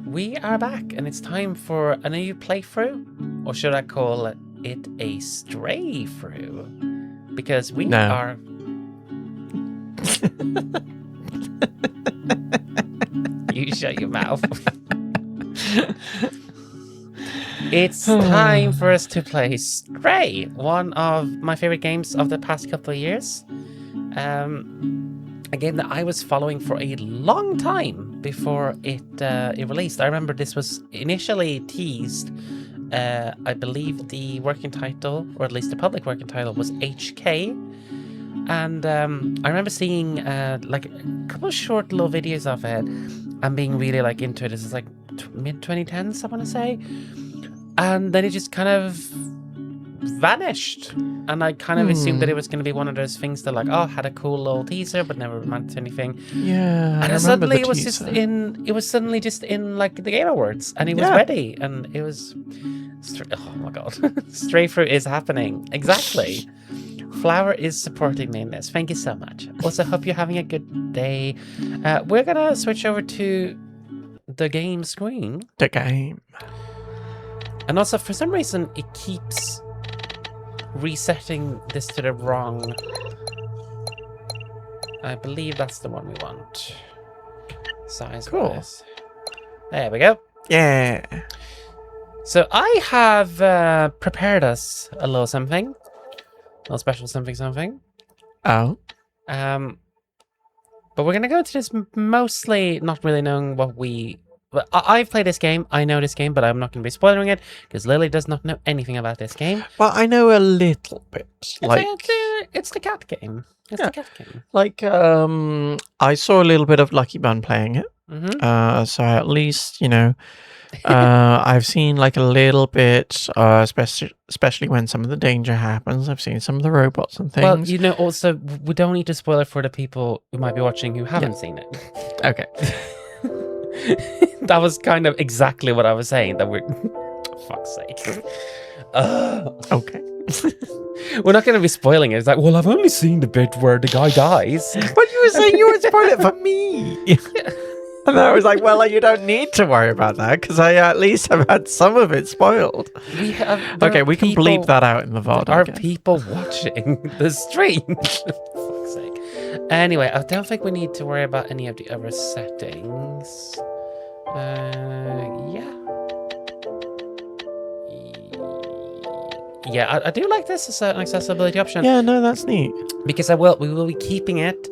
We are back, and it's time for a new playthrough, or should I call it a stray through? Because we are. You shut your mouth. It's time for us to play Stray, one of my favorite games of the past couple of years. A game that I was following for a long time before it released. I remember this was initially teased. I believe the working title, or at least the public working title, was HK. And I remember seeing like a couple of short little videos of it and being really like into it. This is like mid-2010s, I want to say. And then it just kind of vanished. And I kind of assumed that it was going to be one of those things that like, oh, had a cool little teaser, but never amounted to anything. Yeah, and suddenly it was just in. It was suddenly just in like the Game Awards, and it was ready, and it was. Oh my god, Stray Fruit is happening exactly. Flower is supporting me in this. Thank you so much. Also, hope you're having a good day. We're gonna switch over to the game screen. The game. And also, for some reason, it keeps resetting this to the wrong. I believe that's the one we want. Size wise. There we go. Yeah. So I have prepared us a little something. A little special something. Oh. But we're gonna go into this mostly not really knowing what we. Well, I've played this game. I know this game, but I'm not going to be spoiling it because Lily does not know anything about this game. Well, I know a little bit. It's the cat game. It's the cat game. Like, I saw a little bit of Lucky Bun playing it. Mm-hmm. So at least, I've seen like a little bit, especially when some of the danger happens. I've seen some of the robots and things. Well, also, we don't need to spoil it for the people who might be watching who haven't seen it. Okay. That was kind of exactly what I was saying. That we're, fuck's sake. Okay. We're not going to be spoiling it. It's like, well, I've only seen the bit where the guy dies. But you were saying you would spoil it for me. And I was like, well, you don't need to worry about that because I at least have had some of it spoiled. We can bleep that out in the VOD. There are people watching the stream. For fuck's sake. Anyway, I don't think we need to worry about any of the other settings. Yeah, I do like this as an accessibility option. Yeah, no, that's neat. Because we will be keeping it.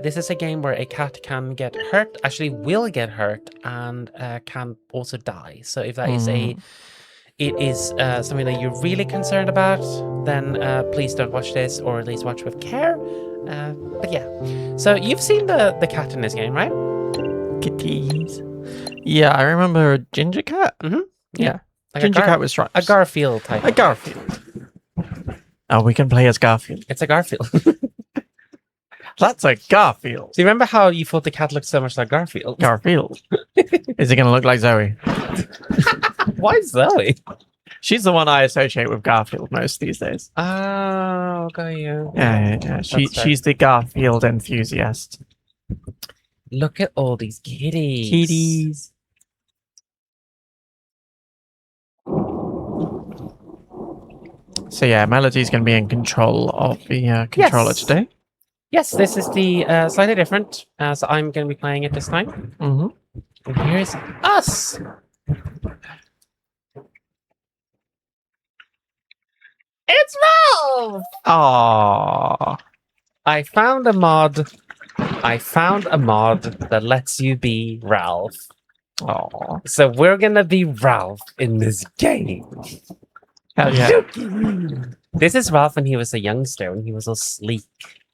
This is a game where a cat can get hurt, actually will get hurt, and can also die. So if that is something that you're really concerned about, then please don't watch this, or at least watch with care. But yeah, so you've seen the cat in this game, right? Kitties. Yeah, I remember Ginger Cat. Mm-hmm. Yeah. Like Ginger Cat with stripes. A Garfield type. A Garfield. Oh, we can play as Garfield. It's a Garfield. That's a Garfield. Do you remember how you thought the cat looked so much like Garfield? Garfield. Is it going to look like Zoe? Why Zoe? She's the one I associate with Garfield most these days. Oh, got you. Yeah. She's the Garfield enthusiast. Look at all these kitties. Kitties. So yeah, Melody's going to be in control of the controller today. Yes, this is the slightly different. So I'm going to be playing it this time. Mm-hmm. And here's us. It's Ralph! Aww. I found a mod that lets you be Ralph. Aww. So we're going to be Ralph in this game. Hell yeah. This is Ralph when he was a youngster, when he was all sleek.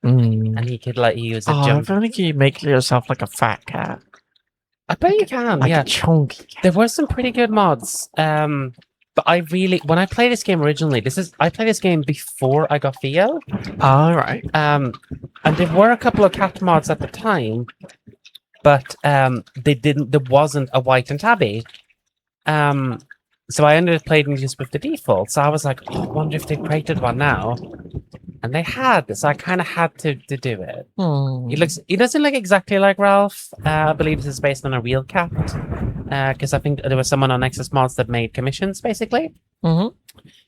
And he could he was a jump. If only you make yourself like a fat cat. I bet you can, like a chunky cat. There were some pretty good mods. But when I played this game originally, I played this game before I got Theo. All right. And there were a couple of cat mods at the time, but there wasn't a White and Tabby. So I ended up playing just with the default. So I was like, I wonder if they created one now. and they had, so I kind of had to do it. Hmm. He doesn't look exactly like Ralph. I believe this is based on a real cat. Because I think there was someone on Nexus Mods that made commissions, basically. Mhm.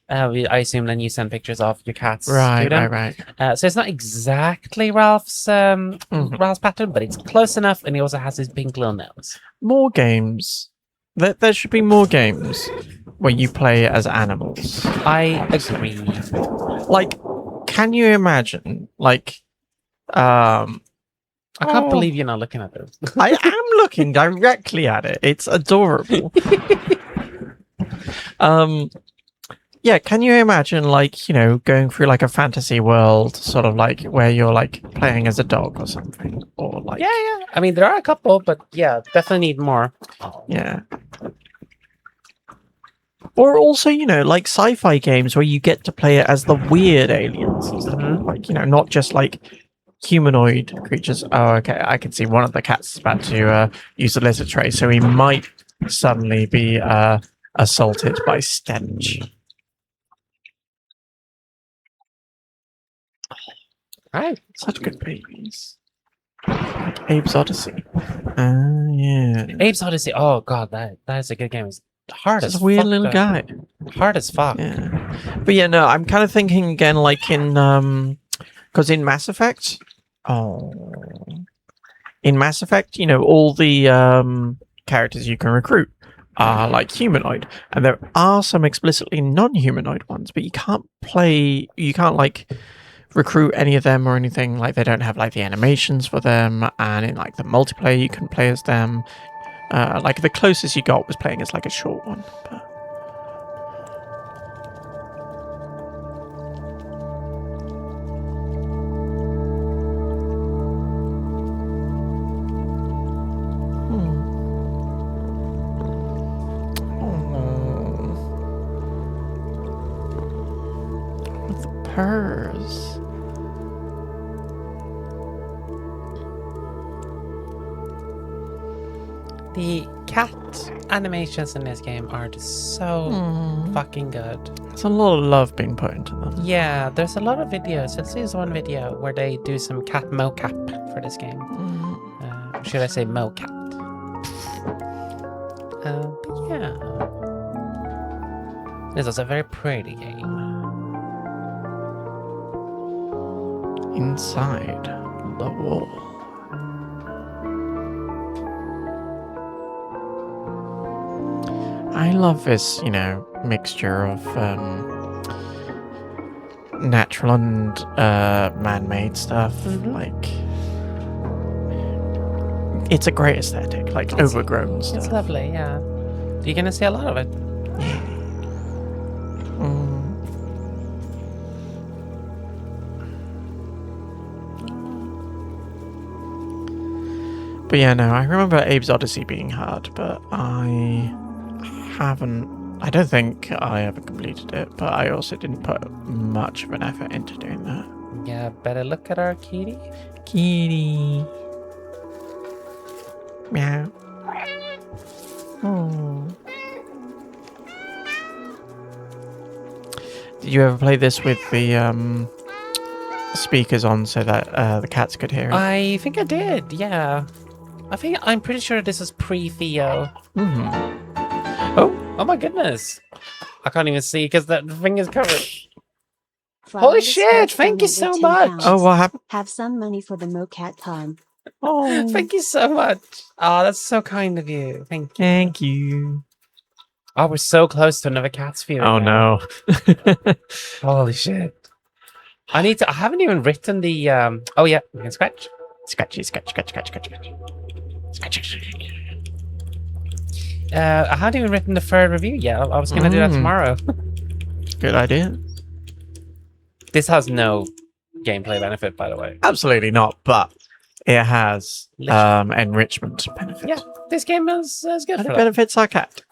I assume then you send pictures of your cats to Right, them. right. So it's not exactly Ralph's pattern, but it's close enough, and he also has his pink little nose. More games. There should be more games where you play as animals. I agree. Like, can you imagine? Like, I can't Oh. believe you're not looking at this. I am looking directly at it. It's adorable. Yeah, can you imagine, like, you know, going through like a fantasy world, sort of like where you're like playing as a dog or something, or like, Yeah. I mean, there are a couple, but yeah, definitely need more. yeah. Or also, you know, like sci-fi games where you get to play it as the weird aliens and stuff. Mhm. Like, you know, not just like humanoid creatures. Oh, okay, I can see one of the cats is about to use the lizard tray, so he might suddenly be assaulted by stench. Right. Such good babies. Like Abe's Odyssey. Yeah. Abe's Odyssey. Oh god, that is a good game. It's hard Just as a weird fuck, little though. guy. Hard as fuck. Yeah. But yeah, no, I'm kind of thinking again, like in because in Mass Effect, in Mass Effect, you know, all the characters you can recruit are like humanoid, and there are some explicitly non-humanoid ones, but you can't like recruit any of them or anything. Like they don't have like the animations for them, and in like the multiplayer you can play as them. Like the closest you got was playing as like a short one. But... With the purrs. The cat animations in this game are just so fucking good. There's a lot of love being put into them. Yeah, there's a lot of videos. Let's see, there's one video where they do some cat mocap for this game. Should I say mocap? Yeah. This is a very pretty game. Inside the wall. I love this, you know, mixture of natural and man-made stuff. Like, it's a great aesthetic, like overgrown stuff. It's lovely, yeah. You're gonna see a lot of it. But yeah, no, I remember Abe's Odyssey being hard, but I don't think I ever completed it, but I also didn't put much of an effort into doing that. Yeah, better look at our kitty. Kitty. Meow. Oh. Did you ever play this with the speakers on so that the cats could hear it? I think I did, yeah. I'm pretty sure this is pre-Theo. Oh my goodness. I can't even see because that thing is covered. Holy shit, thank you so much. Oh, what happened? Have some money for the MoCat time. Oh, Thank you so much. Oh, that's so kind of you. Thank you. thank you. Oh, we're so close to another cat's viewing. Oh now. no. Holy shit. I haven't even written the oh yeah, we can scratch. Scratchy, scratch, scratch, scratch, scratch, scratch. Scratch, scratch. I hadn't even written the third review yet. I was gonna do that tomorrow. Good idea. This has no gameplay benefit, by the way. Absolutely not, but it has enrichment benefits. Yeah, this game is good And for it that. benefits our cat.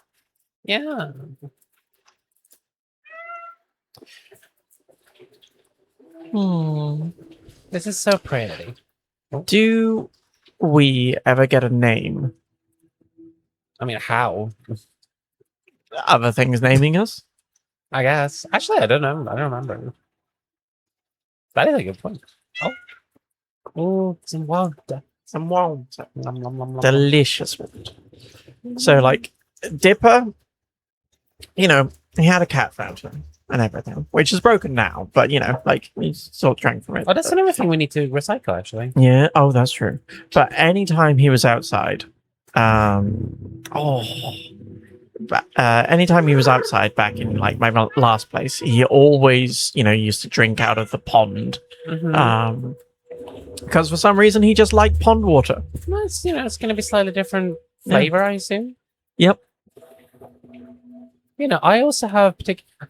Yeah. This is so pretty. Do we ever get a name? I mean, how? Other things naming us? I guess. Actually, I don't know. I don't remember. That is a good point. Oh, some water. Some water. Nom, nom, nom, nom, nom. Delicious water. So, like, Dipper, you know, he had a cat fountain and everything, which is broken now, but, you know, like, he's sort of drank from it. Oh, that's another thing we need to recycle, actually. Yeah, oh, that's true. But anytime he was outside, anytime he was outside back in, like, my last place, he always, you know, used to drink out of the pond. Mhm. Because for some reason he just liked pond water. Well, it's, you know, it's going to be slightly different Yeah. flavor, I assume. Yep. You know, I also have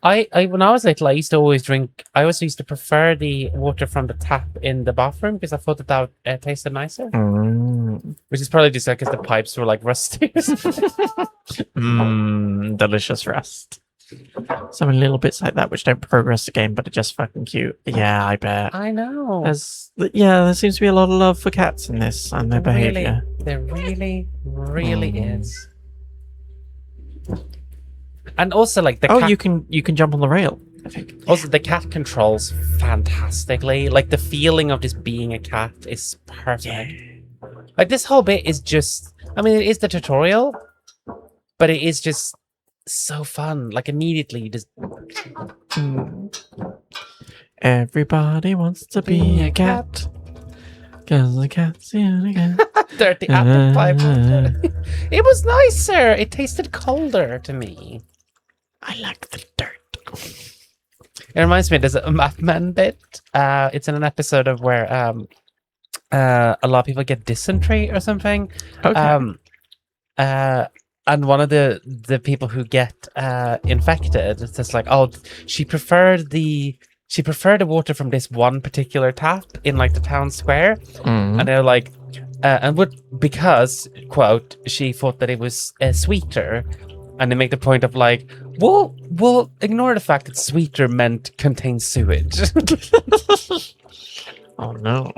I when I was little, I used to always drink. I also used to prefer the water from the tap in the bathroom because I thought that tasted nicer. Which is probably just like because the pipes were like rusty. Delicious rust. Some little bits like that which don't progress the game, but are just fucking cute. Yeah, I bet. I know. There seems to be a lot of love for cats in this and their behavior. There really is. And also, like the cat, you can jump on the rail, I think. also the cat controls fantastically. Like the feeling of just being a cat is perfect. Like this whole bit is just, I mean, it is the tutorial, but it is just so fun. Like immediately, you just Everybody wants to be a cat. Cause the cat's in a cat. dirty apple pie. It was nicer. It tasted colder to me. I like the dirt. It reminds me, there's a Map Men bit. It's in an episode of where a lot of people get dysentery or something. Okay. And one of the people who get infected, it's just like, oh, she preferred the water from this one particular tap in like the town square, and they're like, because quote, she thought that it was sweeter, and they make the point of like, well, ignore the fact that sweeter meant contains sewage. Oh no.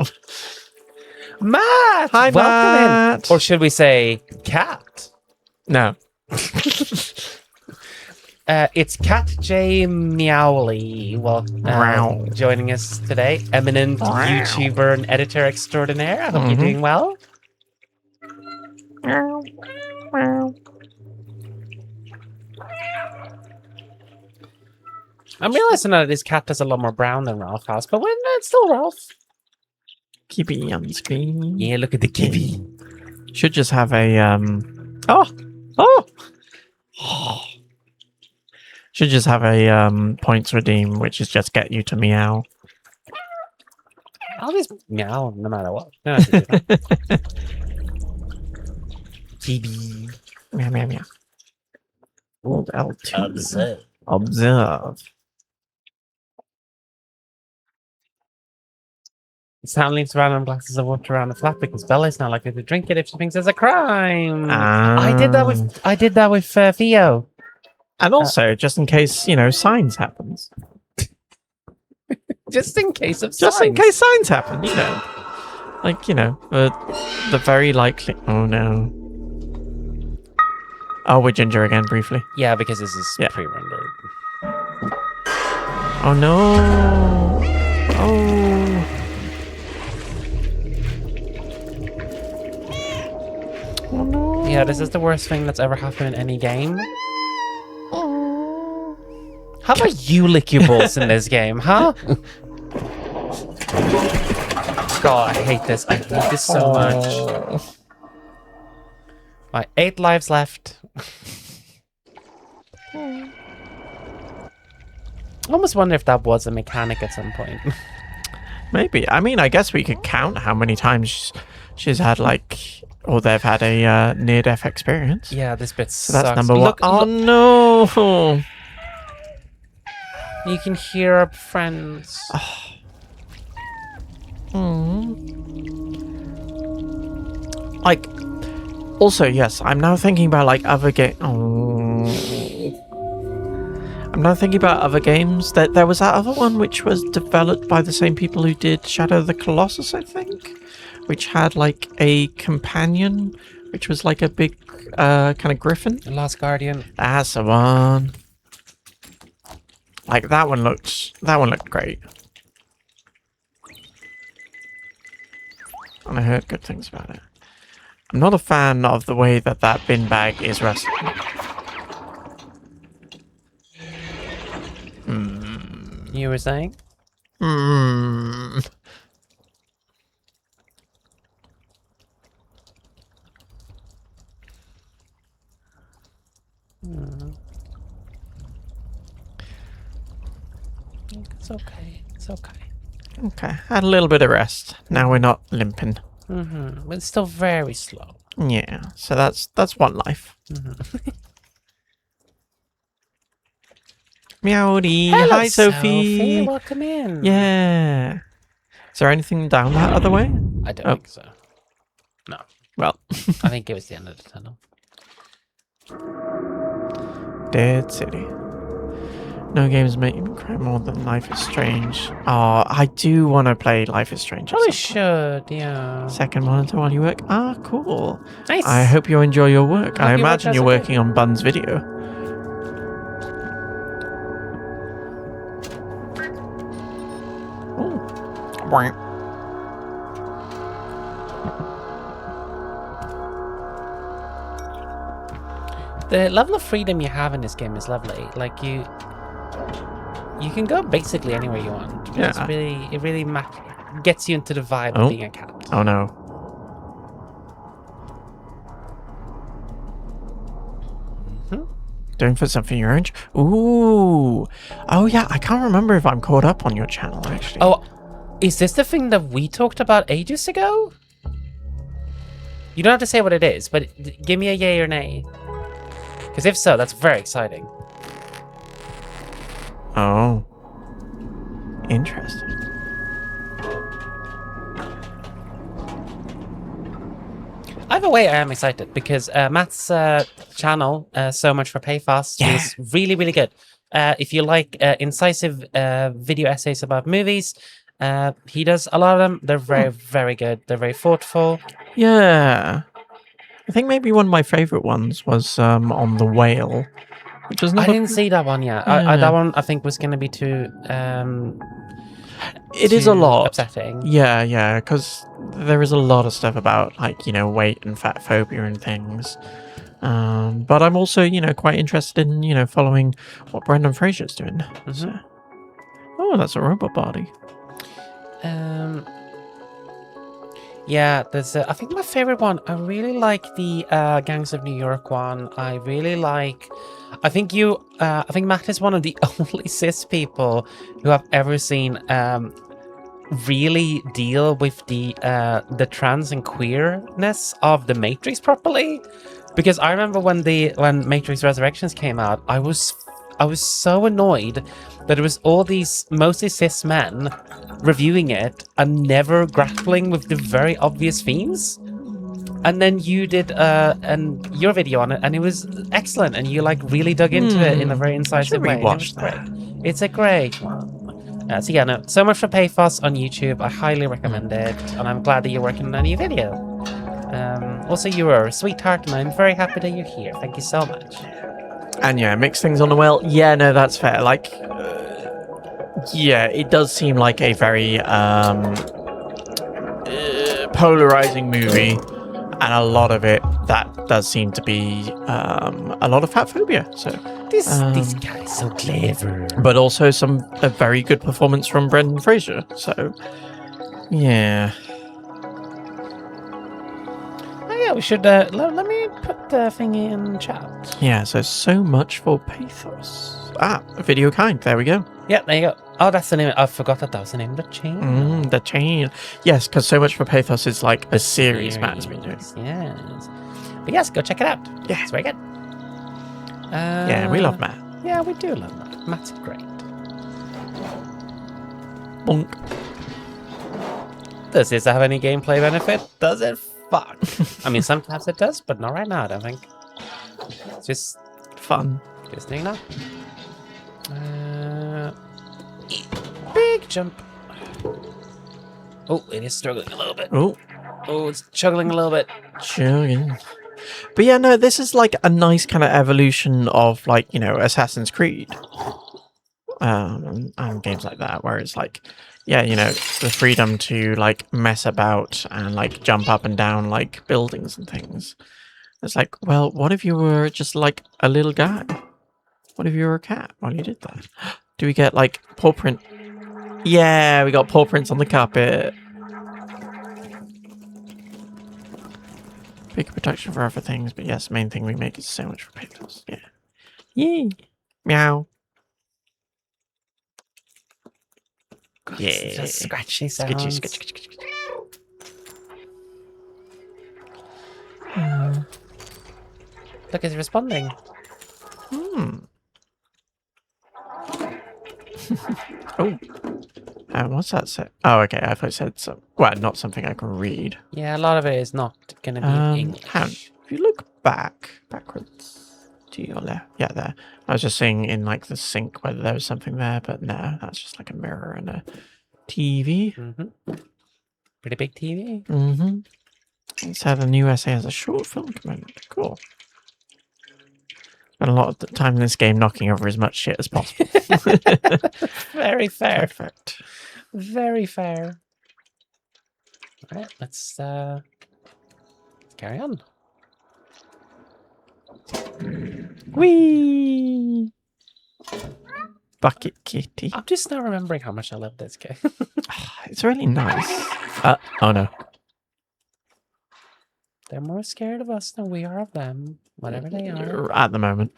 Matt, Hi, welcome Matt. in, or should we say cat? No. It's Cat J Meowly. Well, Meow. joining us today, eminent YouTuber and editor extraordinaire. I hope you're doing well. I'm realizing that this cat has a lot more brown than Ralph has, but when it's still Ralph. Keepy on screen. Yeah, look at the kitty. Should just have a should just have a points redeem, which is just get you to meow. I'll just meow no matter what. No, Kitty. Meow meow meow. Old L2. Observe. Observe. Sam leaves random glasses of water around the flat because Bella is not likely to drink it if she thinks it's a crime. I did that with Theo. And also, just in case, you know, signs happens. Just in case of Just in signs. case signs happen, you know. Like, you know, the very likely... Oh, no. Oh, we're Ginger again, briefly. Yeah, because this is Yeah. pre-rendered. Oh, no. Oh. Oh, no. Yeah, this is the worst thing that's ever happened in any game. How about you lick your balls in this game, huh? God, I hate this. I hate this so much. Right, 8 lives left. I almost wonder if that was a mechanic at some point. Maybe. I mean, I guess we could count how many times she's had, like... Or they've had a near-death experience. Yeah, this bit So that's sucks. number one. Look, Oh, look, no. you can hear our friends. Like, also, yes, I'm now thinking about, like, other I'm now thinking about other games. There was that other one which was developed by the same people who did Shadow of the Colossus, I think, which had, like, a companion, which was, like, a big kind of griffin. The Last Guardian. That's the one. Like, that one looked great. and I heard good things about it. I'm not a fan of the way that that bin bag is wrestling. You were saying? Hmm. It's okay. It's okay. Okay, had a little bit of rest. Now we're not limping. But it's still very slow. Yeah, so that's one life. Meowdy. Hello, Hi, Sophie. Welcome in. Yeah. Is there anything down that other way? I don't Oh. think so. No. Well, I think it was the end of the tunnel. Dead City. No games make me cry more than Life is Strange. Oh, I do want to play Life is Strange. at Probably some point. should, yeah. Second monitor while you work. Ah, cool. Nice. I hope you enjoy your work. Hope I your work imagine does you're okay. working on Bun's video. Oh. Boing. The level of freedom you have in this game is lovely. Like you can go basically anywhere you want. Yeah. It really gets you into the vibe Oh. of being a cat. Oh no. Doing for something your own. Ooh. Oh yeah, I can't remember if I'm caught up on your channel actually. Oh, is this the thing that we talked about ages ago? You don't have to say what it is, but give me a yay or nay. Because if so, that's very exciting. Oh. Interesting. Either way, I am excited because Matt's channel, So Much for Payfast, Yeah. is really, really good. If you like incisive video essays about movies, he does a lot of them. They're very, very good. They're very thoughtful. Yeah. I think maybe one of my favorite ones was on the whale, which was I not. didn't see that one yet. Yeah. That one I think was going to be too. It is a too lot. upsetting. Yeah, because there is a lot of stuff about like weight and fat phobia and things. But I'm also quite interested in following what Brendan Fraser's doing. So. Oh, that's a robot body. Yeah, there's. I think my favorite one. I really like the Gangs of New York one. I really like. I think Matt is one of the only cis people who I've ever seen really deal with the trans and queerness of the Matrix properly. Because I remember when Matrix Resurrections came out, I was so annoyed that it was all these mostly cis men reviewing it and never grappling with the very obvious themes. And then you did your video on it, and it was excellent, and you really dug into it in a very incisive way. Rewatch It was great. It's a great one. So yeah, no, So Much for Payfast on YouTube. I highly recommend it, and I'm glad that you're working on a new video. Also, you are a sweetheart, and I'm very happy that you're here. Thank you so much. And yeah, mix things on the whale. Yeah, no, that's fair. Yeah, it does seem like a very polarizing movie, and a lot of it that does seem to be a lot of fat phobia. So This guy is so clever. but also a very good performance from Brendan Fraser. So yeah. Oh yeah, we should let me put the thing in chat. Yeah, so much for pathos. Video Kind. There we go. Yeah, there you go. Oh, that's the name. I forgot that was the name of the chain. The chain. Yes, because So Much for Pathos is like a series Matt's been doing. Yes. But yes, go check it out. Yeah. It's very good. Yeah, we love Matt. Yeah, we do love Matt. Matt's great. Bonk. Does this have any gameplay benefit? Does it? Fuck. I mean, sometimes it does, but not right now, I don't think. It's just Fun. doing that. Big jump. Oh, it is struggling a little bit. Oh, Oh, it's chuggling a little bit. chugging. But yeah, no, this is like a nice kind of evolution of Assassin's Creed. And games like that, where it's like, yeah, the freedom to like mess about and like jump up and down like buildings and things. It's like, well, what if you were just like a little guy? What if you were a cat while you did that? Do we get like paw print? Yeah, we got paw prints on the carpet. Big protection for other things, but yes, main thing we make is so much for pixels. Yeah. Yay. Meow. Yeah. Just scratchy sounds. Skitchy, skitchy, skitchy, skitchy. Look, it's responding. Oh. What's that say? Oh, okay. I thought it said some. Well, not something I can read. Yeah, a lot of it is not going to be English. Hang on. If you look backwards to your left. Yeah, there. I was just seeing in like the sync whether there was something there, but no, that's just like a mirror and a TV. Pretty big TV. It's how the new essay has a short film component. Cool. Spent a lot of the time in this game knocking over as much shit as possible. Very fair. Perfect. Very fair. All right, let's carry on. Whee! Bucket kitty. I'm just now remembering how much I love this game. It's really nice. Oh no. They're more scared of us than we are of them, whatever they are. At the moment.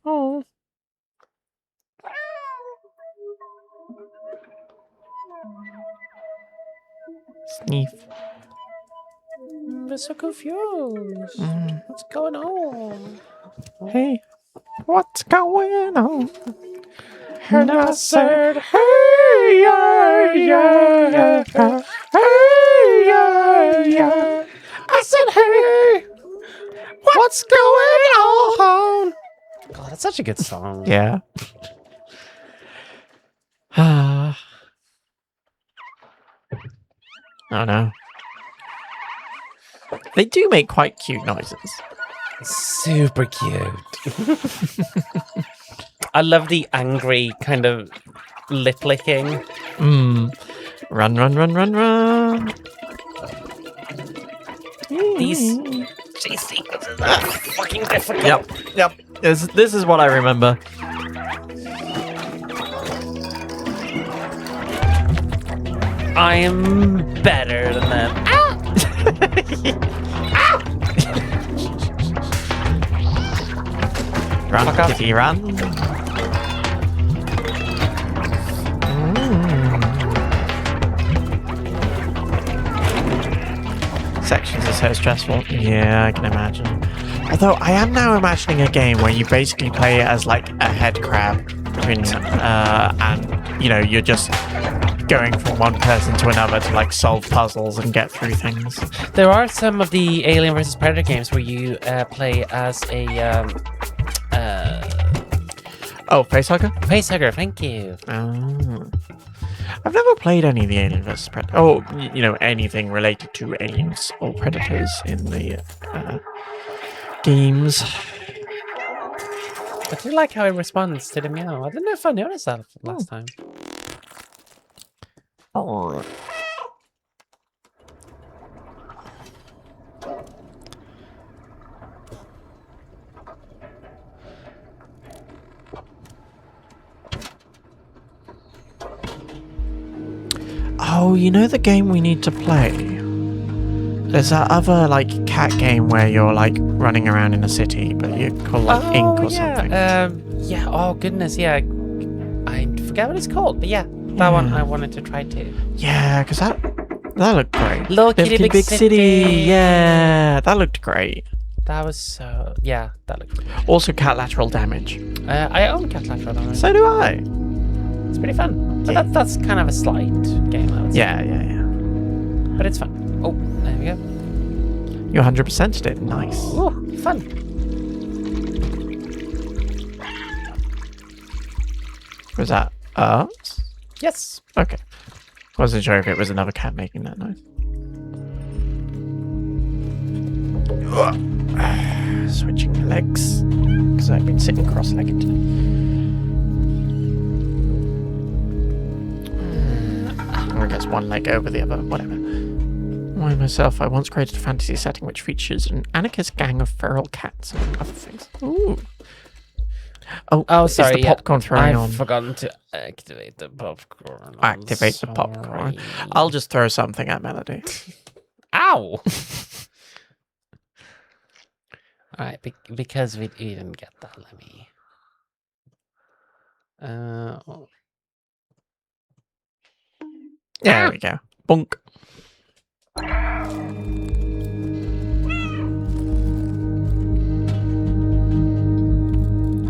Oh. Sneef. We're so confused. What's going on? Hey, what's going on? And I said, hey, yeah, yeah, yeah. Hey, yeah, yeah. I said, hey, what's going on? God, that's such a good song. Yeah. Oh no. They do make quite cute noises. Super cute. I love the angry kind of lip licking. Run, run, run, run, run. These chase sequences are fucking difficult. Yep. This is what I remember. I am better than them. Run, Fuck off. kitty, run. Sections are so stressful. Yeah, I can imagine. Although I am now imagining a game where you basically play it as like a head crab between, and you're just going from one person to another to like solve puzzles and get through things. There are some of the Alien vs Predator games where you play as a Facehugger? facehugger. Thank you. Oh. I've never played any of the Alien vs Predator. Oh, anything related to aliens or predators in the games. I do like how it responds to the meow. I don't know if I noticed that last time. Oh. Oh, you know the game we need to play? There's that other, like, cat game where you're, like, running around in a city, but you're called, like, Ink or something. Yeah, oh goodness, yeah. I forget what it's called, but yeah, that one I wanted to try too. Yeah, because that looked great. Little Kitty Big City. Yeah, that looked great. That was so... Yeah, that looked great. Also, cat lateral damage. I own Cat Lateral Damage. So do I. It's pretty fun. But Yeah. that's kind of a slight game, I would say. Yeah. But it's fun. Oh, there we go. You 100%'d it. Nice. Oh, fun. Was that us? Yes. Okay. Wasn't sure if it was another cat making that noise. Switching legs, because I've been sitting cross-legged. Or I guess one leg over the other, whatever. I myself, I once created a fantasy setting which features an anarchist gang of feral cats and other things. Ooh. Oh, is sorry. the popcorn throwing on? I've forgotten to activate the popcorn. I'm Activate the popcorn. sorry. I'll just throw something at Melody. Ow! Alright, because we didn't get that, let me... There we go. Bonk.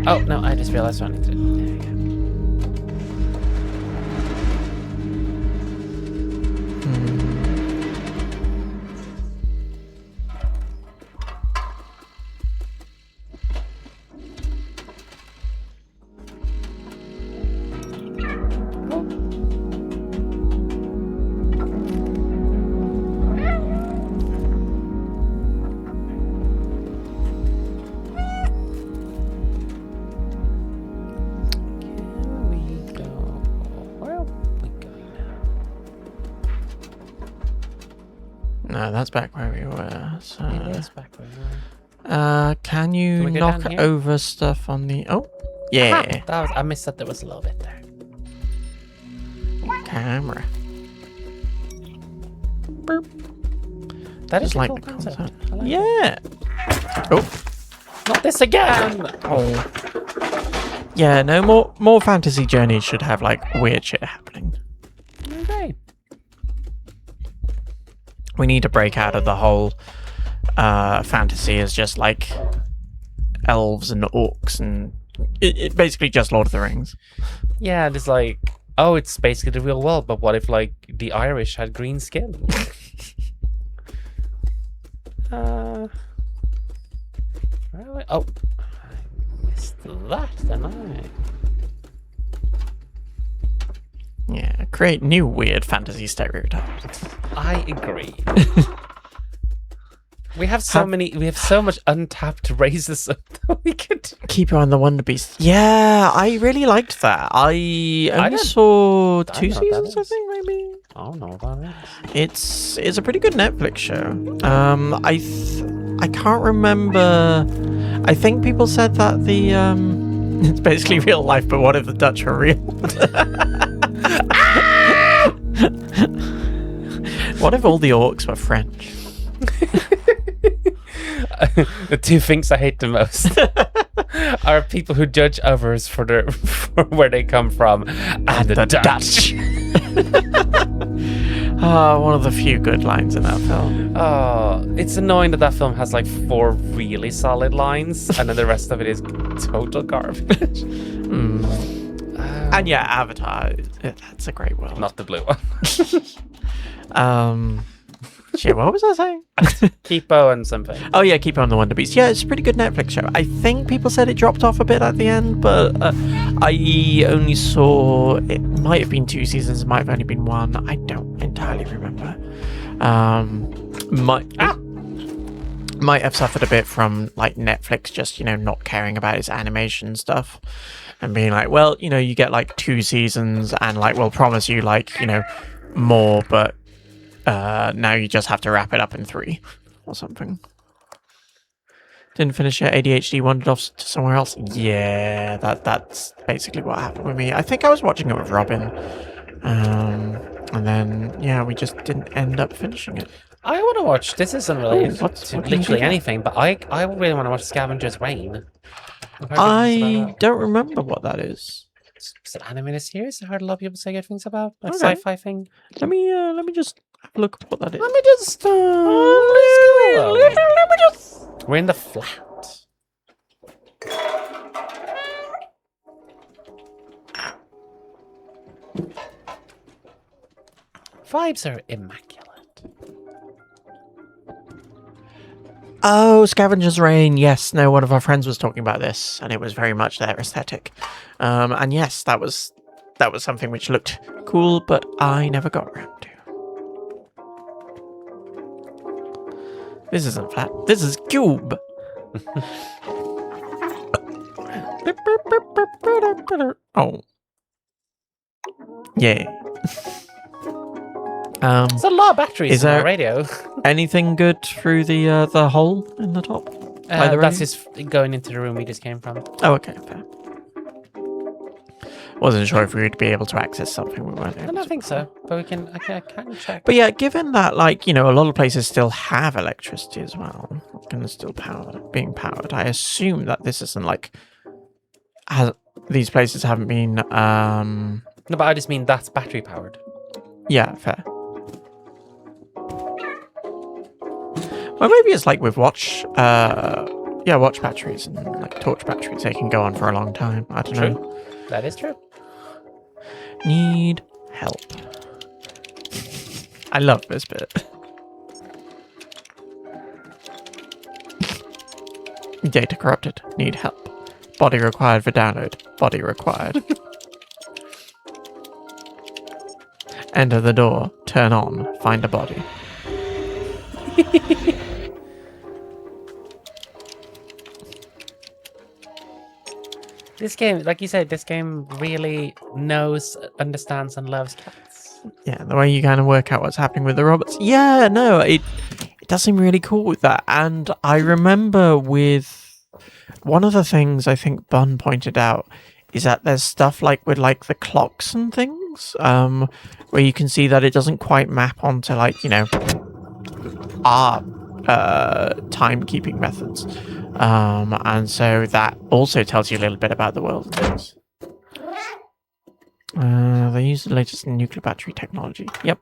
Oh, no, I just realized what I need to do. There we go. Can we go? Where are we going now? No, that's back where we were. So, It is back where we were. can you we go knock down here? over stuff on the? Oh, yeah, Ah, that was, I missed that there was a little bit there. camera. That is Just a like cool the concept. concept. I like it. Yeah. Oh, Not this again! oh. Yeah. No more fantasy journeys should have like weird shit happening. Okay. We need to break out of the whole fantasy as just like elves and orcs and it basically just Lord of the Rings. Yeah, and it's like, oh, it's basically the real world, but what if, like, the Irish had green skin? Where are we? Oh, I missed that, didn't I? Yeah, create new weird fantasy stereotypes. I agree. We have so much untapped racism that we could. Keeper on the Wonder Beast. Yeah, I really liked that. I only didn't- saw I two don't know what that seasons, I is. think, maybe. I don't know about it. It's a pretty good Netflix show. I can't remember. I think people said that the it's basically real life, but what if the Dutch were real? What if all the orcs were French? The two things I hate the most are people who judge others for where they come from, and the Dutch. One of the few good lines in that film. Oh, it's annoying that film has like 4 really solid lines, and then the rest of it is total garbage. And yeah, Avatar. That's a great world. Not the blue one. Shit, what was I saying? Kipo and something. Oh yeah, Keep On the Wonder Beast. Yeah, it's a pretty good Netflix show. I think people said it dropped off a bit at the end, but I only saw it. Might have been 2 seasons, it might have only been 1. I don't entirely remember. Might have suffered a bit from like Netflix just not caring about its animation stuff and being like, well, you get like 2 seasons and like we'll promise you like more, but now you just have to wrap it up in 3 or something. Didn't finish it. ADHD wandered off to somewhere else. Yeah, that's basically what happened with me. I think I was watching it with Robin, and then we just didn't end up finishing it. I want to watch. This isn't related what to can you literally do? anything, but I really want to watch Scavenger's Reign. I've heard good things I about don't remember what that is. it. It's an animated series. I heard a lot of people say good things about. Like Okay. sci-fi thing. Let me just have a look at what that is. Let me just. We're in the flat. Vibes are immaculate. Oh, Scavenger's Reign. Yes, no, one of our friends was talking about this, and it was very much their aesthetic. And yes, that was that was something which looked cool, but I never got around to. This isn't flat. This is cube. Oh. Yay. There's a lot of batteries is in our there- radio. Anything good through the hole in the top? By the That's radio? just going into the room we just came from. Oh, okay, fair. Wasn't sure if we would be able to access something we weren't I able don't to. think so, but I can check. But yeah, given that, like, you know, a lot of places still have electricity as well, and it's still being powered, I assume that this isn't like, these places haven't been, No, but I just mean that's battery powered. yeah, fair. Well, maybe it's like with watch batteries and like torch batteries, they can go on for a long time. I don't know. True. That is true. Need help. I love this bit. Data corrupted. Need help. Body required for download. Body required. Enter the door. Turn on. Find a body. This game, like you said, this game really knows, understands, and loves cats. Yeah, the way you kind of work out what's happening with the robots. Yeah, no, it does seem really cool with that. And I remember with one of the things I think Bun pointed out is that there's stuff like with like the clocks and things, where you can see that it doesn't quite map onto like, you know, our timekeeping methods. And so that also tells you a little bit about the world and things. They use the latest nuclear battery technology. Yep.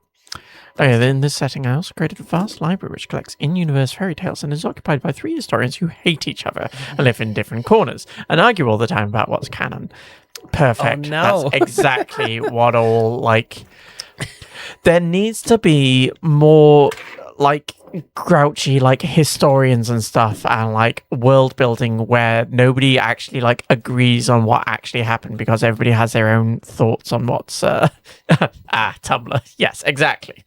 Okay, in this setting, I also created a vast library which collects in-universe fairy tales and is occupied by 3 historians who hate each other and live in different corners and argue all the time about what's canon. Perfect. Oh, no. That's exactly what all, like... There needs to be more, like, grouchy, like, historians and stuff and, like, world building where nobody actually, like, agrees on what actually happened because everybody has their own thoughts on what's, Tumblr. Yes, exactly.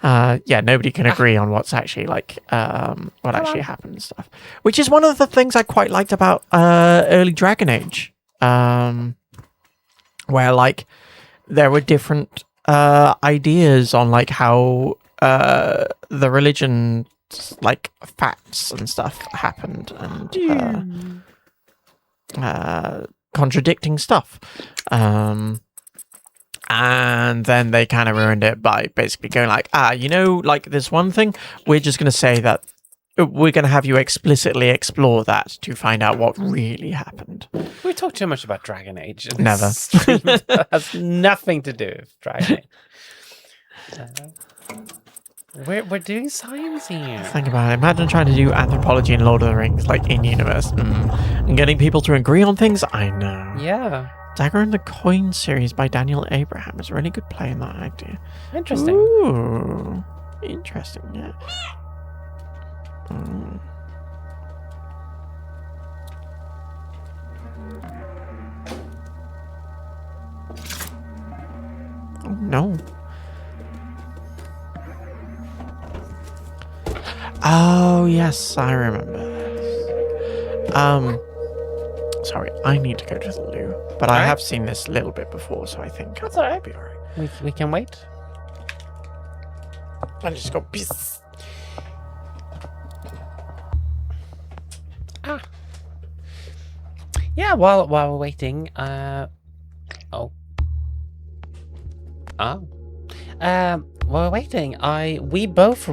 Yeah, nobody can agree on what's actually, like, what actually happened and stuff. Which is one of the things I quite liked about, early Dragon Age. Where, like, there were different ideas on like how the religion, like facts and stuff happened and contradicting stuff. And then they kind of ruined it by basically going like, you know, like this one thing, we're just going to say that we're going to have you explicitly explore that to find out what really happened. We talk too much about Dragon Age. in Never. this stream. That has nothing to do with Dragon Age. We're doing science here. Think about it. Imagine trying to do anthropology in Lord of the Rings, like in universe, and getting people to agree on things. I know. Yeah. Dagger and the Coin series by Daniel Abraham is a really good play in that idea. Interesting. Ooh, interesting. Yeah. Oh no. Oh yes, I remember this. Sorry, I need to go to the loo, but I Alright. have seen this a little bit before, so I think That's I'll alright. be alright. We can wait. I'll just go piss. Yeah, while we're waiting, while we're waiting, we both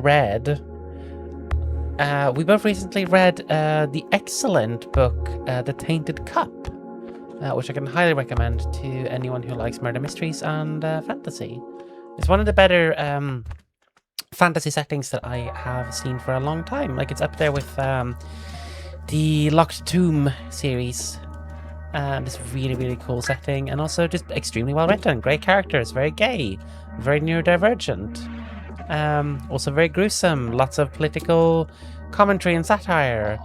recently read the excellent book, The Tainted Cup, which I can highly recommend to anyone who likes murder mysteries and fantasy. It's one of the better fantasy settings that I have seen for a long time. Like, it's up there with the Locked Tomb series. This really, really cool setting, and also just extremely well written. Great characters, very gay, very neurodivergent. Also very gruesome, lots of political commentary and satire.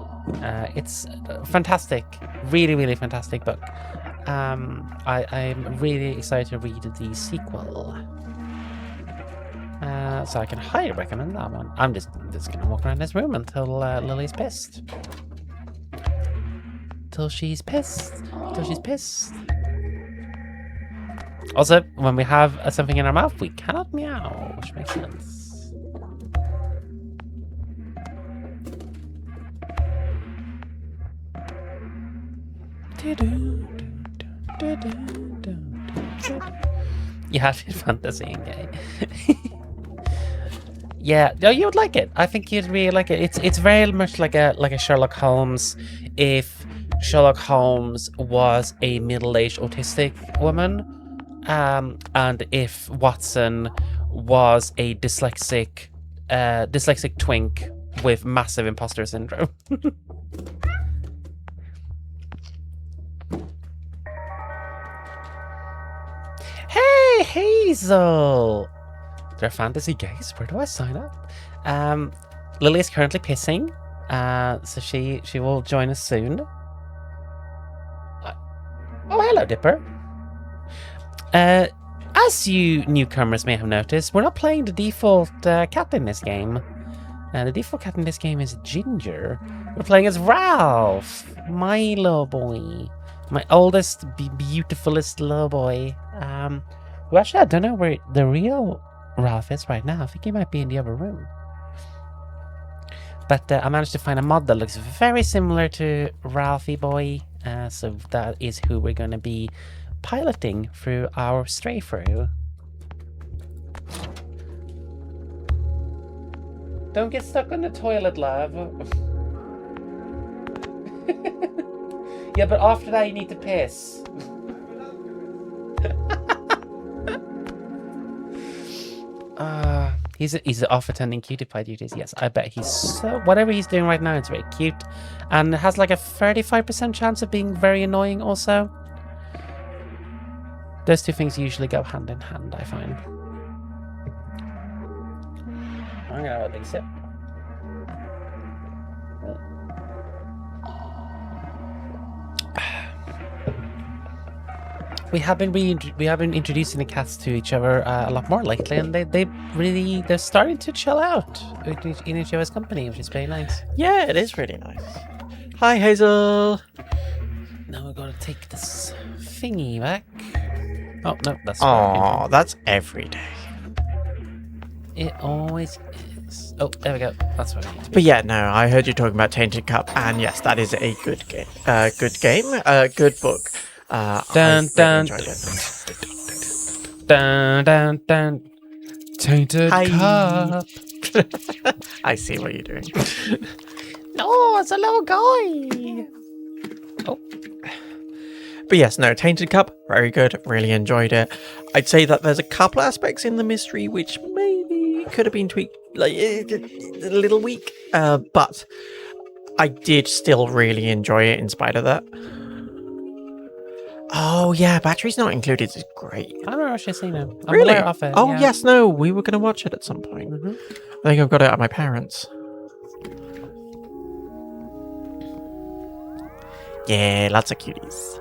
It's fantastic, really, really fantastic book. I'm really excited to read the sequel. So I can highly recommend that one. I'm just gonna walk around this room until Lily's pissed. Till she's pissed. Till she's pissed. Also, when we have something in our mouth, we cannot meow, which makes sense. You have your fantasy in gay. Yeah, no, you would like it. I think you'd really like it. It's very much like a Sherlock Holmes if Sherlock Holmes was a middle-aged autistic woman, and if Watson was a dyslexic twink with massive imposter syndrome. Hey, Hazel! They're fantasy gays. Where do I sign up? Lily is currently pissing, so she will join us soon. Oh, hello, Dipper. As you newcomers may have noticed, we're not playing the default cat in this game. The default cat in this game is Ginger. We're playing as Ralph, my little boy, my oldest, beautifulest little boy. Well, actually, I don't know where the real Ralph is right now. I think he might be in the other room. But I managed to find a mod that looks very similar to Ralphie boy. So that is who we're going to be piloting through our stray through. Don't get stuck on the toilet, love. Yeah, but after that you need to piss. He's off attending cutie pie duties. Yes, I bet he's so... Whatever he's doing right now, it's very cute. And it has like a 35% chance of being very annoying also. Those two things usually go hand in hand, I find. I'm gonna have a big sip. We have been introducing the cats to each other a lot more lately, and they're starting to chill out in each other's company, which is very nice. Yeah, it is really nice. Hi, Hazel. Now we're gonna take this thingy back. Oh no, that's Oh, that's every day. It always is. Oh, there we go. That's what I need to be. But yeah, no, I heard you talking about Tainted Cup, and yes, that is a good game. Good book. Dun, I dun, enjoyed it. Dun dun dun. Tainted Hi. Cup. I see what you're doing. No, it's a little guy. Oh. But yes, no, Tainted Cup, very good. Really enjoyed it. I'd say that there's a couple aspects in the mystery which maybe could have been tweaked, like a little weak, but I did still really enjoy it in spite of that. Oh yeah, battery's not included. It's great. I don't know actually seen it. I'm Really? aware of it, Oh yeah. yes, no, we were going to watch it at some point. Mhm. I think I've got it at my parents'. Yeah, lots of cuties.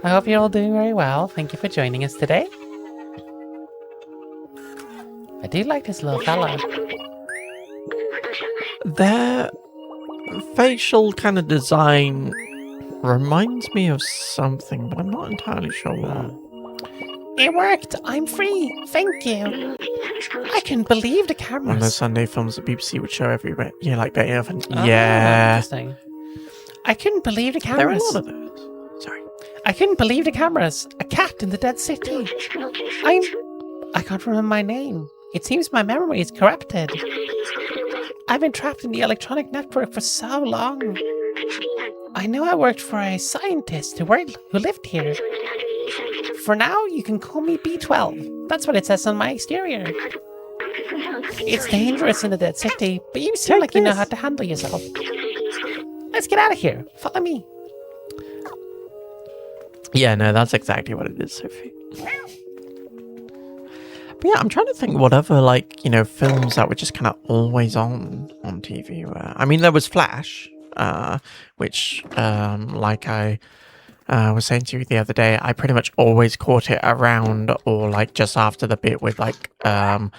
I hope you're all doing very well. Thank you for joining us today. I do like this little fella. Their facial kind of design reminds me of something, but I'm not entirely sure what. It worked. I'm free. Thank you. I couldn't believe the One of those cameras. Sunday films that BBC would show everywhere. Yeah, like Beethoven. Oh, Yeah. Interesting. I couldn't believe the There are a cameras. lot of those. Sorry. I couldn't believe the cameras. A cat in the dead city. I can't remember my name. It seems my memory is corrupted. I've been trapped in the electronic network for so long. I knew I worked for a scientist who lived here. For now, you can call me B12. That's what it says on my exterior. It's dangerous in the dead city, but you seem Take like you know this. how to handle yourself. Let's get out of here. Follow me. Yeah, no, that's exactly what it is, Sophie. But yeah, I'm trying to think what other, like, you know, films that were just kind of always on TV were. I mean, there was Flash, which, like I I was saying to you the other day, I pretty much always caught it around or like just after the bit with like the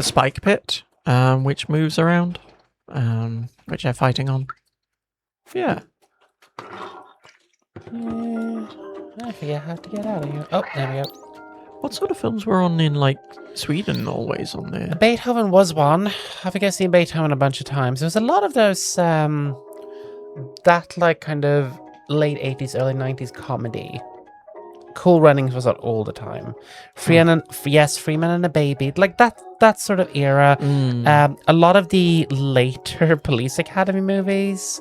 spike pit, which moves around, which they're fighting on. Yeah. I forget how to get out of here. Oh, there we go. What sort of films were on in like Sweden always on there? Beethoven was one. I think I've seen Beethoven a bunch of times. There was a lot of those, that like kind of late 80s, early 90s comedy. Cool Runnings was on all the time. Freeman and a Baby. Like that sort of era. A lot of the later Police Academy movies.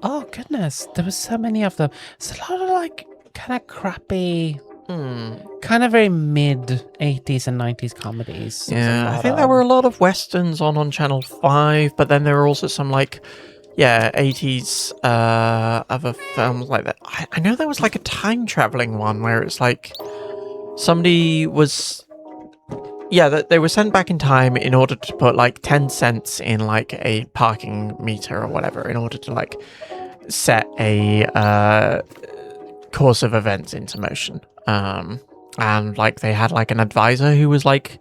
Oh goodness, there was so many of them. It's a lot of like kind of crappy, kind of very mid 80s and 90s comedies. Yeah, I think there were a lot of westerns on Channel 5, but then there were also some like, 80s other films like that. I know there was like a time traveling one where it's like somebody was, they were sent back in time in order to put like 10 cents in like a parking meter or whatever in order to like set a course of events into motion. And like they had like an advisor who was like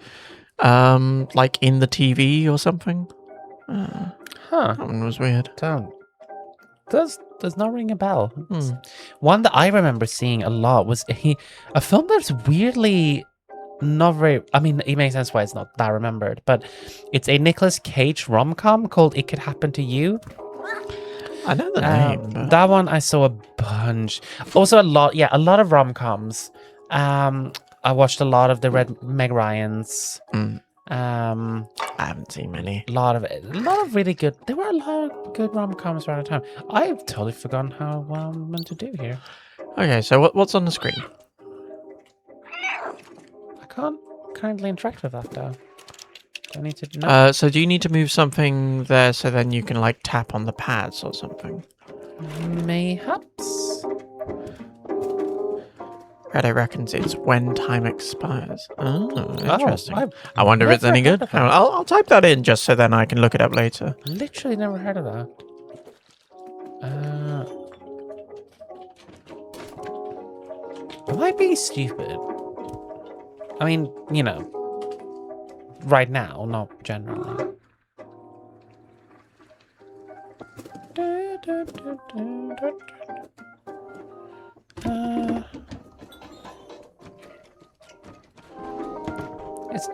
in the TV or something. That one was weird. Does not ring a bell. One that I remember seeing a lot was a film that's weirdly not very. I mean, it makes sense why it's not that remembered, but it's a Nicolas Cage rom-com called "It Could Happen to You." I know the name. But... That one I saw a bunch. Also, a lot of rom-coms. I watched a lot of the Meg Ryans. I haven't seen many. A lot of really good. There were a lot of good rom-coms around the time. I've totally forgotten how I'm meant to do here. Okay, so what's on the screen? I can't currently interact with that though. I need to know. So do you need to move something there so then you can like tap on the pads or something? Mayhaps. Reddit reckons it's when time expires. Oh, interesting. I I've wonder if it's any never good. heard of that. I'll type that in just so then I can look it up later. Literally never heard of that. Am I being stupid? I mean, right now, not generally.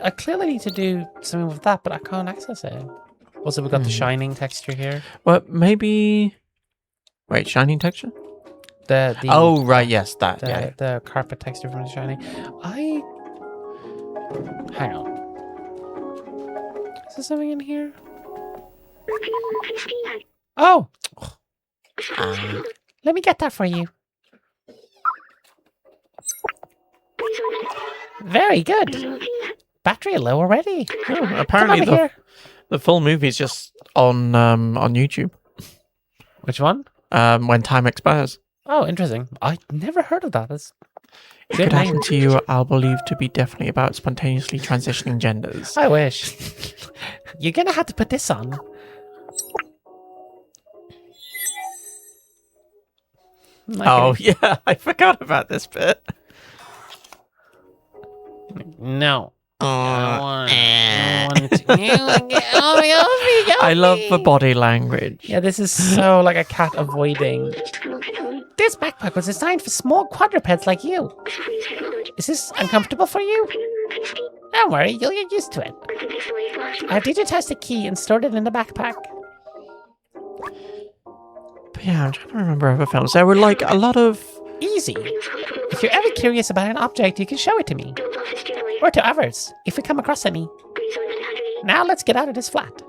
I clearly need to do something with that, but I can't access it. Also, we've got the shining texture here. Well, maybe... Wait, shining texture? The oh, right, yes, that, yeah. The carpet texture from the shining. Hang on. Is there something in here? Oh! Let me get that for you. Very good. Battery low already. Oh, apparently the full movie's just on YouTube. Which one? When time expires. Oh, interesting. I never heard of that. That's it could happen to you, I'll believe to be definitely about spontaneously transitioning genders. I wish. You're gonna have to put this on. Oh, yeah, I forgot about this bit. No. I I love the body language. Yeah, this is so like a cat avoiding. This backpack was designed for small quadrupeds like you. Is this uncomfortable for you? Don't worry, you'll get used to it. I digitized the key and stored it in the backpack. But yeah, I'm trying to remember other films. There were like a lot of... Easy. If you're ever curious about an object, you can show it to me. Or to others, if we come across any. Now let's get out of this flat.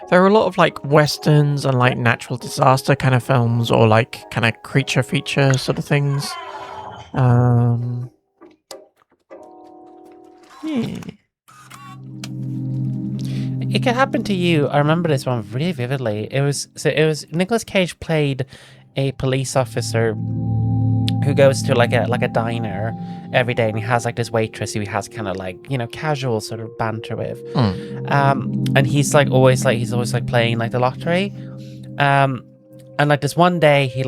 There are a lot of like westerns and like natural disaster kind of films or like kind of creature feature sort of things. It Could Happen to You. I remember this one really vividly. It was Nicolas Cage played a police officer who goes to like a diner every day, and he has like this waitress who he has kind of like, casual sort of banter with. And he's always playing like the lottery. And And like this one day, he's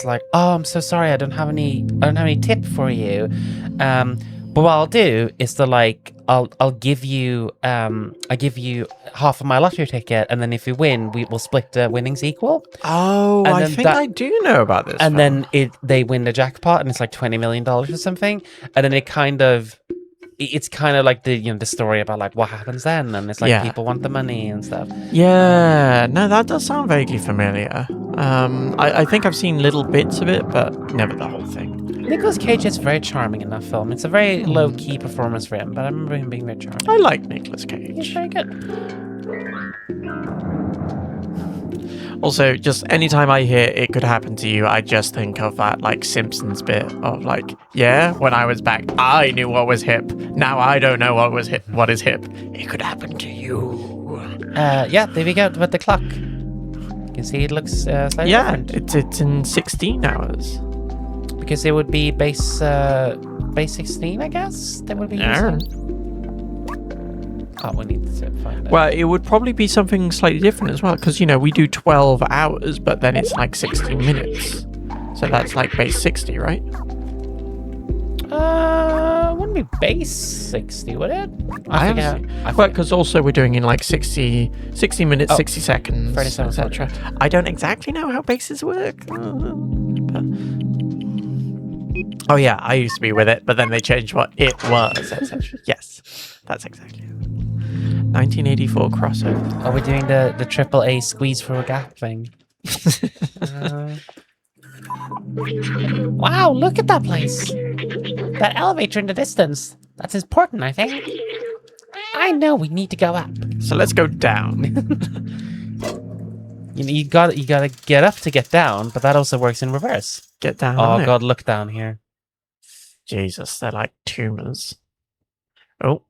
like, oh, I'm so sorry, I don't have any tip for you. But what I'll do is I'll give you half of my lottery ticket, and then if you win, we'll split the winnings equal. Oh, And I then think I do know about this. And film. then they win the jackpot, and it's like $20 million or something. And then it's kind of like the story about like what happens then, and it's like people want the money and stuff. Yeah, no, that does sound vaguely familiar. I think I've seen little bits of it, but never the whole thing. Nicolas Cage is very charming in that film. It's a very low key performance for him, but I remember him being very charming. I like Nicolas He's Cage. very good. Also, just anytime I hear "it could happen to you," I just think of that like Simpsons bit of like, yeah, when I was back, I knew what was hip. Now I don't know what was hip. What is hip? It could happen to you. Yeah, there we go with the clock. You can see it looks slightly different. it's in 16 hours. Because it would be base 16, I guess. That would be Yeah. using. Oh, we need to find it. Well, it would probably be something slightly different as well, because we do 12 hours, but then it's like 16 minutes. So that's like base 60, right? Wouldn't be base 60, would it? I forget. Well, because also we're doing in like 60 minutes, Oh, 60 seconds, 37, etc. I don't exactly know how bases work. But... Oh yeah, I used to be with it, but then they changed what it was, etc. Yes, that's exactly it. 1984 crossover. Are we doing the AAA squeeze for a gap thing? Wow, look at that place. That elevator in the distance. That's important, I think. I know we need to go up. So let's go down. You gotta get up to get down, but that also works in reverse. Get down. Oh there. god, look down here. Jesus, they're like tumors. Oh,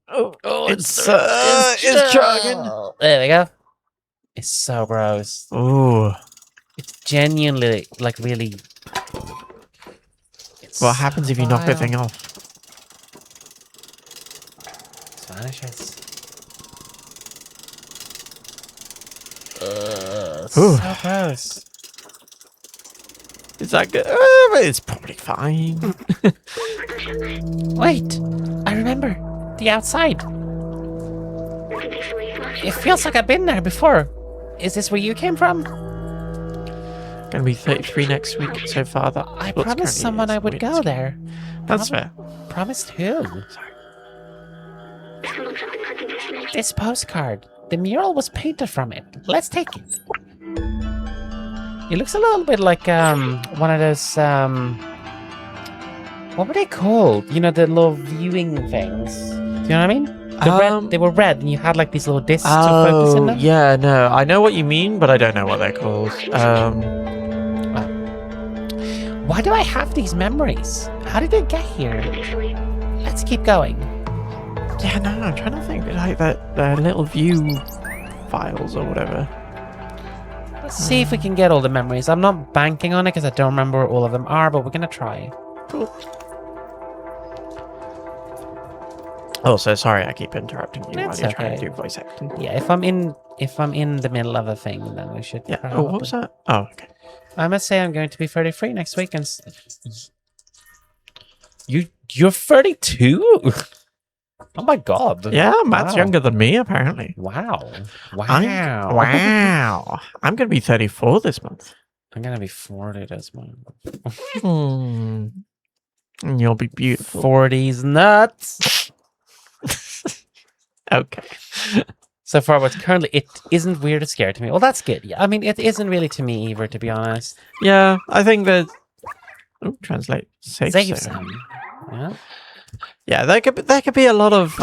it's chugging. There we go. It's so gross. Ooh, It's genuinely like really. It's what happens if you knock the vile. thing off? It vanishes. It's Ooh. so gross. Is that good? It's probably fine. Wait, I remember the outside. It feels like I've been there before. Is this where you came from? Gonna be 33 next week so far. That I what's promised currently someone I is. would Wait, go let's- there. That's fair. Promised who? This postcard. The mural was painted from it. Let's take it. It looks a little bit like one of those what were they called? You know, the little viewing things. Do you know what I mean? They were red, and you had like these little discs to focus in Oh, them. yeah, no, I know what you mean, but I don't know what they're called. Why do I have these memories? How did they get here? Let's keep going. Yeah, no, I'm trying to think. Like the little view files or whatever. Let's see if we can get all the memories. I'm not banking on it because I don't remember where all of them are, but we're gonna try. Also, sorry, I keep interrupting you That's while you're trying okay. to do voice acting. Yeah, if I'm in the middle of a thing, then we should. Yeah. Oh, what was that? Oh, okay. I must say I'm going to be 33 next week, and you're 32. Oh my god. Yeah, Matt's Wow. younger than me, apparently. Wow. Wow. I'm going to be 34 this month. I'm gonna be 40 this month. Hmm. And you'll be beautiful. 40's nuts. Okay. So far, what's currently it isn't weird or scary to me. Well, that's good. Yeah, I mean, it isn't really to me either, to be honest. Yeah, I think that. Oh, translate. Safe Save zone. some. Yeah. Yeah, there could be a lot of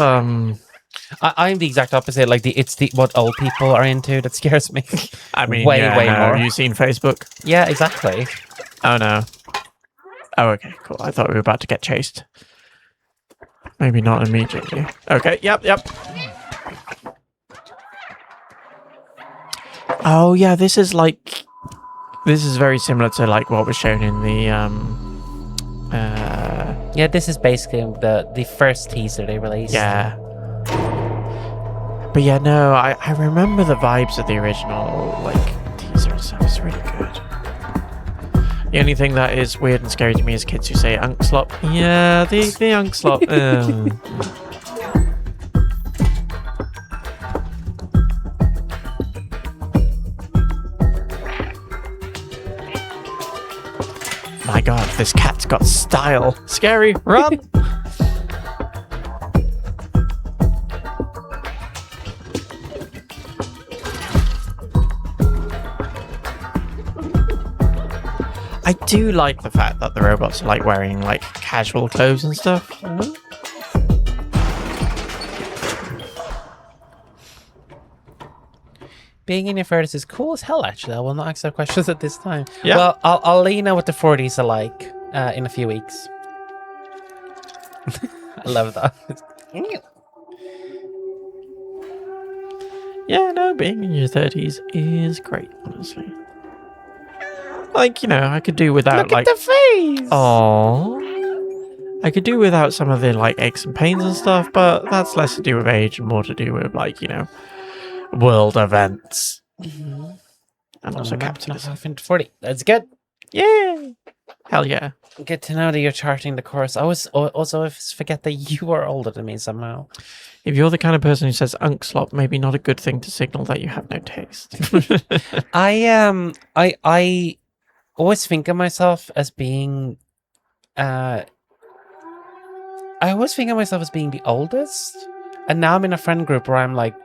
I'm the exact opposite. Like it's what old people are into that scares me. I mean, way yeah, more. Have you seen Facebook? Yeah, exactly. Oh no. Oh, okay, cool. I thought we were about to get chased. Maybe not immediately. Okay. Yep. Oh yeah, this is very similar to like what was shown in the Yeah, this is basically the first teaser they released. yeah. But yeah, no, I remember the vibes of the original like teaser, so it's really good. The only thing that is weird and scary to me is kids who say Unkslop. Yeah, the Unkslop. My god, this cat's got style. Scary, run! I do like the fact that the robots are like wearing like casual clothes and stuff. Being in your 30s is cool as hell, actually. I will not answer questions at this time. Yeah. Well, I'll let you know what the 40s are like in a few weeks. I love that. Yeah, no, being in your 30s is great, honestly. Like, you know, I could do without Look like at the face! oh, I could do without some of the like aches and pains and stuff, but that's less to do with age and more to do with like, you know, world events. And also capitalism. Half into 40. That's good. Yeah. Hell yeah. Good to know that you're charting the course. I was also forget that you are older than me somehow. If you're the kind of person who says Unkslop, maybe not a good thing to signal that you have no taste. I always think of myself as being I always think of myself as being the oldest. And now I'm in a friend group where I'm like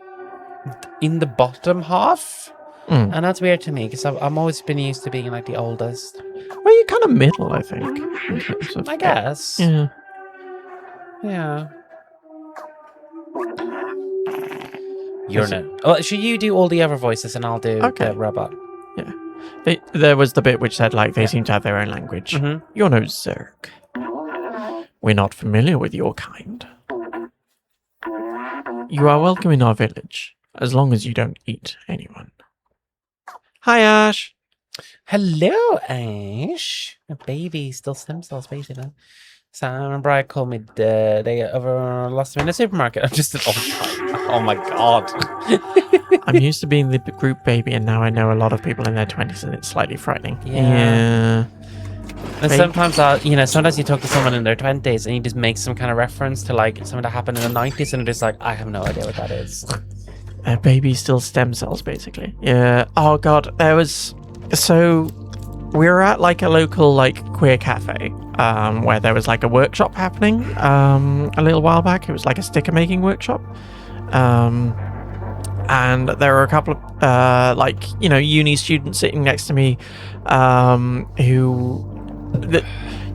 in the bottom half. Mm. And that's weird to me because I'm always been used to being like the oldest. Well, you're kind of middle, I think. In terms of, I guess. Yeah. Yeah. You're not. Oh, should you do all the other voices and I'll do Okay. the robot? There was the bit which said, like, they seem to have their own language. Mm-hmm. You're no Zerg. We're not familiar with your kind. You are welcome in our village, as long as you don't eat anyone. Hi, Ash. Hello, Ash. A baby, still stem cells, basically. Sam and Brian called me the day over lost me in the supermarket. I'm just oh my god. I'm used to being the group baby, and now I know a lot of people in their 20s, and it's slightly frightening. Yeah. And Baby. sometimes you talk to someone in their 20s and you just make some kind of reference to like something that happened in the 90s and they're just like, I have no idea what that is. Baby's still stem cells, basically. Yeah. Oh, God. So, we were at, like, a local, like, queer cafe, where there was, like, a workshop happening, a little while back. It was, like, a sticker-making workshop. And there were a couple of, uni students sitting next to me, who...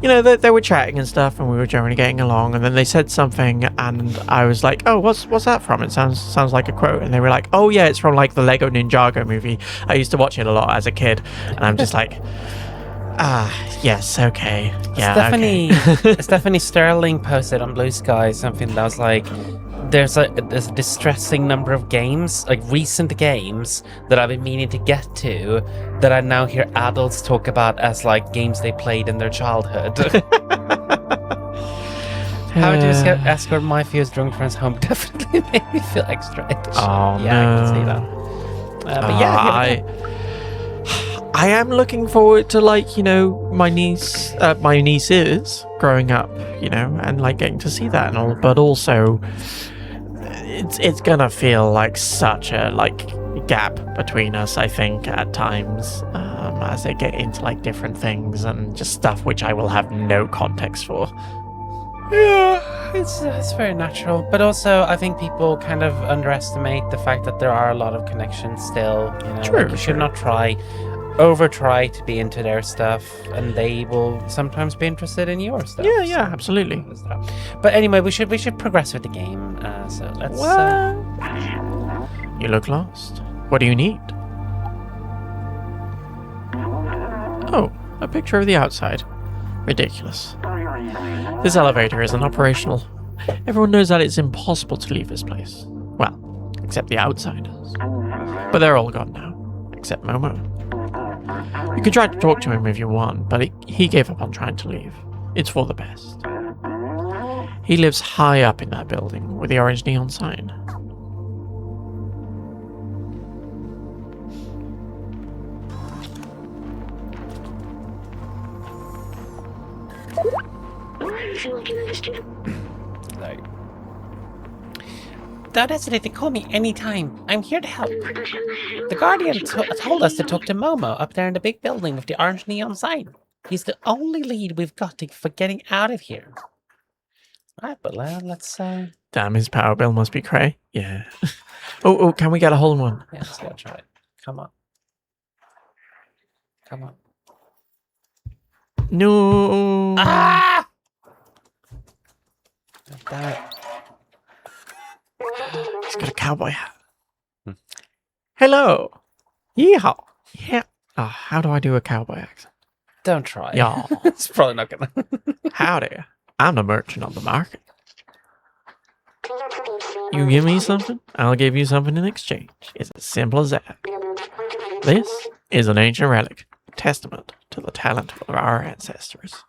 They were chatting and stuff, and we were generally getting along. And then they said something, and I was like, "Oh, what's that from?" It sounds like a quote. And they were like, "Oh yeah, it's from like the Lego Ninjago movie. I used to watch it a lot as a kid." And I'm just like, yes, okay, yeah." Stephanie Sterling posted on Blue Sky something that was like, there's a distressing number of games, like recent games, that I've been meaning to get to, that I now hear adults talk about as like games they played in their childhood. How to escort my fears drunk friends home definitely made me feel extra itchy. Oh yeah, no. I can see that. But yeah, I am looking forward to my nieces growing up, and like getting to see that and all. But also, it's gonna feel like such a gap between us, I think, at times, as they get into like different things and just stuff which I will have no context for. Yeah, it's very natural. But also, I think people kind of underestimate the fact that there are a lot of connections still. True, you should not over try to be into their stuff, and they will sometimes be interested in your stuff. Yeah, absolutely. But anyway, we should progress with the game. So let's. You look lost. What do you need? Oh, a picture of the outside. Ridiculous. This elevator isn't operational. Everyone knows that it's impossible to leave this place. Well, except the outsiders. But they're all gone now, except Momo. You can try to talk to him if you want, but he gave up on trying to leave. It's for the best. He lives high up in that building with the orange neon sign. Sorry. Don't hesitate to call me anytime. I'm here to help. The Guardian told us to talk to Momo up there in the big building with the orange neon sign. He's the only lead we've got for getting out of here. Alright, but let's Damn, his power bill must be cray. Yeah. Oh, can we get a hole in one? yeah, let's go try it. Come on. Come on. No. Ah! Damn it. He's got a cowboy hat. Hmm. Hello. Yeehaw. Yeah. Oh, how do I do a cowboy accent? Don't try. Y'all. It's probably not gonna. Howdy. I'm the merchant on the market. You give me something, I'll give you something in exchange. It's as simple as that. This is an ancient relic, testament to the talent of our ancestors.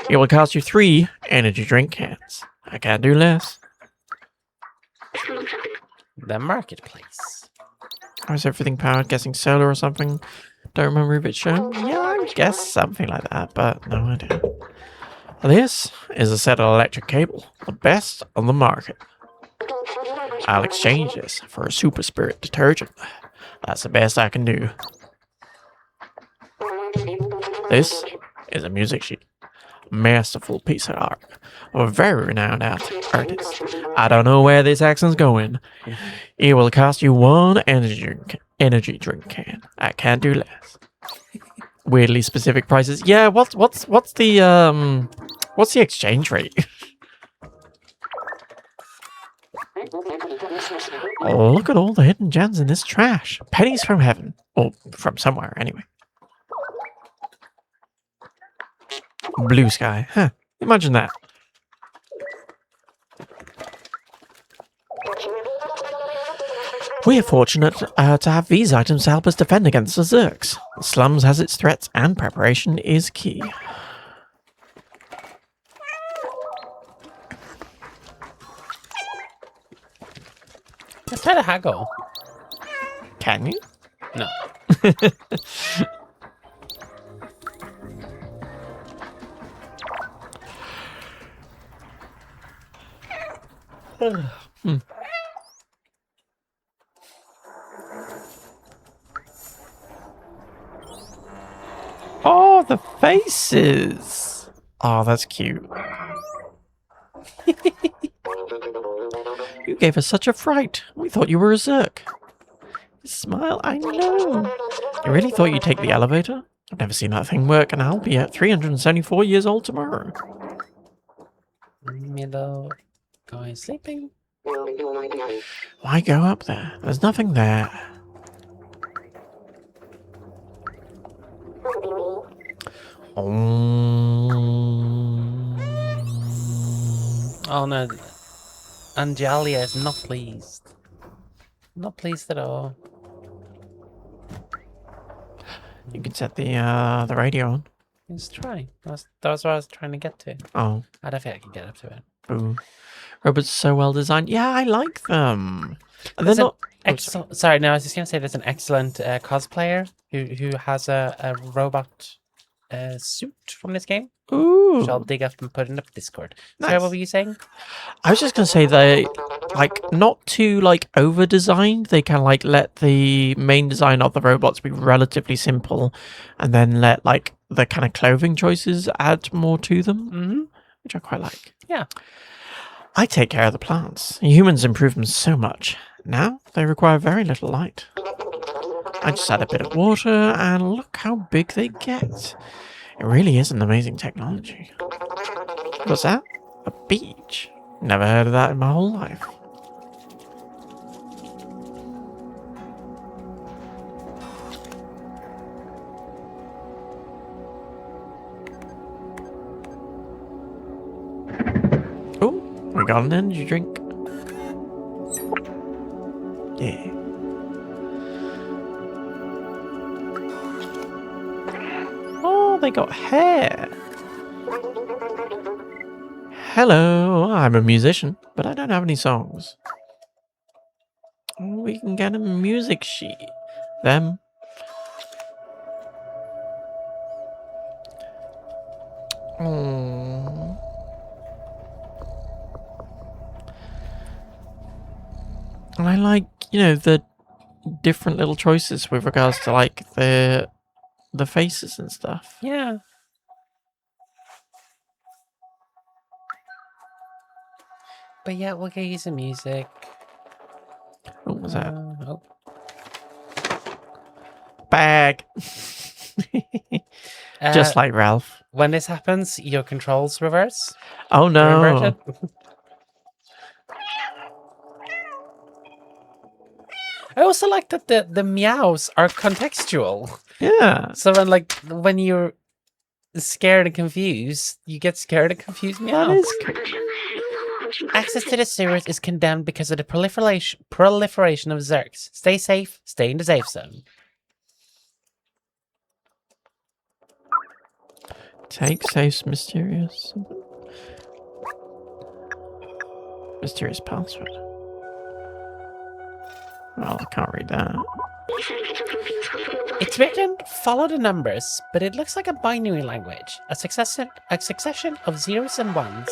It will cost you 3 energy drink cans. I can't do less. The marketplace. Or is everything powered? Guessing solar or something? Don't remember if it's shown. Yeah, I guess something like that, but no idea. This is a set of electric cable, the best on the market. I'll exchange this for a super spirit detergent. That's the best I can do. This is a music sheet. Masterful piece of art of a very renowned artist. I don't know where this accent's going. It will cost you 1 energy drink can. I can't do less. Weirdly specific prices. Yeah, what's the exchange rate? Oh, look at all the hidden gems in this trash. Pennies from heaven. Or from somewhere, anyway. Blue sky. Huh. Imagine that. We're fortunate to have these items to help us defend against the Zerks. The slums has its threats, and preparation is key. Let's try to haggle. Can you? No. Oh, the faces! Oh, that's cute. You gave us such a fright. We thought you were a Zerk. Smile, I know. You really thought you'd take the elevator? I've never seen that thing work, and I'll be at 374 years old tomorrow. Middle guy sleeping. Why go up there? There's nothing there. Oh no. Angelia is not pleased. Not pleased at all. You can set the radio on. Let's try. That's what I was trying to get to. Oh, I don't think I can get up to it. boo. Robots are so well designed. Yeah, I like them. They're There's an not. Sorry, no, I was just gonna say there's an excellent cosplayer who has a robot suit from this game. Ooh. Which I'll dig up and put in the Discord. Sorry, Nice. what were you saying? I was just gonna say they not too over designed. They can let the main design of the robots be relatively simple, and then let the kind of clothing choices add more to them, Mm-hmm. which I quite like. Yeah. I take care of the plants. Humans improve them so much. Now they require very little light. I just add a bit of water, and look how big they get. It really is an amazing technology. What's that? A beach? Never heard of that in my whole life. Oh, we got an energy drink. Yeah. Oh, they got hair. Hello, I'm a musician, but I don't have any songs. We can get a music sheet. Them. And I like, the different little choices with regards to like the faces and stuff. Yeah. But yeah, we'll get you some music. What was that? Oh. Bag. Just like Ralph. When this happens, your controls reverse. Oh Or no. inverted. I also like that the meows are contextual. Yeah. So when you're scared and confused, you get scared and confused meows. That is cool. Access to the sewers is condemned because of the proliferation of Zerks. Stay safe, stay in the safe zone. Take safe mysterious. Mysterious password. Well, I can't read that. It's written, follow the numbers, but it looks like a binary language, a succession of zeros and ones.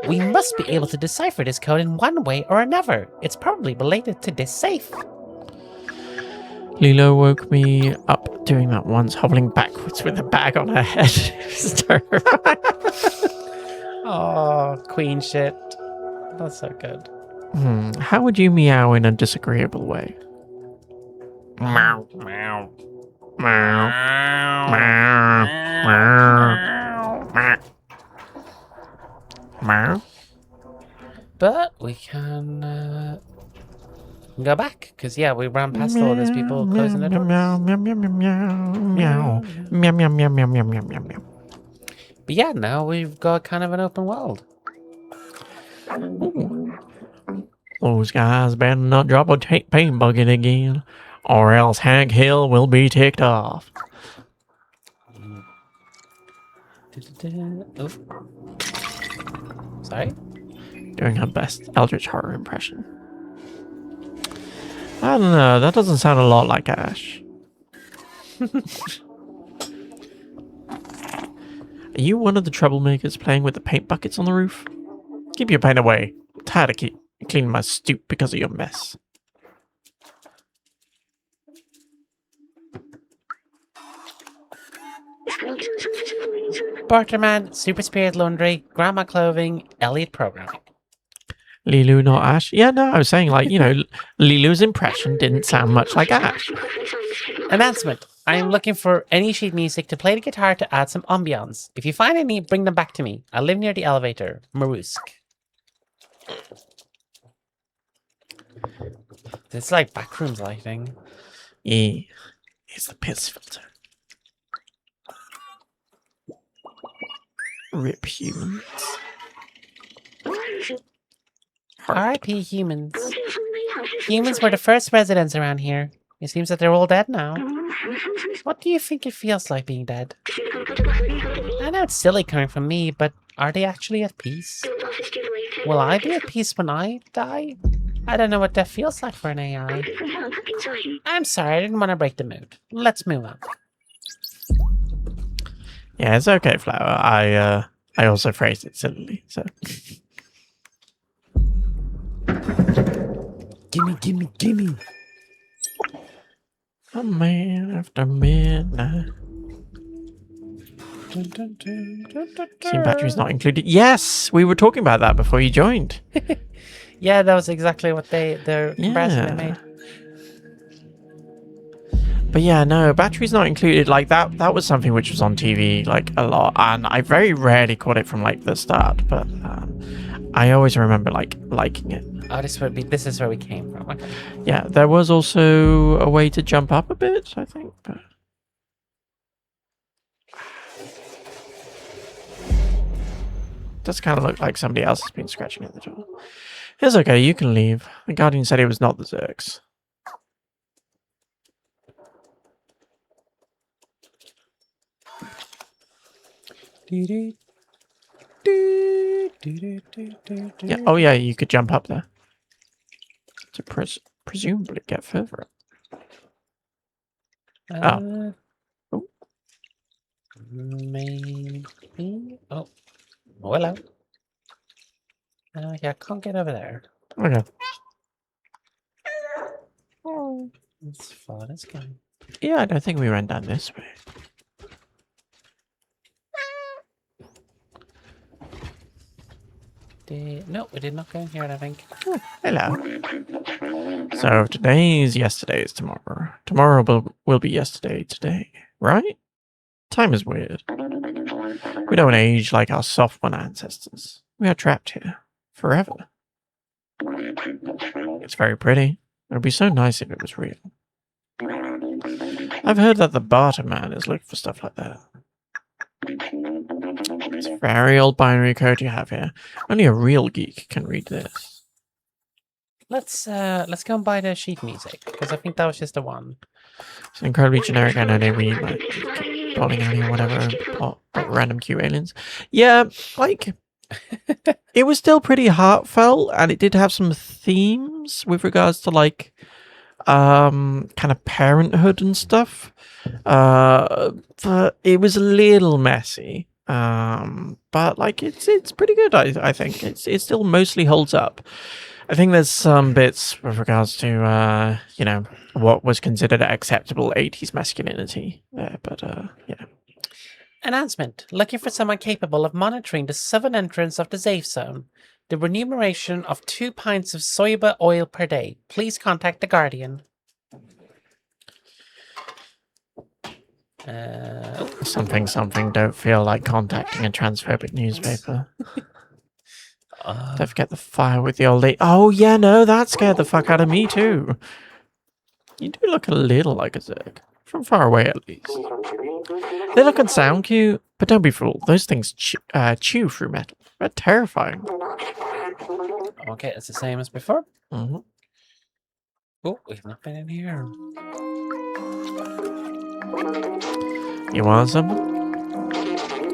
We must be able to decipher this code in one way or another. It's probably related to this safe. Lilo woke me up doing that once, hobbling backwards with a bag on her head. It was terrifying. Oh, queen shit. That's so good. How would you meow in a disagreeable way? Meow, meow, meow, meow, meow, meow, meow. But we can go back, because yeah, we ran past all these people closing the doors. Meow, meow, meow, meow, meow, meow, meow, meow, meow, meow, meow, meow, meow. But yeah, now we've got kind of an open world. Ooh. Those guys better not drop a paint bucket again, or else Hank Hill will be ticked off. Oh. Sorry? Doing her best Eldritch Horror impression. I don't know, that doesn't sound a lot like Ash. Are you one of the troublemakers playing with the paint buckets on the roof? Keep your paint away. I'm tired of cleaning my stoop because of your mess. Barterman, Super Spirit Laundry, Grandma Clothing, Elliot Programming. Lilu, not Ash? Yeah, no, I was saying, like, Lilu's impression didn't sound much like Ash. Announcement. I am looking for any sheet music to play the guitar to add some ambiance. If you find any, bring them back to me. I live near the elevator. Marusk. It's like backrooms lighting. Yeah, it's the piss filter. Rip humans. R.I.P. humans. Humans were the first residents around here. It seems that they're all dead now. What do you think it feels like being dead? I know it's silly coming from me, but are they actually at peace? Will I be at peace when I die? I don't know what that feels like for an AI. I'm sorry, I didn't want to break the mood. Let's move on. Yeah, it's okay, Flower. I also phrased it sillily, so. Gimme, gimme. A man after midnight. Steam batteries not included. Yes, we were talking about that before you joined. Yeah, that was exactly what their comparison they made. But yeah, no, batteries not included. Like that was something which was on TV like a lot, and I very rarely caught it from like the start. But I always remember like liking it. Oh, this is where we came from. Okay. Yeah, there was also a way to jump up a bit, I think. But does kind of look like somebody else has been scratching at the door. It's okay, you can leave. The Guardian said it was not the Zerks. Yeah. Oh yeah, you could jump up there to presumably get further up. Oh. Maybe. Oh, hello. Yeah, I can't get over there. Okay. Let's follow this guy. Yeah, I don't think we ran down this way. No, we did not go in here, I think. Hello. So if today is yesterday is tomorrow. Tomorrow will be yesterday today, right? Time is weird. We don't age like our soft one ancestors. We are trapped here forever. It's very pretty. It would be so nice if it was real. I've heard that the barter man is looking for stuff like that. It's very old binary code you have here. Only a real geek can read this. Let's go and buy the sheet music, because I think that was just the one. It's incredibly generic. I know they read like bowling alley or whatever, and random Q aliens. Yeah, like it was still pretty heartfelt, and it did have some themes with regards to like kind of parenthood and stuff. But it was a little messy. But like it's pretty good. I think it still mostly holds up. I think there's some bits with regards to you know, what was considered acceptable 80s masculinity there, but yeah. Announcement. Looking for someone capable of monitoring the southern entrance of the safe zone. The remuneration of 2 pints of soyba oil per day. Please contact the Guardian. Something don't feel like contacting a transphobic newspaper. Don't forget the fire with the old lady. Oh yeah, no, that scared the fuck out of me too. You do look a little like a Zerg. From far away at least. They look and sound cute, but don't be fooled. Those things chew through metal. They're terrifying. Okay, it's the same as before. Mm-hmm. Oh, we've not been in here. You want something?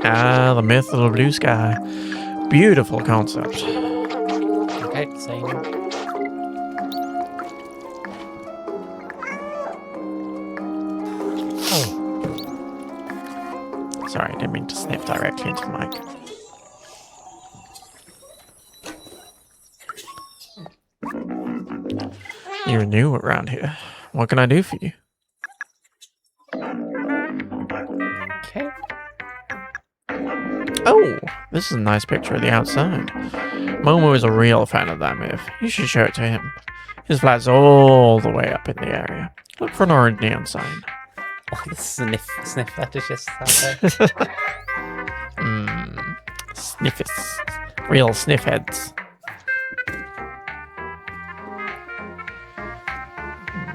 Ah, the myth of the blue sky. Beautiful concept. Okay, same. Sorry, I didn't mean to sniff directly into the mic. You're new around here. What can I do for you? Okay. Oh, this is a nice picture of the outside. Momo is a real fan of that myth. You should show it to him. His flat's all the way up in the area. Look for an orange neon sign. Oh, the sniff fetishes out there. Sniffers. Real sniff heads.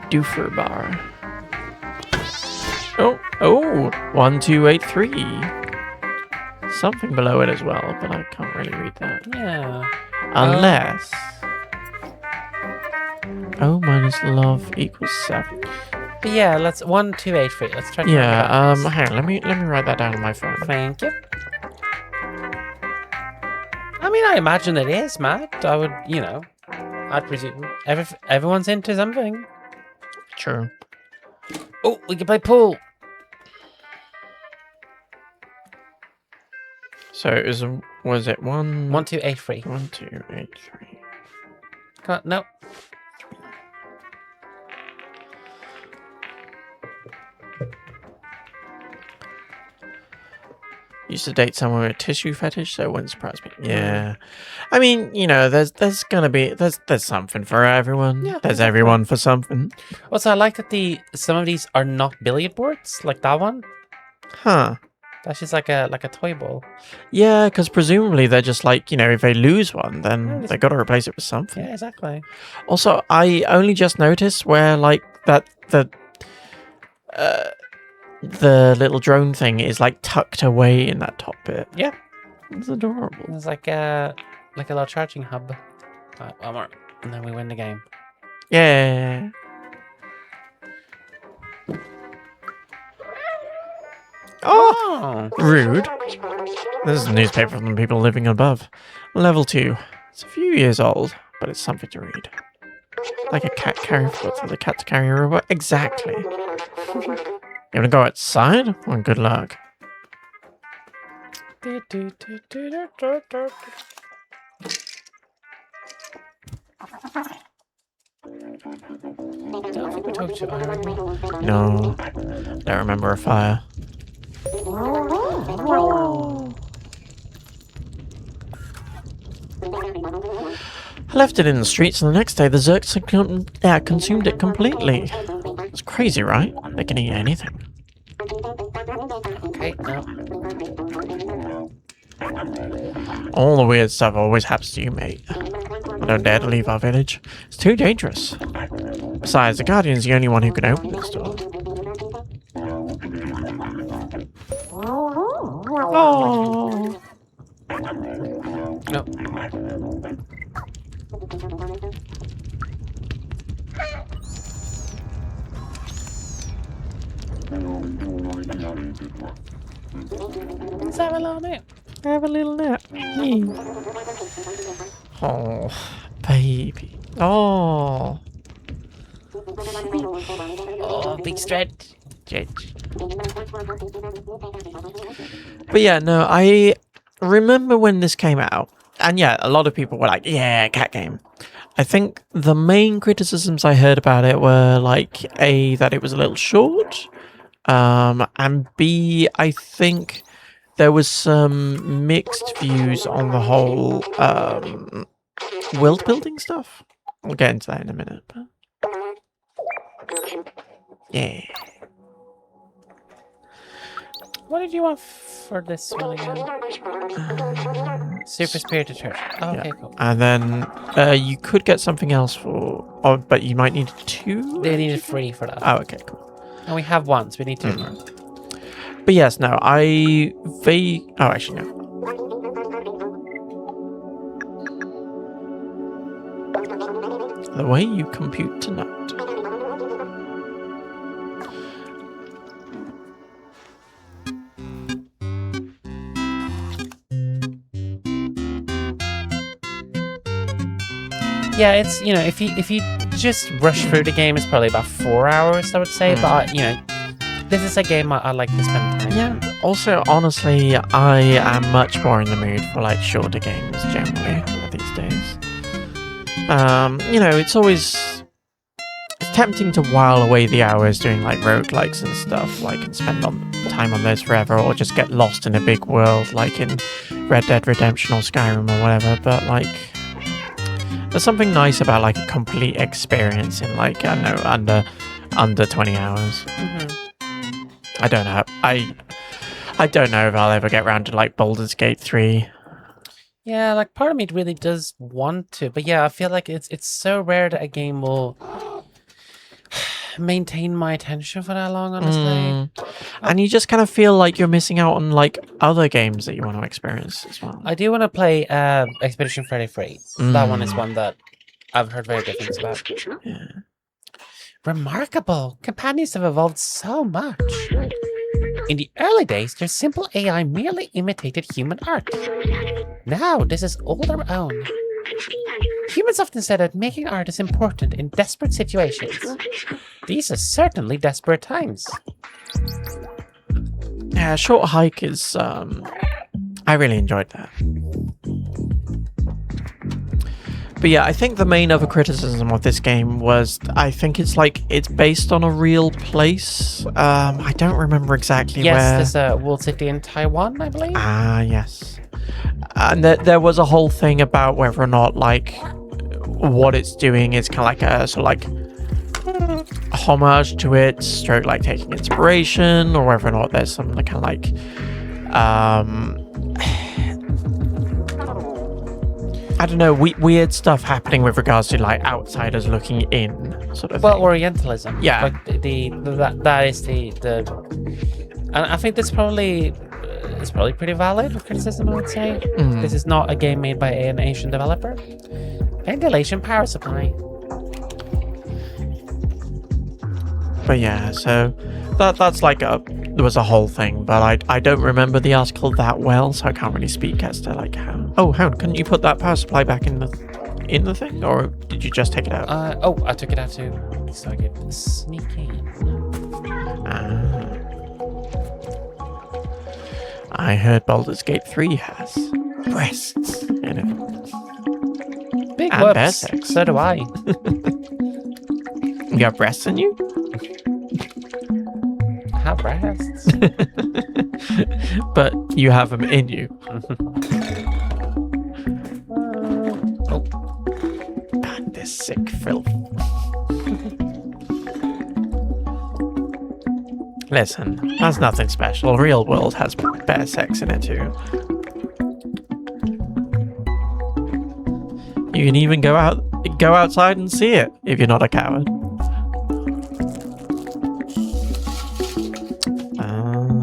Doofer bar. Oh, 1283. Something below it as well, but I can't really read that. Yeah. Unless O minus love equals 7. But yeah, let's 1283. Let's try to Yeah, remember that. hang on, let me write that down on my phone. Thank you. I mean, I imagine it is, Matt. I would, you know, I'd presume everyone's into something. True. Oh, we can play pool. So it was it 1283. 1283. Come on, no. Used to date someone with a tissue fetish, so it wouldn't surprise me. Yeah, I mean, you know, there's gonna be there's something for everyone. Yeah, there's exactly. everyone for something. Also, I like that some of these are not billiard boards, like that one. Huh? That's just like a toy ball. Yeah, because presumably they're just like, you know, if they lose one, then Yeah, they got to replace it with something. Yeah, exactly. Also, I only just noticed where like the little drone thing is like tucked away in that top bit. Yeah. It's adorable. It's like a little charging hub. One more, and then we win the game. Yeah. Oh, rude. This is a newspaper from the people living above. Level 2. It's a few years old, but it's something to read. Like a cat carrier foot for the cat to carry a robot. Exactly. You wanna go outside? Well, good luck. Don't think we talked to Irony. No, don't remember a fire. I left it in the streets, and the next day the Zerks had consumed it completely. It's crazy, right? They can eat anything. Okay, no. All the weird stuff always happens to you, mate. Don't dare to leave our village. It's too dangerous. Besides, the Guardian's the only one who can open this door. Oh. No. Let's have a little nap. Have a little nap. Oh, baby. Oh. Oh, big stretch. But yeah, no, I remember when this came out, and yeah, a lot of people were like, yeah, cat game. I think the main criticisms I heard about it were like A, that it was a little short, and B, I think there was some mixed views on the whole world building stuff. We'll get into that in a minute. But... yeah. What did you want for this one again? Super Spirited Church. Oh, okay, cool. And then you could get something else for... oh, but you might need 2? They needed 3 for that. Oh, okay, cool. And we have 1, so we need 2 more. But yes, no, oh, actually, no. The way you compute tonight. Yeah, it's, you know, if you just rush through the game, it's probably about 4 hours, I would say. But, you know, this is a game I like to spend time. Yeah. Also, honestly, I am much more in the mood for like shorter games generally these days. You know, it's tempting to while away the hours doing like roguelikes and stuff, like and spend time on those forever, or just get lost in a big world like in Red Dead Redemption or Skyrim or whatever. But like, there's something nice about like a complete experience in like, I don't know, under 20 hours. I don't know. I don't know if I'll ever get around to like Baldur's Gate 3. Yeah, like part of me really does want to, but yeah, I feel like it's so rare that a game will maintain my attention for that long, honestly. And you just kind of feel like you're missing out on like other games that you want to experience as well. I do want to play Expedition Freddy 3. That one is one that I've heard very good things about. Yeah. Remarkable! Companions have evolved so much. In the early days, their simple AI merely imitated human art. Now, this is all their own. Humans often said that making art is important in desperate situations. These are certainly desperate times. Yeah, Short Hike is, I really enjoyed that. But yeah, I think the main other criticism of this game was, I think it's based on a real place. I don't remember exactly where. Yes, there's a walled city in Taiwan, I believe. Ah, yes. And there was a whole thing about whether or not, like, what it's doing is kind of like a sort of like homage to it, stroke like taking inspiration, or whether or not there's some kind of like, I don't know, weird stuff happening with regards to like outsiders looking in, sort of. Well, thing. Orientalism. Yeah. Like that is the, and I think that's probably it's probably pretty valid criticism, I would say. This is not a game made by an Asian developer. Ventilation power supply. But yeah, so that's like there was a whole thing, but I don't remember the article that well, so I can't really speak as to like how. Oh, how couldn't you put that power supply back in the thing, or did you just take it out? I took it out too, so I could sneak in. I heard Baldur's Gate 3 has breasts in it. Big And whoops. bear sex. So do I. You got breasts in you? I have breasts. But you have them in you. Oh, God, this sick filth. Listen, that's nothing special. Real world has better sex in it too. You can even go outside and see it if you're not a coward.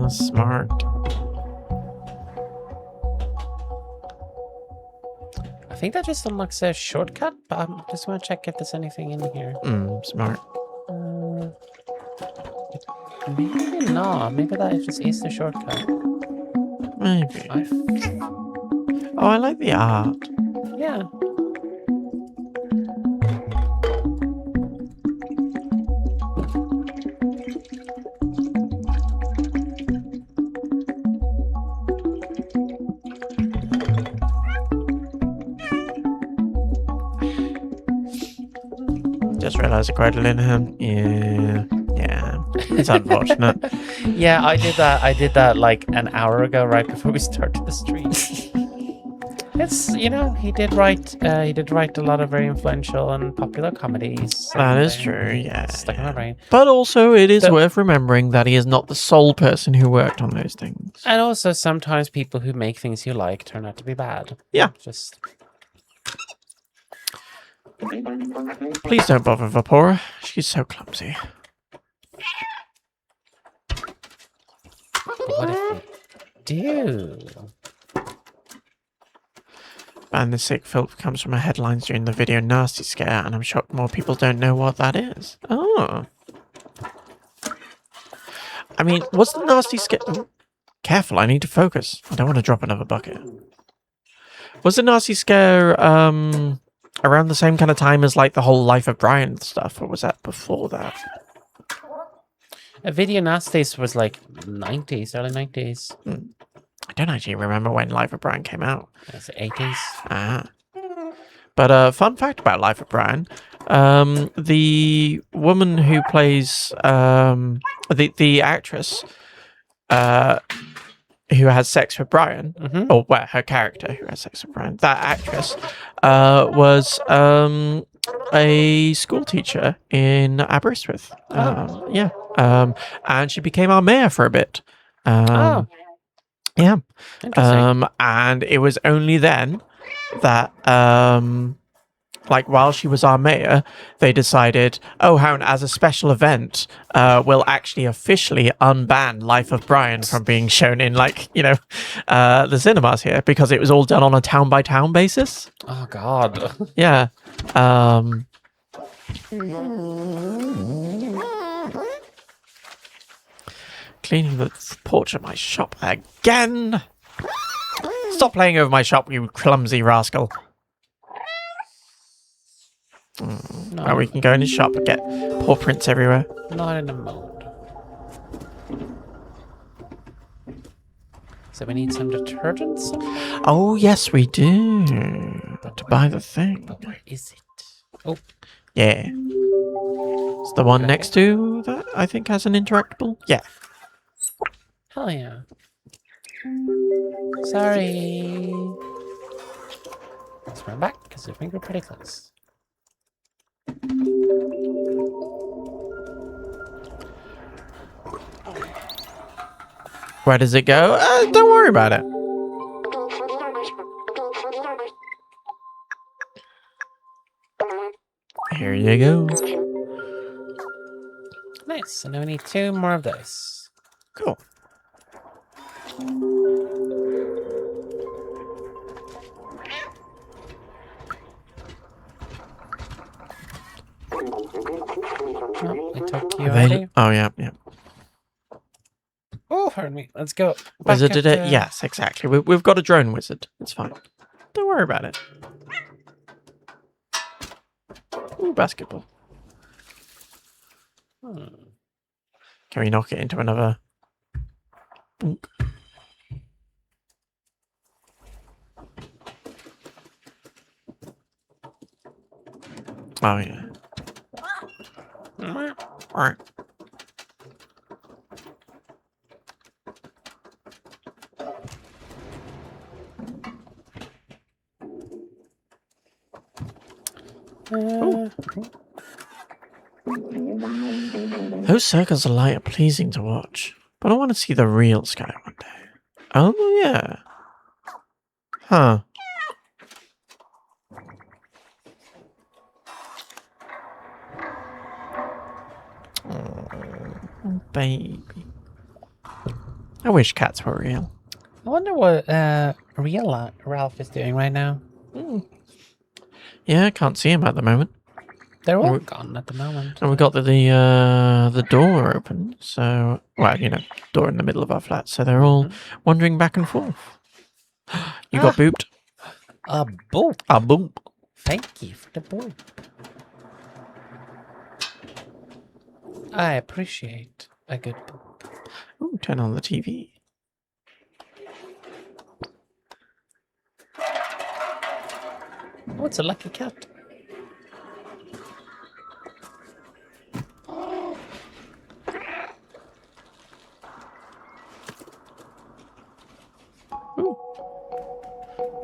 Smart. I think that just unlocks a shortcut, but I just want to check if there's anything in here. Smart. Maybe not. Maybe that just is the shortcut. Maybe. Oh, I like the art. Yeah. Just realised I quite Linham. Yeah. It's unfortunate. Yeah, I did that like an hour ago, right before we started the stream. It's, he did write a lot of very influential and popular comedies. That is true, yeah. Stuck in my brain. But also, it is So- worth remembering that he is not the sole person who worked on those things. And also, sometimes people who make things you like turn out to be bad. Yeah. Just Please don't bother Vapora. She's so clumsy. what if we do? And the sick filth comes from her headlines during the video Nasty Scare, and I'm shocked more people don't know what that is. Oh. I mean, what's the Nasty Scare? Oh, careful, I need to focus. I don't want to drop another bucket. Was the Nasty Scare around the same kind of time as like the whole Life of Brian stuff, or was that before that? A video Nasties was like 90s, early 90s. I don't actually remember when Life of Brian came out. It's 80s. Ah. But fun fact about Life of Brian, the woman who plays the actress who has sex with Brian, Mm-hmm. or well, her character who has sex with Brian, that actress was a school teacher in Aberystwyth. Yeah. And she became our mayor for a bit. Oh. Yeah. Interesting. And it was only then that, like, while she was our mayor, they decided, oh, Hound, as a special event, we'll actually officially unban Life of Brian from being shown in, like, the cinemas here, because it was all done on a town-by-town basis. Oh, God. Yeah. Cleaning the porch of my shop again. Stop playing over my shop, you clumsy rascal. No, Now we can go in his shop and get paw prints everywhere. not in the mode. So we need some detergent somewhere? Oh, yes, we do. To buy the thing. But where is it? Oh, Yeah. It's the one next to that, I think, has an interactable. Yeah. hell yeah. Sorry. Let's run back, because I think we're pretty close. Where does it go? Don't worry about it. Here you go. Nice, and now we need 2 more of those. Cool. Oh, I took you already. Oh, yeah, yeah. Oh, pardon me. Let's go. Wizard back did up it? to- Yes, exactly. We've got a drone wizard. It's fine. Don't worry about it. Ooh, basketball. Hmm. Can we knock it into another? Boink. Oh, yeah. Alright. Those circles of light are pleasing to watch, but I want to see the real sky one day. Oh, yeah. Huh. Oh, baby. I wish cats were real. I wonder what real Ralph is doing right now. Yeah, I can't see him at the moment. They're all We- gone at the moment. And we got the door open, so well, you know, door in the middle of our flat, so they're all wandering back and forth. You got booped. A boop. Ah, boop. Thank you for the boop. I appreciate a good boop. Ooh, turn on the TV. Oh, it's a lucky cat.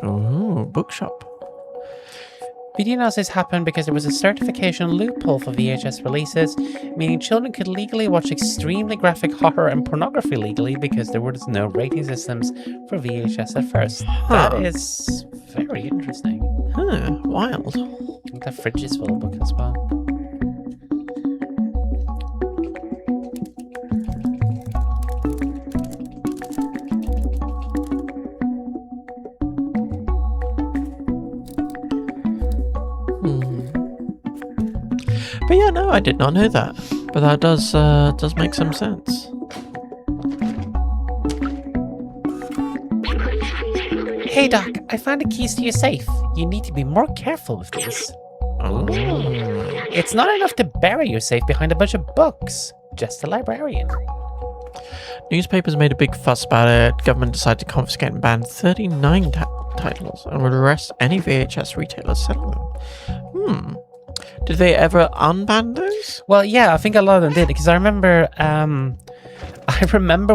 Ooh, bookshop. Video analysis happened because there was a certification loophole for VHS releases, meaning children could legally watch extremely graphic horror and pornography legally because there was no rating systems for VHS at first. That is very interesting. Huh, wild. I think the fridge is full of books as well. But yeah, no, I did not know that. But that does make some sense. Hey Doc, I found the keys to your safe. You need to be more careful with these. Oh. It's not enough to bury your safe behind a bunch of books. Just a librarian. Newspapers made a big fuss about it. Government decided to confiscate and ban 39 titles and would arrest any VHS retailers selling them. Did they ever unban those? Well, yeah, I think a lot of them did because I remember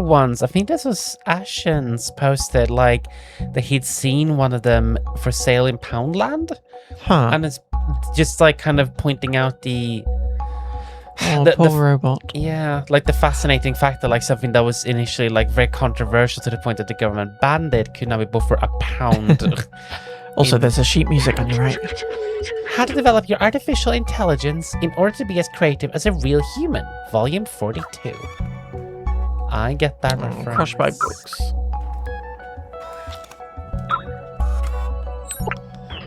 once, I think this was Ashens posted like that he'd seen one of them for sale in Poundland, Huh. and it's just like kind of pointing out the Poor robot. yeah, like the fascinating fact that like something that was initially like very controversial to the point that the government banned it could now be bought for £1. Also, there's a sheet music on your right. How to develop your artificial intelligence in order to be as creative as a real human. Volume 42. I get that reference. Crushed by books.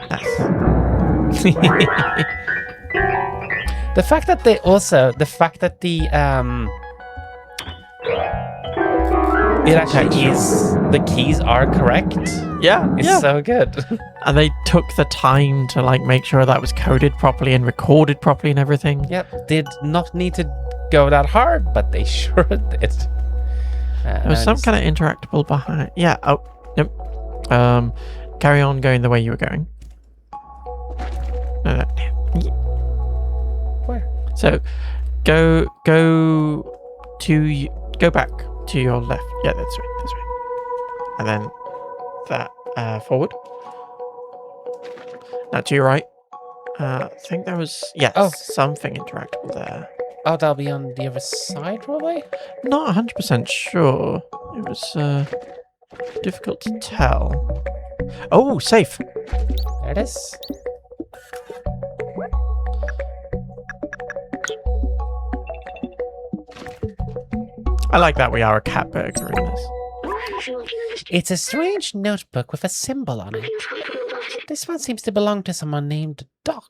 Nice. The fact that the it actually is the keys are correct. Yeah, It's yeah. so good. And they took the time to like make sure that was coded properly and recorded properly and everything. Yep, did not need to go that hard, but they sure did. There was some kind of interactable behind. Yeah. Oh, nope. Carry on going the way you were going. No. Where? So, go back to your left. Yeah, that's right. That's right. And then that forward. Now to your right. I think there was something interactable there. Oh, that'll be on the other side, probably? Not 100% sure. It was difficult to tell. Oh, safe. There it is. I like that we are a cat burglar in this. It's a strange notebook with a symbol on it. This one seems to belong to someone named Doc.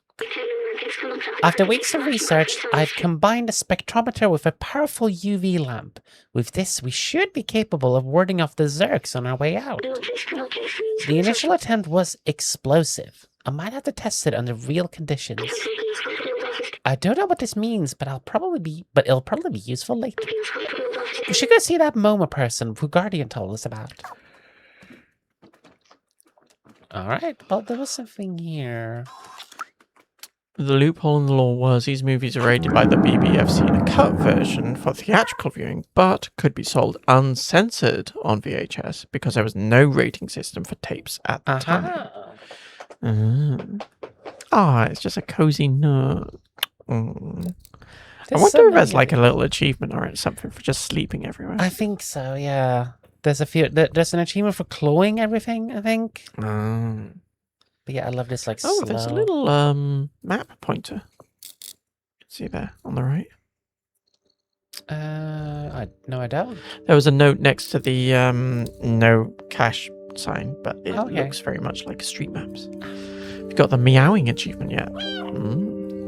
After weeks of research, I've combined a spectrometer with a powerful UV lamp. With this, we should be capable of warding off the Zerks on our way out. The initial attempt was explosive. I might have to test it under real conditions. I don't know what this means, but it'll probably be useful later. We should go see that MoMA person who Guardian told us about. Alright, well, there was something here. The loophole in the law was these movies are rated by the BBFC in a cut version for theatrical viewing, but could be sold uncensored on VHS because there was no rating system for tapes at the time. Aha. It's just a cozy nook. I There's wonder so if there's many like a of little achievement or something for just sleeping everywhere. I think so, yeah. There's a few. There's an achievement for clawing everything, I think. But yeah, I love this like slow. There's a little map pointer. See there on the right. No, I don't. There was a note next to the no cash sign, but it Okay. looks very much like street maps. You got the meowing achievement yet?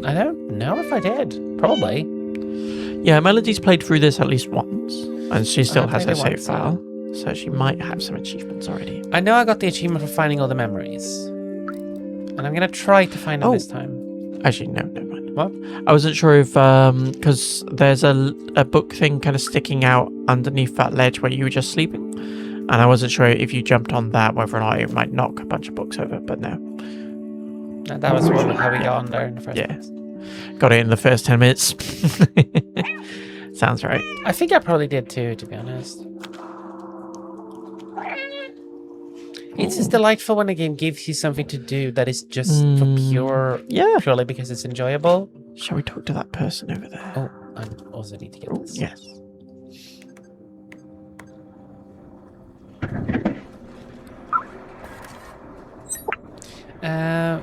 I don't know if I did. Probably. Yeah, Melody's played through this at least once, and she still has her played it save once, file, so she might have some achievements already. I know I got the achievement for finding all the memories. And I'm gonna try to find them this time. Actually, no, never mind. What? I wasn't sure if because there's a book thing kind of sticking out underneath that ledge where you were just sleeping, and I wasn't sure if you jumped on that whether or not it might knock a bunch of books over, but no. That was how we got on there in the first place. Got it in the first 10 minutes. Sounds right. I think I probably did too, to be honest. It's just delightful when a game gives you something to do that is just for purely because it's enjoyable. Shall we talk to that person over there? Oh, I also need to get this. Yes.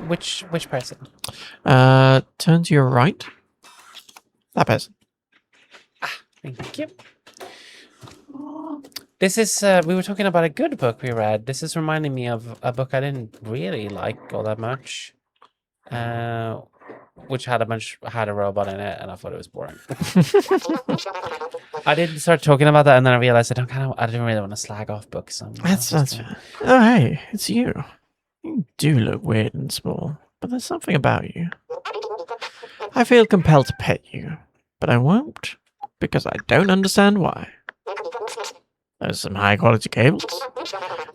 Which person? Turn to your right. That person. Thank you. This is, we were talking about a good book we read. This is reminding me of a book I didn't really like all that much. Which had a robot in it, and I thought it was boring. I didn't start talking about that, and then I realized I didn't really want to slag off books. That's fair. Oh, hey, it's you. You do look weird and small, but there's something about you. I feel compelled to pet you, but I won't, because I don't understand why. There's some high quality cables.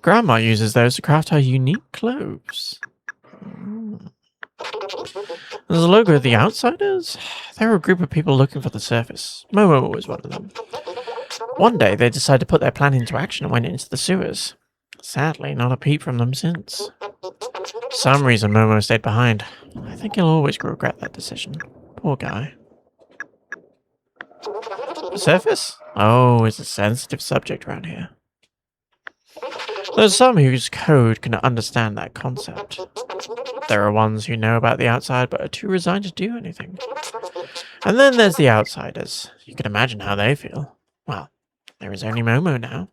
Grandma uses those to craft her unique clothes. There's a logo of the Outsiders. They're a group of people looking for the surface. Momo was one of them. One day they decided to put their plan into action and went into the sewers. Sadly, not a peep from them since. For some reason Momo stayed behind. I think he'll always regret that decision. Poor guy. The surface? Oh, it's a sensitive subject around here. There's some whose code can understand that concept. There are ones who know about the outside but are too resigned to do anything. And then there's the outsiders. You can imagine how they feel. Well, there is only Momo now.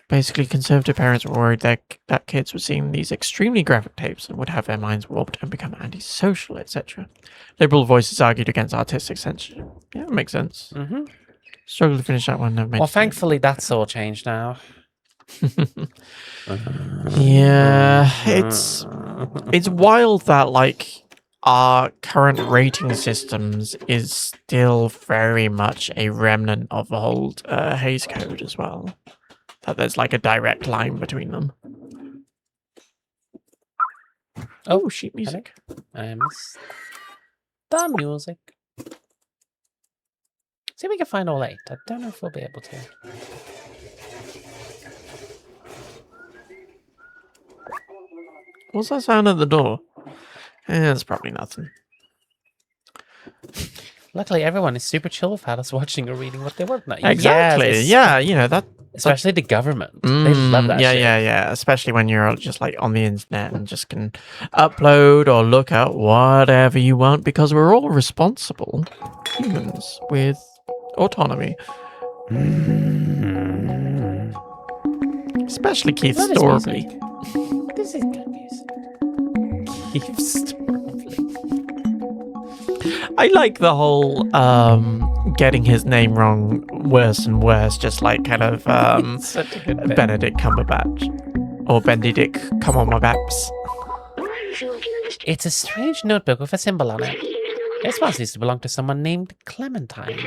Basically, conservative parents were worried that kids were seeing these extremely graphic tapes and would have their minds warped and become antisocial, etc. Liberal voices argued against artistic censorship. Yeah, it makes sense. Mm-hmm. Struggled to finish that one. Well, thankfully that's all changed now. Yeah, it's wild that like our current rating systems is still very much a remnant of the old Hays Code as well. That there's like a direct line between them. Oh, sheet music. I missed the music. See if we can find all 8. I don't know if we'll be able to. What's that sound at the door? It's probably nothing. Luckily, everyone is super chill with us watching or reading what they want. Exactly. Yeah, you know that. Especially the government. They love that shit. Yeah. Especially when you're just like on the internet and just can upload or look at whatever you want because we're all responsible humans with autonomy. Especially Keith Storbley. This is good music. Keith Storbley. I like the whole getting his name wrong worse and worse, just like kind of Such a good bit. Benedict Cumberbatch or Benedict Come On My Baps. It's a strange notebook with a symbol on it. This one seems to belong to someone named Clementine.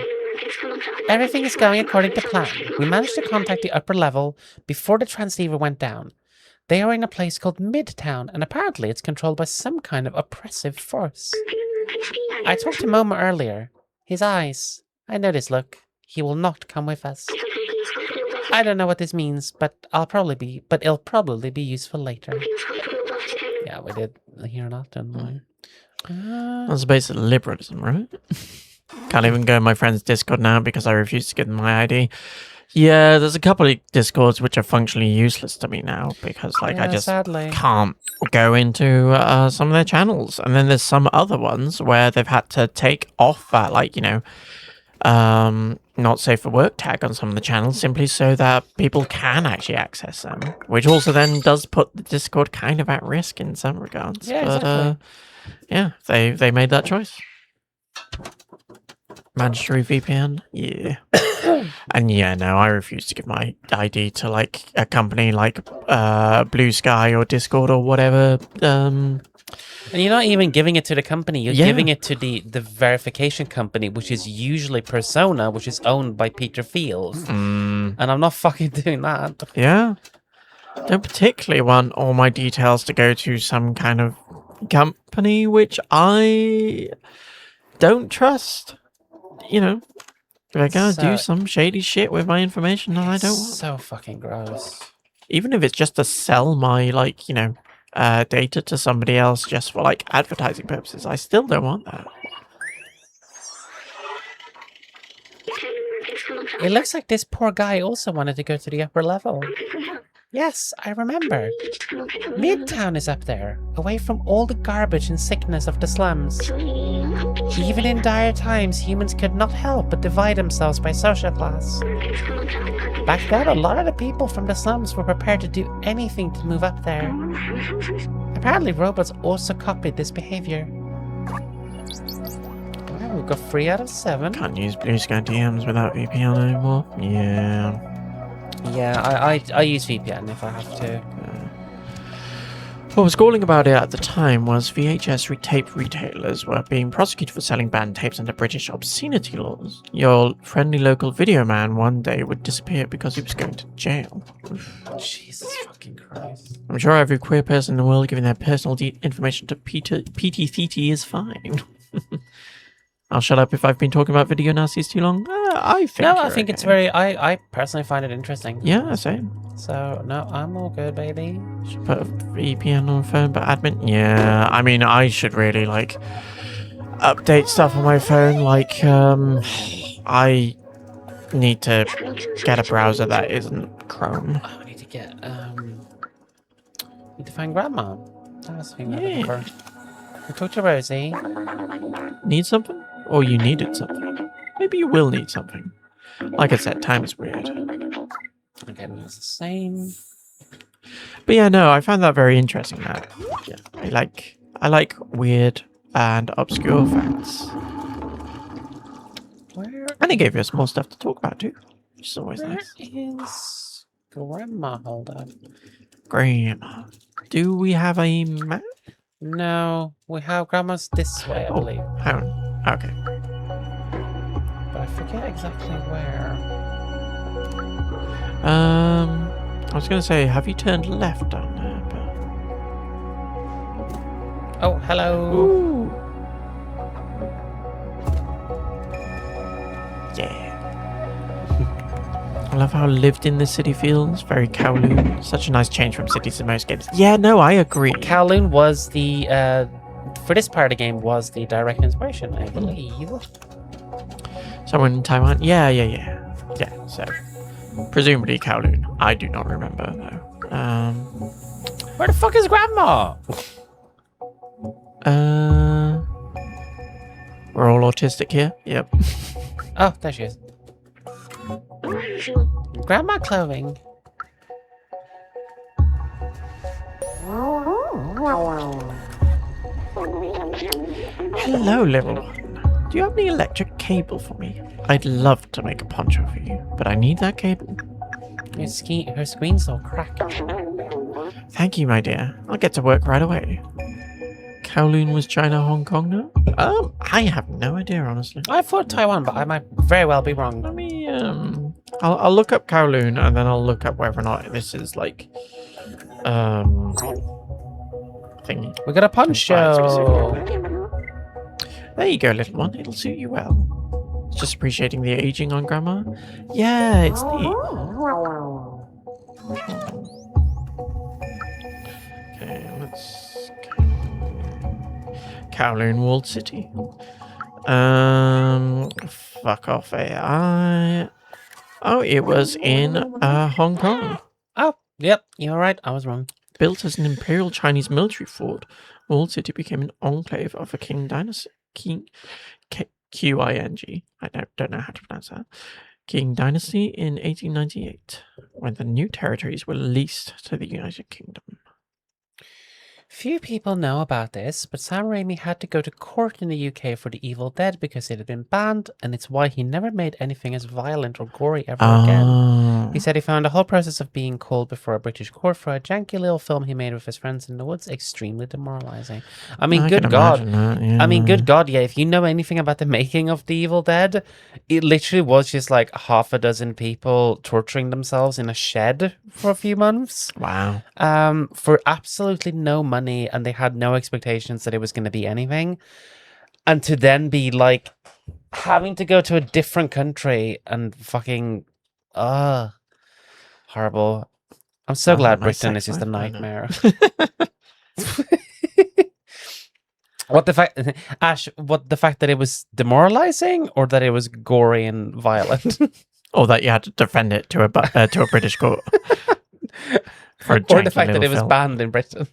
Everything is going according to plan. We managed to contact the upper level before the transceiver went down. They are in a place called Midtown, and apparently it's controlled by some kind of oppressive force. I talked to Momo earlier. His eyes. I know this look. He will not come with us. I don't know what this means, but it'll probably be useful later. Yeah, we did hear that, didn't we? That's basically liberalism, right? Can't even go in my friend's Discord now because I refuse to give them my ID. Yeah, there's a couple of Discords which are functionally useless to me now because, like, I just sadly. can't go into some of their channels. And then there's some other ones where they've had to take off that, like, you know, not safe for work tag on some of the channels simply so that people can actually access them, which also then does put the Discord kind of at risk in some regards. Yeah, but exactly. yeah, they made that choice. Mandatory VPN, yeah. And yeah, no, I refuse to give my ID to like a company like Blue Sky or Discord or whatever. And you're not even giving it to the company. You're Yeah. giving it to the verification company, which is usually Persona, which is owned by Peter Field. And I'm not fucking doing that. Yeah. Don't particularly want all my details to go to some kind of company which I don't trust. You know, they're gonna So- do some shady shit with my information that I don't want. So fucking gross. Even if it's just to sell my, like, you know, data to somebody else just for, like, advertising purposes, I still don't want that. It looks like this poor guy also wanted to go to the upper level. Yes, I remember. Midtown is up there, away from all the garbage and sickness of the slums. Even in dire times, humans could not help but divide themselves by social class. Back then, a lot of the people from the slums were prepared to do anything to move up there. Apparently, robots also copied this behavior. Well, we've got 3 out of 7. Can't use Blue Sky DMs without VPN anymore. Yeah. Yeah, I use VPN if I have to. What was galling about it at the time was VHS tape retailers were being prosecuted for selling banned tapes under British obscenity laws. Your friendly local video man one day would disappear because he was going to jail. Jesus fucking Christ. I'm sure every queer person in the world giving their personal information to PT is fine. I'll shut up if I've been talking about video nasties too long. I think No, I you're think it's okay. very. I personally find it interesting. Yeah, same. So no, I'm all good, baby. Should put a VPN on phone, but admin. Yeah, I mean, I should really like update stuff on my phone. Like, I need to get a browser that isn't Chrome. Oh, I need to get. Need to find Grandma. That's the thing I'm looking for. We talked to Rosie. Need something? Or you needed something? Maybe you will need something. Like I said, time is weird. Again, it's the same. But yeah, no, I found that very interesting. That yeah, I like weird and obscure facts, Where and it gave us more stuff to talk about too, which is always Where nice. is Grandma? Hold up. Grandma, do we have a map? No, we have Grandma's this way, I believe. Hang on. Okay. But I forget exactly where. I was gonna say, have you turned left down there? But... Oh, hello. Ooh. Yeah. I love how lived in this city feels. Very Kowloon. Such a nice change from cities to most games. Yeah, no, I agree. Kowloon was the for this part of the game was the direct inspiration, I believe. Someone in Taiwan? Yeah. Yeah, so presumably Kowloon. I do not remember though. Where the fuck is Grandma? We're all autistic here. Yep. Oh, there she is. Grandma clothing. Hello, little one. Do you have any electric cable for me? I'd love to make a poncho for you, but I need that cable. Her screen's all cracked. Thank you, my dear. I'll get to work right away. Kowloon was China, Hong Kong now? I have no idea, honestly. I thought Taiwan, but I might very well be wrong. Let me, I'll look up Kowloon and then I'll look up whether or not this is like thingy. We got a poncho. There you go, little one. It'll suit you well. Just appreciating the aging on Grandma. Yeah, it's neat. Okay, let's go. Kowloon Walled City. Fuck off AI. Oh, it was in Hong Kong. Oh, yep, you're right. I was wrong. Built as an Imperial Chinese military fort, Walled City became an enclave of a Qing dynasty. Qing. I don't know how to pronounce that. Qing dynasty in 1898, when the new territories were leased to the United Kingdom. Few people know about this, but Sam Raimi had to go to court in the UK for The Evil Dead because it had been banned, and it's why he never made anything as violent or gory ever again. He said he found the whole process of being called before a British court for a janky little film he made with his friends in the woods extremely demoralizing. I mean, good God. Yeah. I mean, good God, yeah, if you know anything about the making of The Evil Dead, it literally was just like half a dozen people torturing themselves in a shed for a few months. Wow. For absolutely no money, and they had no expectations that it was going to be anything. And to then be like having to go to a different country and fucking horrible. I'm so glad Britain is just a nightmare. What the fact, Ash? What the fact that it was demoralizing, or that it was gory and violent, or that you had to defend it to a British court, or the fact that it was banned in Britain,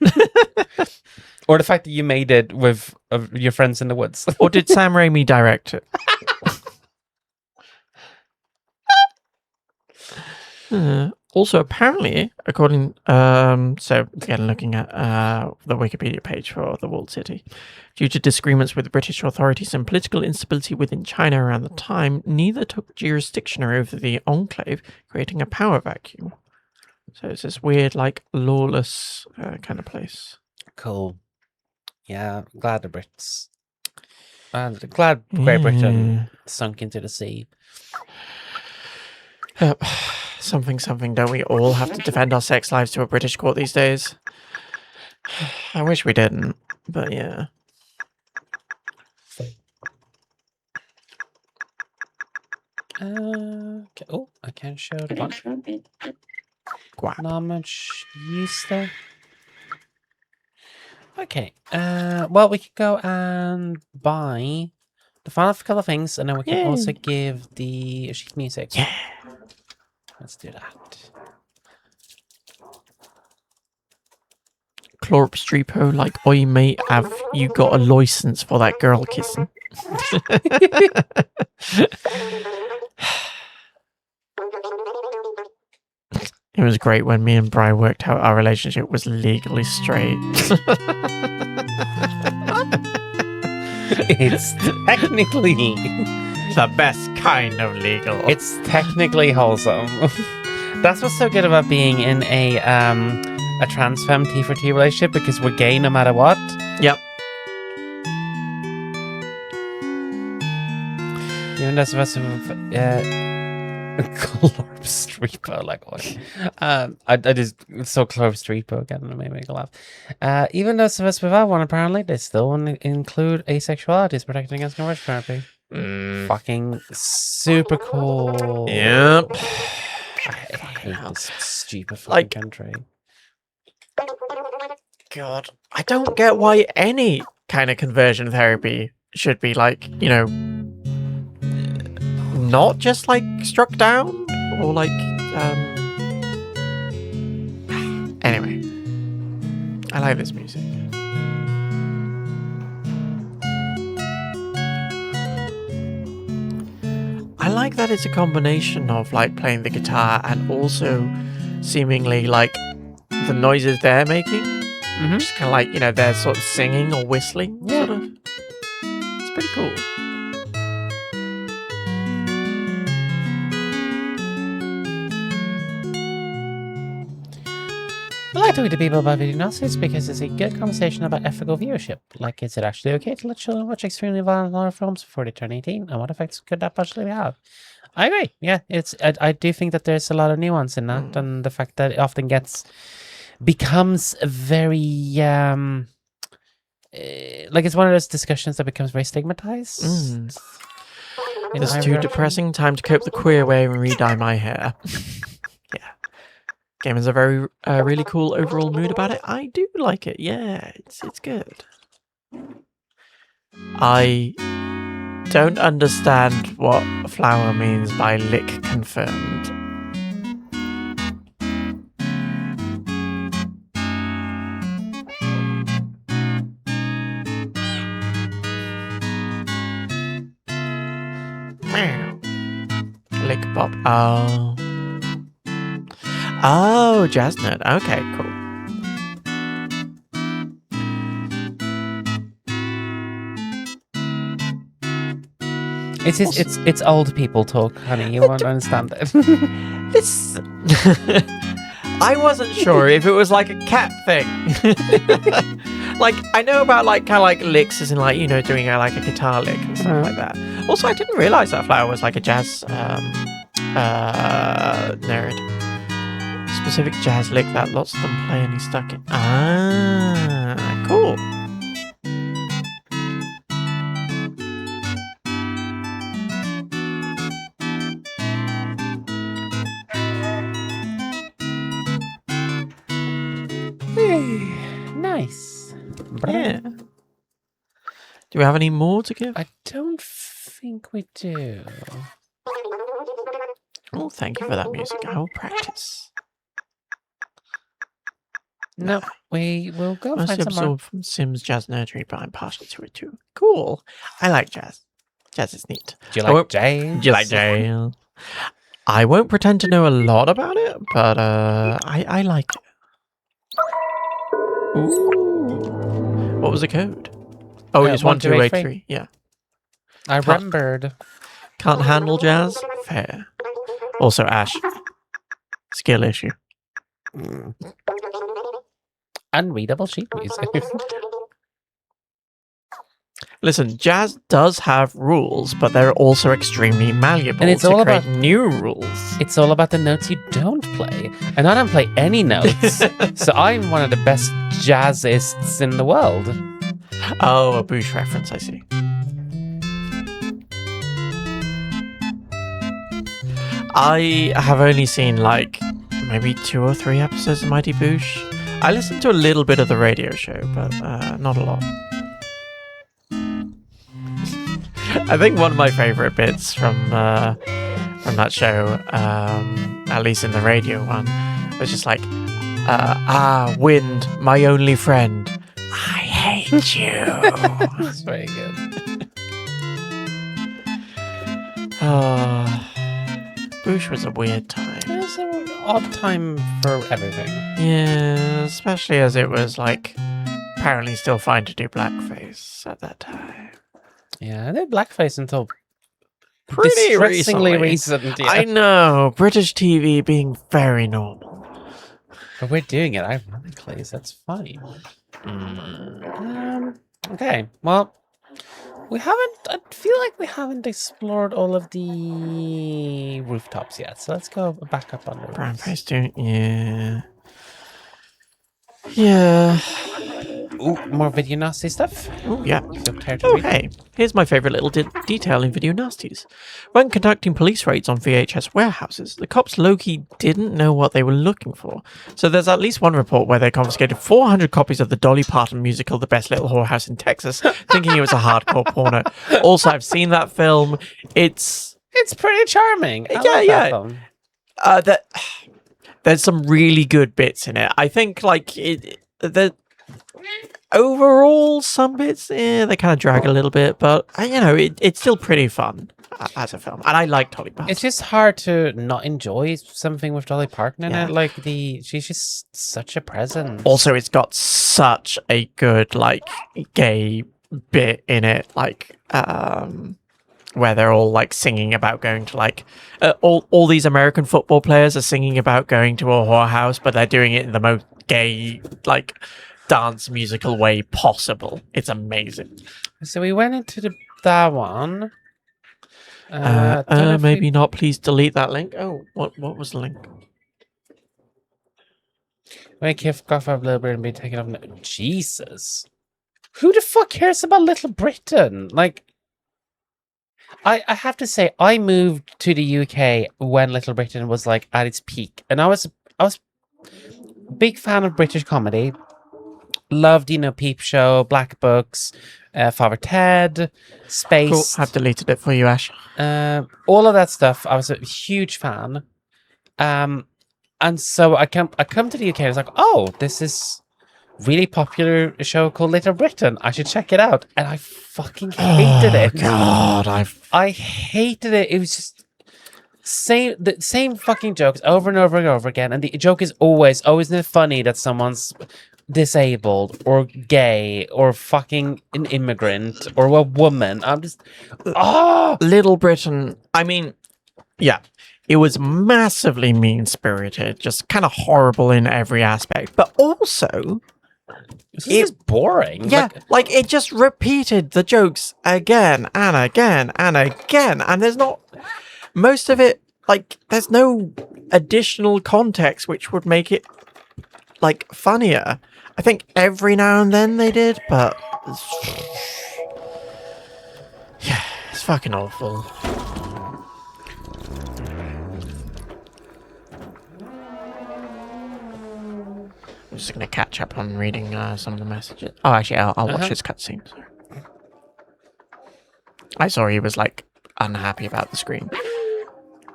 or the fact that you made it with your friends in the woods, or did Sam Raimi direct it? Also, apparently, according so again looking at the Wikipedia page for the Walled City, due to disagreements with the British authorities and political instability within China around the time, neither took jurisdiction over the enclave, creating a power vacuum. So it's this weird, like, lawless kind of place. Cool. Yeah, glad the Brits. Glad Great Britain sunk into the sea. Something, don't we all have to defend our sex lives to a British court these days? I wish we didn't, but yeah. Okay. Oh, I can show the button. Quack. Not much use there. Okay. Well, we could go and buy the final couple of things, and then we can also give the sheet music. Yeah. Let's do that. Clorp Streepo, like, oi mate, have you got a license for that girl kissing? It was great when me and Bri worked out our relationship was legally straight. It's technically the best kind of legal. It's technically wholesome. That's what's so good about being in a trans femme T for T relationship, because we're gay no matter what. Yep. Even those of us who Clorp Streepo, like what? I just saw Clorp Streepo again and it made me laugh. Even those of us without one, apparently, they still want to include asexuality as protecting against conversion therapy. Fucking super cool. Yep. I hate this stupid fucking country. God, I don't get why any kind of conversion therapy should be like, you know, not just like struck down or like anyway, I like this music. I like that it's a combination of like playing the guitar and also seemingly like the noises they're making. Just kind of like, you know, they're sort of singing or whistling. Sort of. It's pretty cool. I like talking to people about video nasties because it's a good conversation about ethical viewership. Like, is it actually okay to let children watch extremely violent horror films before they turn 18? And what effects could that possibly have? I agree. Yeah, I do think that there's a lot of nuance in that, and the fact that it often gets becomes very like it's one of those discussions that becomes very stigmatized. in It's higher too direction. depressing. Time to cope the queer way and re-dye my hair. Yeah. Game has a very really cool overall mood about it. I do like it. Yeah, it's good. I don't understand what flower means by lick confirmed. Meow. Lick bop. Oh. Oh, jazz nerd. Okay, cool. It's old people talk, honey. You won't understand it. This. I wasn't sure if it was like a cat thing. Like I know about like kind of like licks, as in like doing like a guitar lick and stuff like that. Also, I didn't realize that flower was like a jazz nerd. Specific jazz lick that lots of them play, and he stuck it. Ah, cool. Nice. Yeah. Do we have any more to give? I don't think we do. Oh, thank you for that music. I will practice. No, we will go Mostly find some more. absorbed from Sims Jazz Nerdery, but I'm partial to it too. Cool. I like jazz. Jazz is neat. Do you I like won't- jazz? Do you like jazz? I won't pretend to know a lot about it, but I like it. Ooh. What was the code? Oh, it's 1283. Yeah. I remembered. Can't handle jazz? Fair. Also, Ash. Skill issue. Unreadable sheet music. Listen, jazz does have rules, but they're also extremely malleable And it's to all create about- new rules. It's all about the notes you don't play. And I don't play any notes. So I'm one of the best jazzists in the world. Oh, a Bush reference, I see. I have only seen like maybe 2 or 3 episodes of Mighty Boosh. I listened to a little bit of the radio show, but not a lot. I think one of my favorite bits from that show, at least in the radio one, was just like, wind, my only friend. I hate you. That's very good. Boosh was a weird time. It was an odd time for everything. Yeah, especially as it was like apparently still fine to do blackface at that time. Yeah, I did blackface until Pretty distressingly recently. recent. Yeah. I know, British TV being very normal. But we're doing it ironically, so that's fine. Okay, well, I feel like we haven't explored all of the rooftops yet, so let's go back up on the Brown roofs. face dude, yeah. Yeah. Ooh, more video nasty stuff. Oh, yeah. So care to Oh, read? hey, here's my favourite little detail in Video Nasties. When conducting police raids on VHS warehouses, the cops low-key didn't know what they were looking for. So there's at least one report where they confiscated 400 copies of the Dolly Parton musical The Best Little Whorehouse in Texas, thinking it was a hardcore porno. Also, I've seen that film. It's... It's pretty charming. I Yeah, like that yeah. film. There's some really good bits in it. I think, like, overall, some bits, they kind of drag a little bit, but it's still pretty fun as a film, and I like Dolly Parton. It's just hard to not enjoy something with Dolly Parton in Yeah. it. Like she's just such a presence. Also, it's got such a good like gay bit in it, like where they're all like singing about going to like all these American football players are singing about going to a whorehouse, but they're doing it in the most gay like dance musical way possible. It's amazing. So we went into that one. Don't know if Maybe we- not. Please delete that link. Oh, what was the link? When kick off a Little Britain being taken off. Jesus. Who the fuck cares about Little Britain? Like, I have to say, I moved to the UK when Little Britain was like at its peak, and I was big fan of British comedy. Loved, Peep Show, Black Books, Father Ted, Space. Cool. I've deleted it for you, Ash. All of that stuff. I was a huge fan. And so I come to the UK and I was like, oh, this is really popular show called Little Britain. I should check it out. And I fucking hated it. God, I hated it. It was just the same fucking jokes over and over and over again. And the joke is always isn't it funny that someone's disabled or gay or fucking an immigrant or a woman? I'm just Little Britain. I mean, yeah. It was massively mean-spirited, just kind of horrible in every aspect. But also, this is boring. Yeah, like it just repeated the jokes again and again and again. And there's not, most of it, like, there's no additional context which would make it, like, funnier. I think every now and then they did, but yeah, it's fucking awful. I'm just going to catch up on reading some of the messages. Oh, actually, I'll watch this cutscene. I saw he was, like, unhappy about the screen.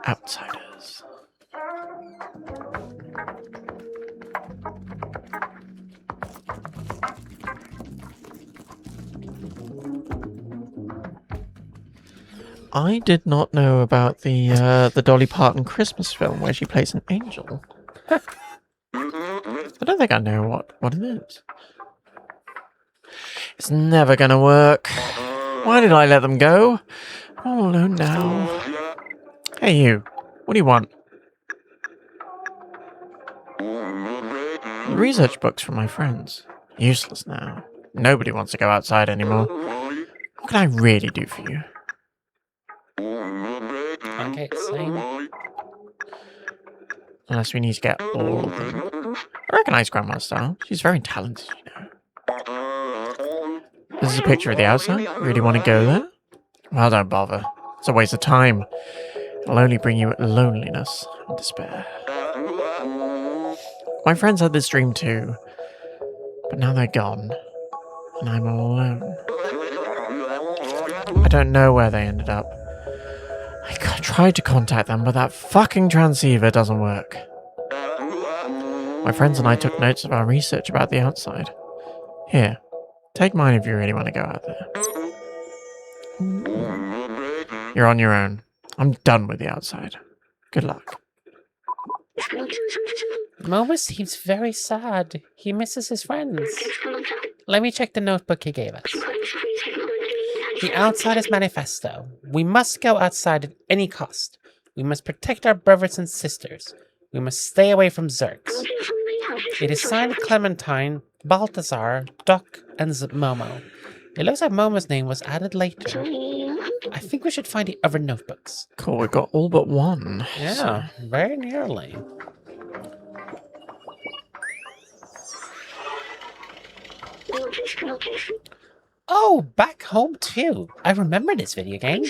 Outsiders. I did not know about the Dolly Parton Christmas film where she plays an angel. I don't think I know what it is. It's never gonna work. Why did I let them go? I'm all alone now. Hey you, what do you want? Research books from my friends. Useless now. Nobody wants to go outside anymore. What can I really do for you? Okay, same. Unless we need to get all of them. I recognize Grandma's style. She's very talented, you know. This is a picture of the outside. Really want to go there? Well, don't bother. It's a waste of time. It'll only bring you loneliness and despair. My friends had this dream too. But now they're gone. And I'm all alone. I don't know where they ended up. I tried to contact them, but that fucking transceiver doesn't work. My friends and I took notes of our research about the outside. Here, take mine if you really want to go out there. You're on your own. I'm done with the outside. Good luck. Momo seems very sad. He misses his friends. Let me check the notebook he gave us. The Outsider's Manifesto. We must go outside at any cost. We must protect our brothers and sisters. We must stay away from Zerks. It is signed Clementine, Balthazar, Duck, and Momo. It looks like Momo's name was added later. I think we should find the other notebooks. Cool, we've got all but one. Yeah, very nearly. Oh, Back Home 2. I remember this video game.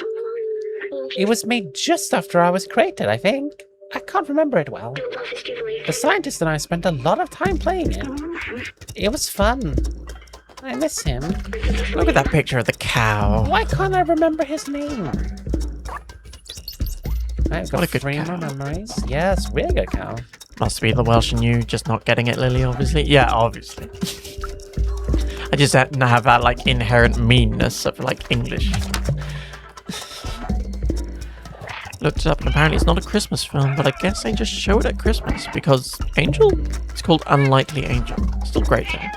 It was made just after I was created, I think. I can't remember it well. The scientist and I spent a lot of time playing it. It was fun. I miss him. Look at that picture of the cow. Why can't I remember his name? I've got What a good 3 more cow. memories. Yes, really good cow. Must be the Welsh in you just not getting it, Lily, obviously. Yeah, obviously. I just have that, like, inherent meanness of, like, English. Looked it up, and apparently it's not a Christmas film, but I guess they just show it at Christmas, because Angel? It's called Unlikely Angel. Still great, though.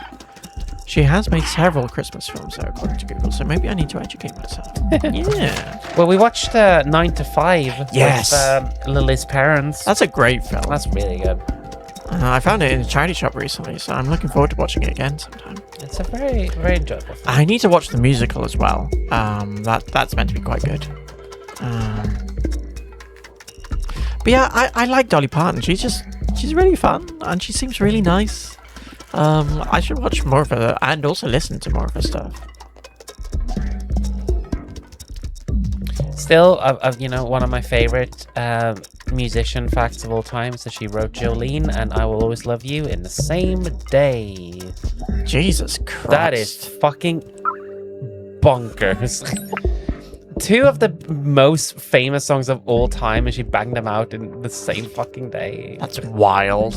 She has made several Christmas films, though, according to Google, so maybe I need to educate myself. Yeah. Well, we watched 9 to 5 Yes. with Lily's parents. That's a great film. That's really good. I found it in a charity shop recently, so I'm looking forward to watching it again sometime. It's a very, very enjoyable film. I need to watch the musical as well. That's meant to be quite good. But yeah, I like Dolly Parton. She's she's really fun and she seems really nice. I should watch more of her and also listen to more of her stuff. Still, one of my favorite musician facts of all time is that she wrote Jolene and I Will Always Love You in the same day. Jesus Christ. That is fucking bonkers. Two of the most famous songs of all time, and she banged them out in the same fucking day. That's wild.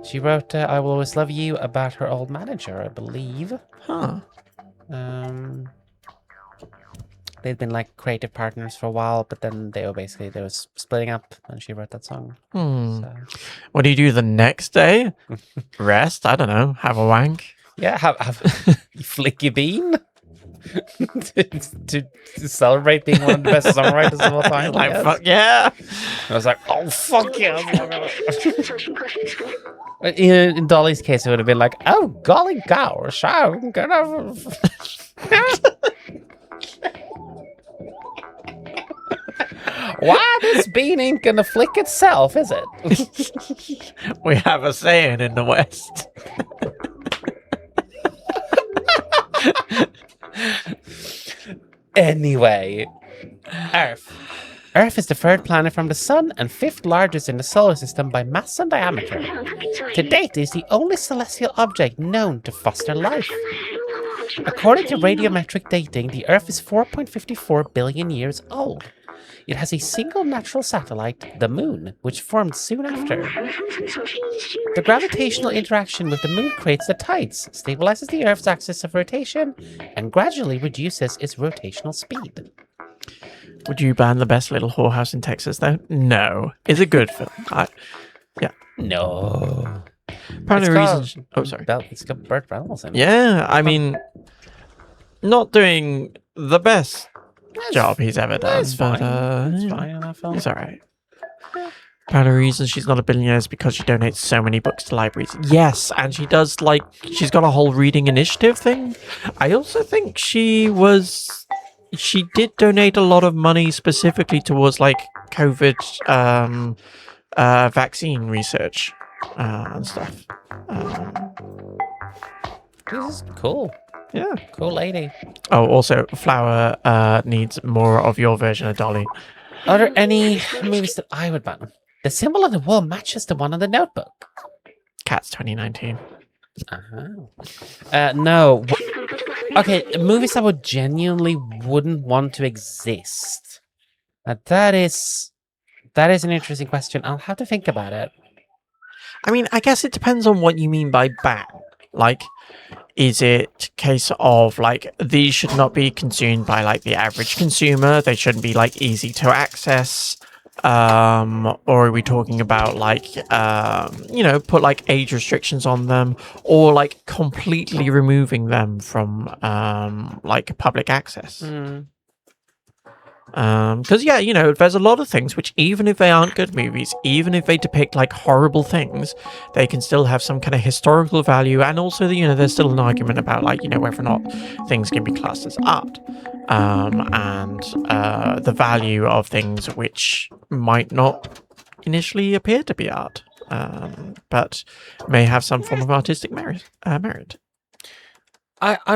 She wrote I Will Always Love You about her old manager, I believe. Huh. They'd been like creative partners for a while, but then they were splitting up, and she wrote that song. So. What do you do the next day? Rest? I don't know. Have a wank? Yeah, have flick your bean to celebrate being one of the best songwriters of all time. Like, fuck yeah. I was like, oh fuck yeah. In Dolly's case, it would have been like, oh golly gosh, I'm gonna. Why this bean ain't gonna flick itself, is it? We have a saying in the West. Anyway, Earth. Earth is the third planet from the Sun and fifth largest in the solar system by mass and diameter. To date, it is the only celestial object known to foster life. According to radiometric dating, the Earth is 4.54 billion years old. It has a single natural satellite, the Moon, which formed soon after. The gravitational interaction with the Moon creates the tides, stabilizes the Earth's axis of rotation, and gradually reduces its rotational speed. Would you ban The Best Little Whorehouse in Texas, though? No. It's a good film. No. Apparently reason... Oh, sorry. It's got Burt Reynolds in it. Yeah, I mean, not doing the best job he's ever done. It's fine. It's fine in that film. It's alright. Part of the reason she's not a billionaire is because she donates so many books to libraries. Yes, and she does, like, she's got a whole reading initiative thing. I also think she did donate a lot of money specifically towards, like, COVID vaccine research and stuff. This is cool. Yeah. Cool lady. Oh, also, Flower needs more of your version of Dolly. Are there any movies that I would ban? The symbol on the wall matches the one on the notebook. Cats 2019. No. Okay, movies that would genuinely wouldn't want to exist. Now that is an interesting question. I'll have to think about it. I mean, I guess it depends on what you mean by ban. Like, is it a case of, like, these should not be consumed by, like, the average consumer? They shouldn't be, like, easy to access? Or are we talking about, like, put, like, age restrictions on them? Or, like, completely removing them from, like, public access? Because, yeah, there's a lot of things which, even if they aren't good movies, even if they depict, like, horrible things, they can still have some kind of historical value, and also, there's still an argument about, like, whether or not things can be classed as art, and the value of things which might not initially appear to be art, but may have some form of artistic merit. I'm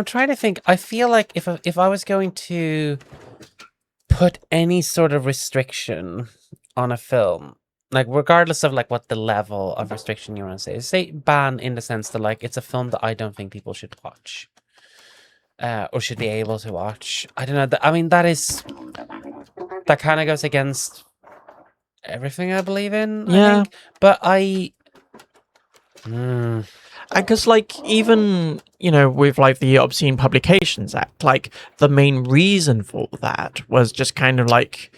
trying to think. I feel like if I was going to put any sort of restriction on a film, like regardless of like what the level of restriction you want to say ban in the sense that like it's a film that I don't think people should watch, or should be able to watch. I don't know. I mean, that kind of goes against everything I believe in. Yeah, I think. But because, like, even, with, like, the Obscene Publications Act, like, the main reason for that was just kind of, like,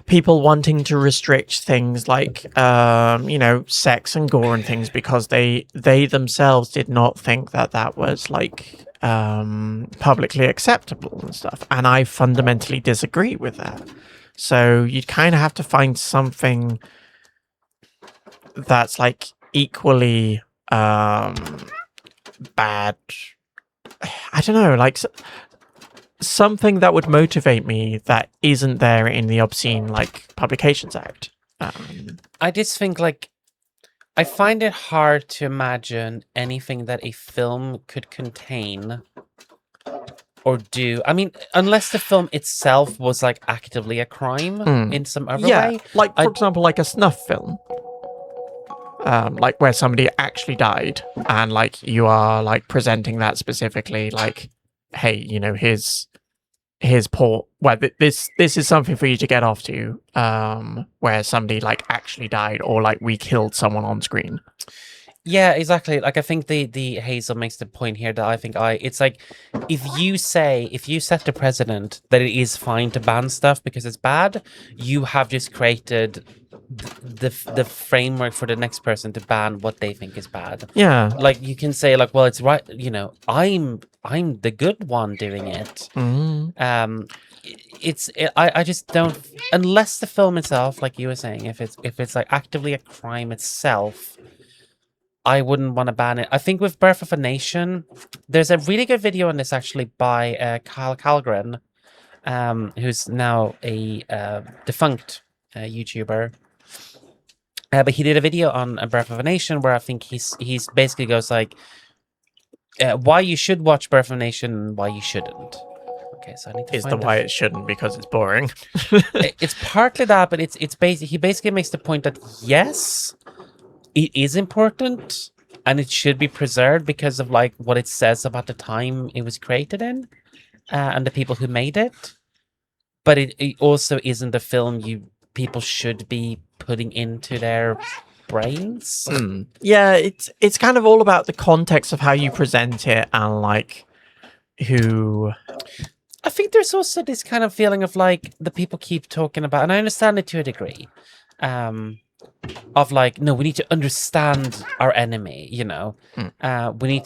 people wanting to restrict things like, sex and gore and things because they themselves did not think that was, like, publicly acceptable and stuff. And I fundamentally disagree with that. So you'd kind of have to find something that's, like, equally bad. I don't know, like, something that would motivate me that isn't there in the Obscene Publications Act. I just think I find it hard to imagine anything that a film could contain or do. I mean, unless the film itself was actively a crime in some other way. For example, a snuff film. Where somebody actually died, and you are presenting that specifically, hey, here's poor. Well, this is something for you to get off to. Where somebody actually died, or we killed someone on screen. Yeah, exactly. I think the Hazel makes the point here that I think it's if you set the precedent that it is fine to ban stuff because it's bad, you have just created the framework for the next person to ban what they think is bad. Yeah. You can say well, it's right, I'm the good one doing it. Mm-hmm. I just don't, unless the film itself, like you were saying, if it's actively a crime itself, I wouldn't want to ban it. I think with Birth of a Nation, there's a really good video on this actually by Kyle Kalgren, who's now a defunct YouTuber. But he did a video on Birth of a Nation where I think he's basically goes why you should watch Birth of a Nation and why you shouldn't. Okay, so I need to Is the find why it shouldn't because it's boring. It's partly that, but he basically makes the point that yes, it is important and it should be preserved because of what it says about the time it was created in and the people who made it. But it also isn't a film people should be putting into their brains. Yeah, it's kind of all about the context of how you present it and who. I think there's also this kind of feeling of the people keep talking about, and I understand it to a degree. Of no, we need to understand our enemy, we need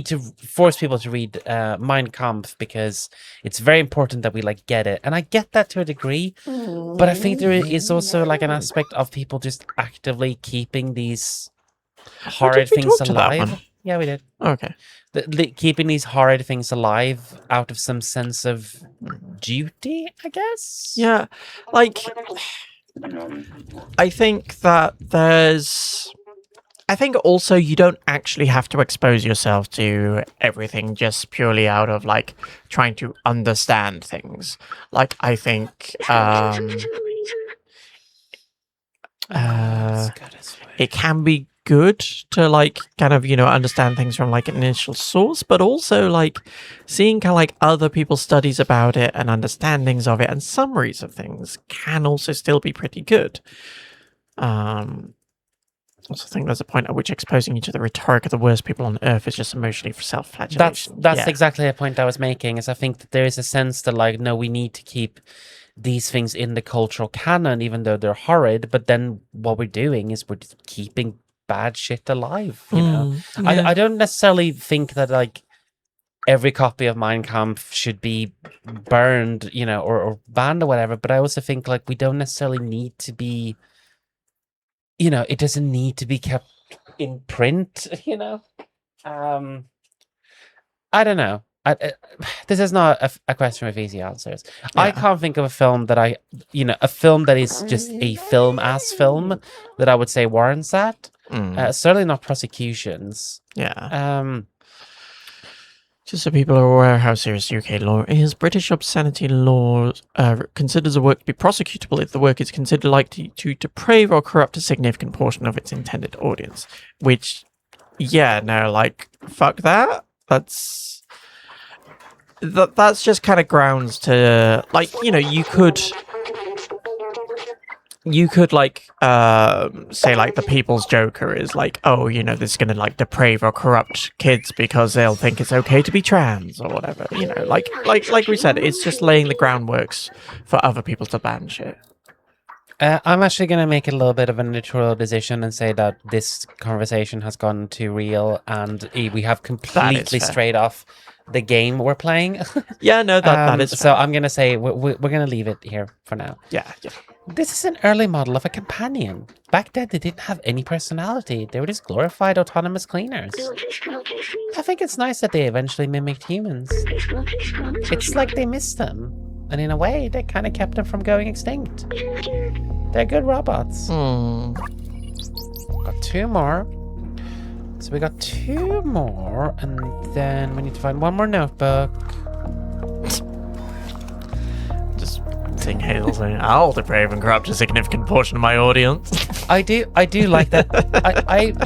to force people to read Mein Kampf because it's very important that we get it, and I get that to a degree, but I think there is also an aspect of people just actively keeping these horrid things alive. Yeah, we did. Okay. Keeping these horrid things alive out of some sense of duty, I guess. Yeah, I think that I think also you don't actually have to expose yourself to everything just purely out of trying to understand things. I think it can be good to kind of understand things from an initial source, but also seeing kind of other people's studies about it and understandings of it and summaries of things can also still be pretty good. Also think there's a point at which exposing you to the rhetoric of the worst people on earth is just emotionally self-flagellation. That's exactly the point I was making, is I think that there is a sense that no, we need to keep these things in the cultural canon even though they're horrid, but then what we're doing is we're just keeping bad shit alive, Yeah. I don't necessarily think that every copy of Mein Kampf should be burned, or banned or whatever, but I also think we don't necessarily need to be, it doesn't need to be kept in print, I don't know. This is not a question with easy answers. Yeah. I can't think of a film that a film that is just a film that I would say warrants that. Certainly not prosecutions. Yeah. Just so people are aware how serious UK law is, British obscenity law considers a work to be prosecutable if the work is considered likely to deprave or corrupt a significant portion of its intended audience. Which, yeah, no, fuck that. That's just kind of grounds to, you could say the People's Joker is oh, this is gonna deprave or corrupt kids because they'll think it's okay to be trans or whatever, like we said, it's just laying the groundworks for other people to ban shit. I'm actually going to make a little bit of an editorial decision and say that this conversation has gone too real and we have completely strayed off the game we're playing. Yeah, no, that is so I'm going to say we're going to leave it here for now. Yeah. This is an early model of a companion. Back then, they didn't have any personality. They were just glorified autonomous cleaners. I think it's nice that they eventually mimicked humans. It's like they missed them. And in a way, they kind of kept them from going extinct. They're good robots. Got 2 more. So we got 2 more, and then we need to find 1 more notebook. Just sing Hazel saying, I'll deprave and corrupt a significant portion of my audience. I do like that.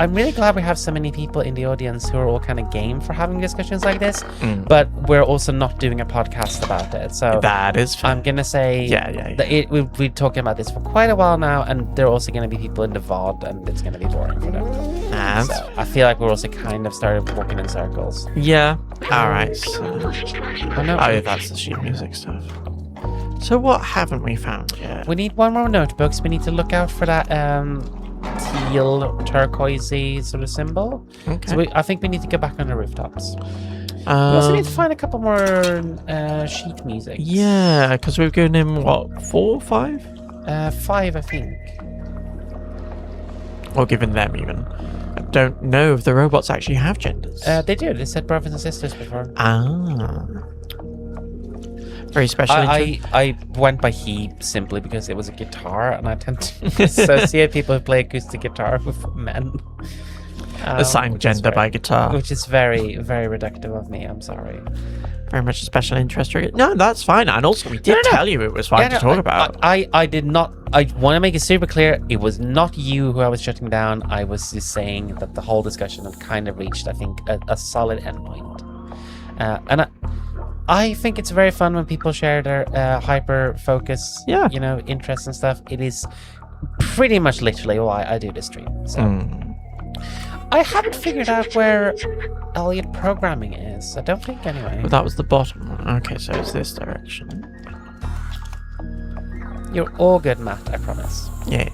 I'm really glad we have so many people in the audience who are all kind of game for having discussions like this, but we're also not doing a podcast about it. So That is fun. I'm gonna say, Yeah. that we've been talking about this for quite a while now, and there are also gonna be people in the VOD, and it's gonna be boring for them. And So I feel like we're also kind of started walking in circles. yeah. Alright. So... Oh no, Oh, yeah, that's the sheet music stuff. So what haven't we found yet? we need 1 more notebooks. We need to look out for that teal turquoisey sort of symbol. Okay. So I think we need to go back on the rooftops. We also need to find a couple more sheet music. Yeah, because we've given him, what, 4, 5? 5, I think. Or given them, even. I don't know if the robots actually have genders. They do. They said brothers and sisters before. Very special. I went by he simply because it was a guitar, and I tend to associate people who play acoustic guitar with men. Assigned which is gender by very- guitar. Which is very, very reductive of me. I'm sorry. Very much a special interest. No, that's fine. And also, we did No. tell you it was fine to talk about. I did not. I want to make it super clear. It was not you who I was shutting down. I was just saying that the whole discussion had kind of reached, I think, a solid endpoint. And I think it's very fun when people share their hyper focus, interests and stuff. It is pretty much literally why I do this stream. So I haven't figured out where Elliot programming is. I don't think anyway. Well, that was the bottom one. Okay, so it's this direction. You're all good, Matt. I promise. Yeah.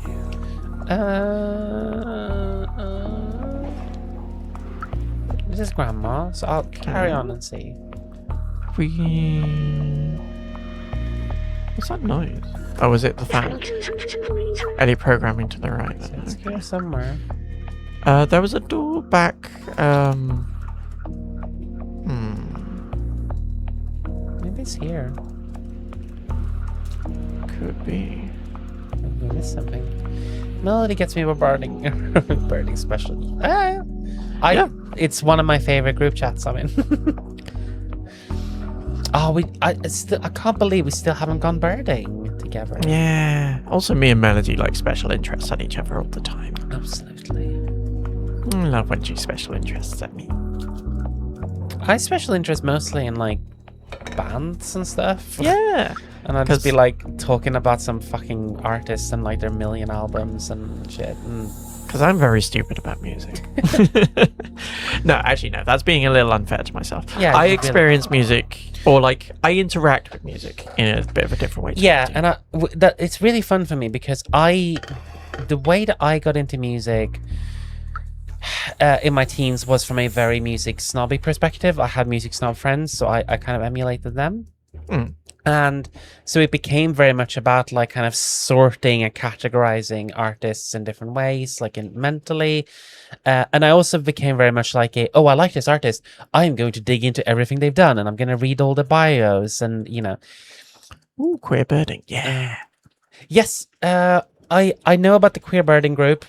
This is Grandma, so I'll carry on and see. What's that noise? Oh, is it the fan? Any programming to the right? Then. It's here somewhere. There was a door back. Maybe it's here. Could be. Maybe I missed something. Melody gets me with birding special. It's one of my favorite group chats I'm in. I can't believe we still haven't gone birding together. Yeah. Also, me and Melody like special interests at each other all the time. Absolutely. I love when she special interests at me. I special interest mostly in like bands and stuff. Yeah. And I'd just be like talking about some fucking artists and like their million albums and shit. Because I'm very stupid about music. No, actually, no. That's being a little unfair to myself. Yeah, I you experience music, or like I interact with music in a bit of a different way. Yeah, and it's really fun for me because the way that I got into music in my teens was from a very music snobby perspective. I had music snob friends, so I kind of emulated them. And so it became very much about like kind of sorting and categorizing artists in different ways, like mentally. And I also became very much like I like this artist. I'm going to dig into everything they've done and I'm going to read all the bios and, Ooh, queer birding. Yeah. Yes. I know about the queer birding group.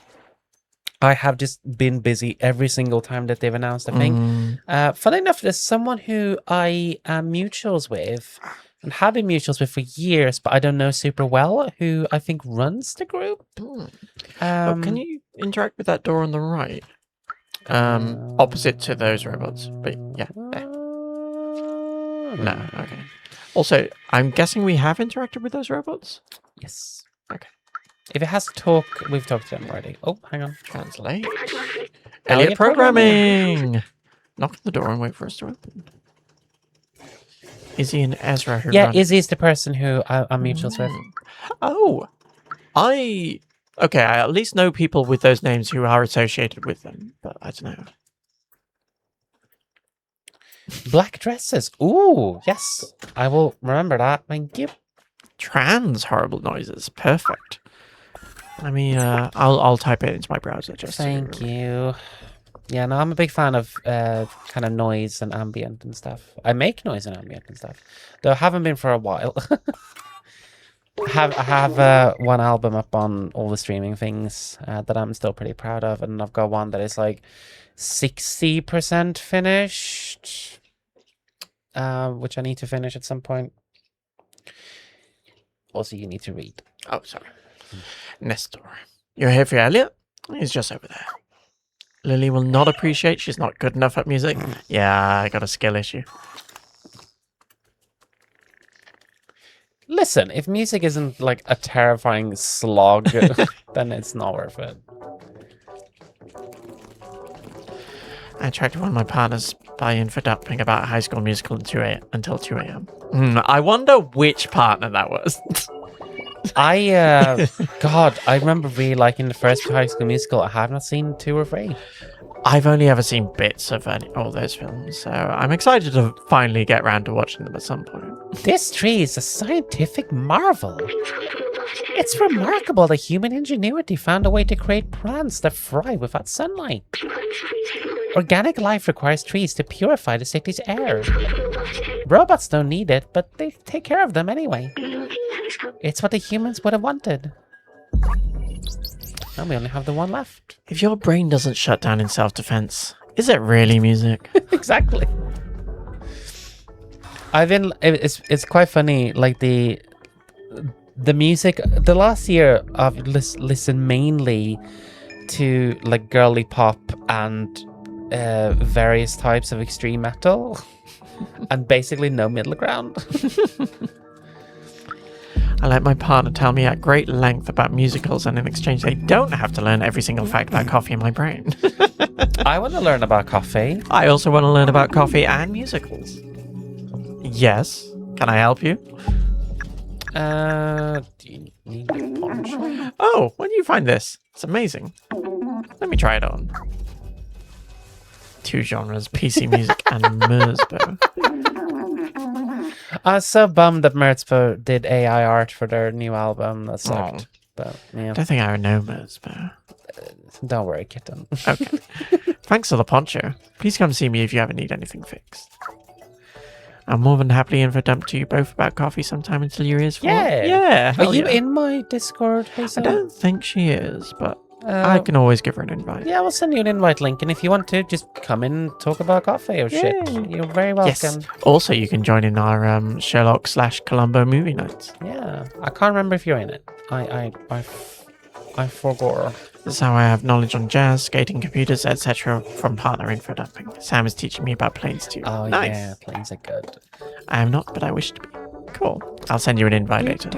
I have just been busy every single time that they've announced a thing. Funny enough, there's someone who I am mutuals with and have been mutuals with for years, but I don't know super well, who I think runs the group. Can you interact with that door on the right? Opposite to those robots. But yeah. There. No, okay. Also, I'm guessing we have interacted with those robots? Yes. Okay. If it has to talk, we've talked to them already. Oh, hang on. Translate. Elliot Elliot programming. Knock on the door and wait for us to open. Izzy and Ezra who run. Izzy's the person who I'm mutuals with. Oh. I at least know people with those names who are associated with them, but I don't know. Black dresses. Ooh, yes. I will remember that. Thank you. trans horrible noises. Perfect. Let me. I'll type it into my browser just. Thank you. Yeah, no, I'm a big fan of kind of noise and ambient and stuff. I make noise and ambient and stuff, though I haven't been for a while. I have one album up on all the streaming things that I'm still pretty proud of, and I've got one that is like 60% finished, which I need to finish at some point. Also, you need to read. Oh, sorry. Nestor. You're here for Elliot? He's just over there. Lily will not appreciate she's not good enough at music. Yeah, I got a skill issue. Listen, if music isn't like a terrifying slog, then it's not worth it. I attracted one of my partners by infodumpping about High School Musical until 2 a.m. I wonder which partner that was. God, I remember really liking the first High School Musical. I have not seen 2 or 3. I've only ever seen bits of all those films, so I'm excited to finally get around to watching them at some point. This tree is a scientific marvel. It's remarkable that human ingenuity found a way to create plants that thrive without sunlight. Organic life requires trees to purify the city's air. Robots don't need it, but they take care of them anyway. It's what the humans would have wanted. And we only have the one left. If your brain doesn't shut down in self-defense, is it really music? Exactly. It's quite funny, like the music. The last year I've listened mainly to like girly pop and various types of extreme metal, and basically no middle ground. I let my partner tell me at great length about musicals, and in exchange they don't have to learn every single fact about coffee in my brain. I want to learn about coffee. I also want to learn about coffee and musicals. Yes. Can I help you? Do you need a poncho? Oh, when do you find this? It's amazing. Let me try it on. 2 genres, PC music and Merzbow. I was so bummed that Merzbow did AI art for their new album. That sucked. But yeah, I don't think I know Merzbow. don't worry, kitten. Okay. Thanks for the poncho. Please come see me if you ever need anything fixed. I'm more than happily infodump to you both about coffee sometime until your ears fall. Yeah. Yeah. Are you yeah. in my Discord, I Hazel? don't think she is, but I can always give her an invite. Yeah, we'll send you an invite link, and if you want to, just come in and talk about coffee or shit. Yay. You're very welcome. Yes. Also, you can join in our Sherlock/Columbo movie nights. Yeah, I can't remember if you're in it. I forgot. This is how I have knowledge on jazz, skating, computers, etc. from partner infodumping. Sam is teaching me about planes too. Oh Nice. yeah, planes are good. I am not, but I wish to be. Cool. I'll send you an invite later.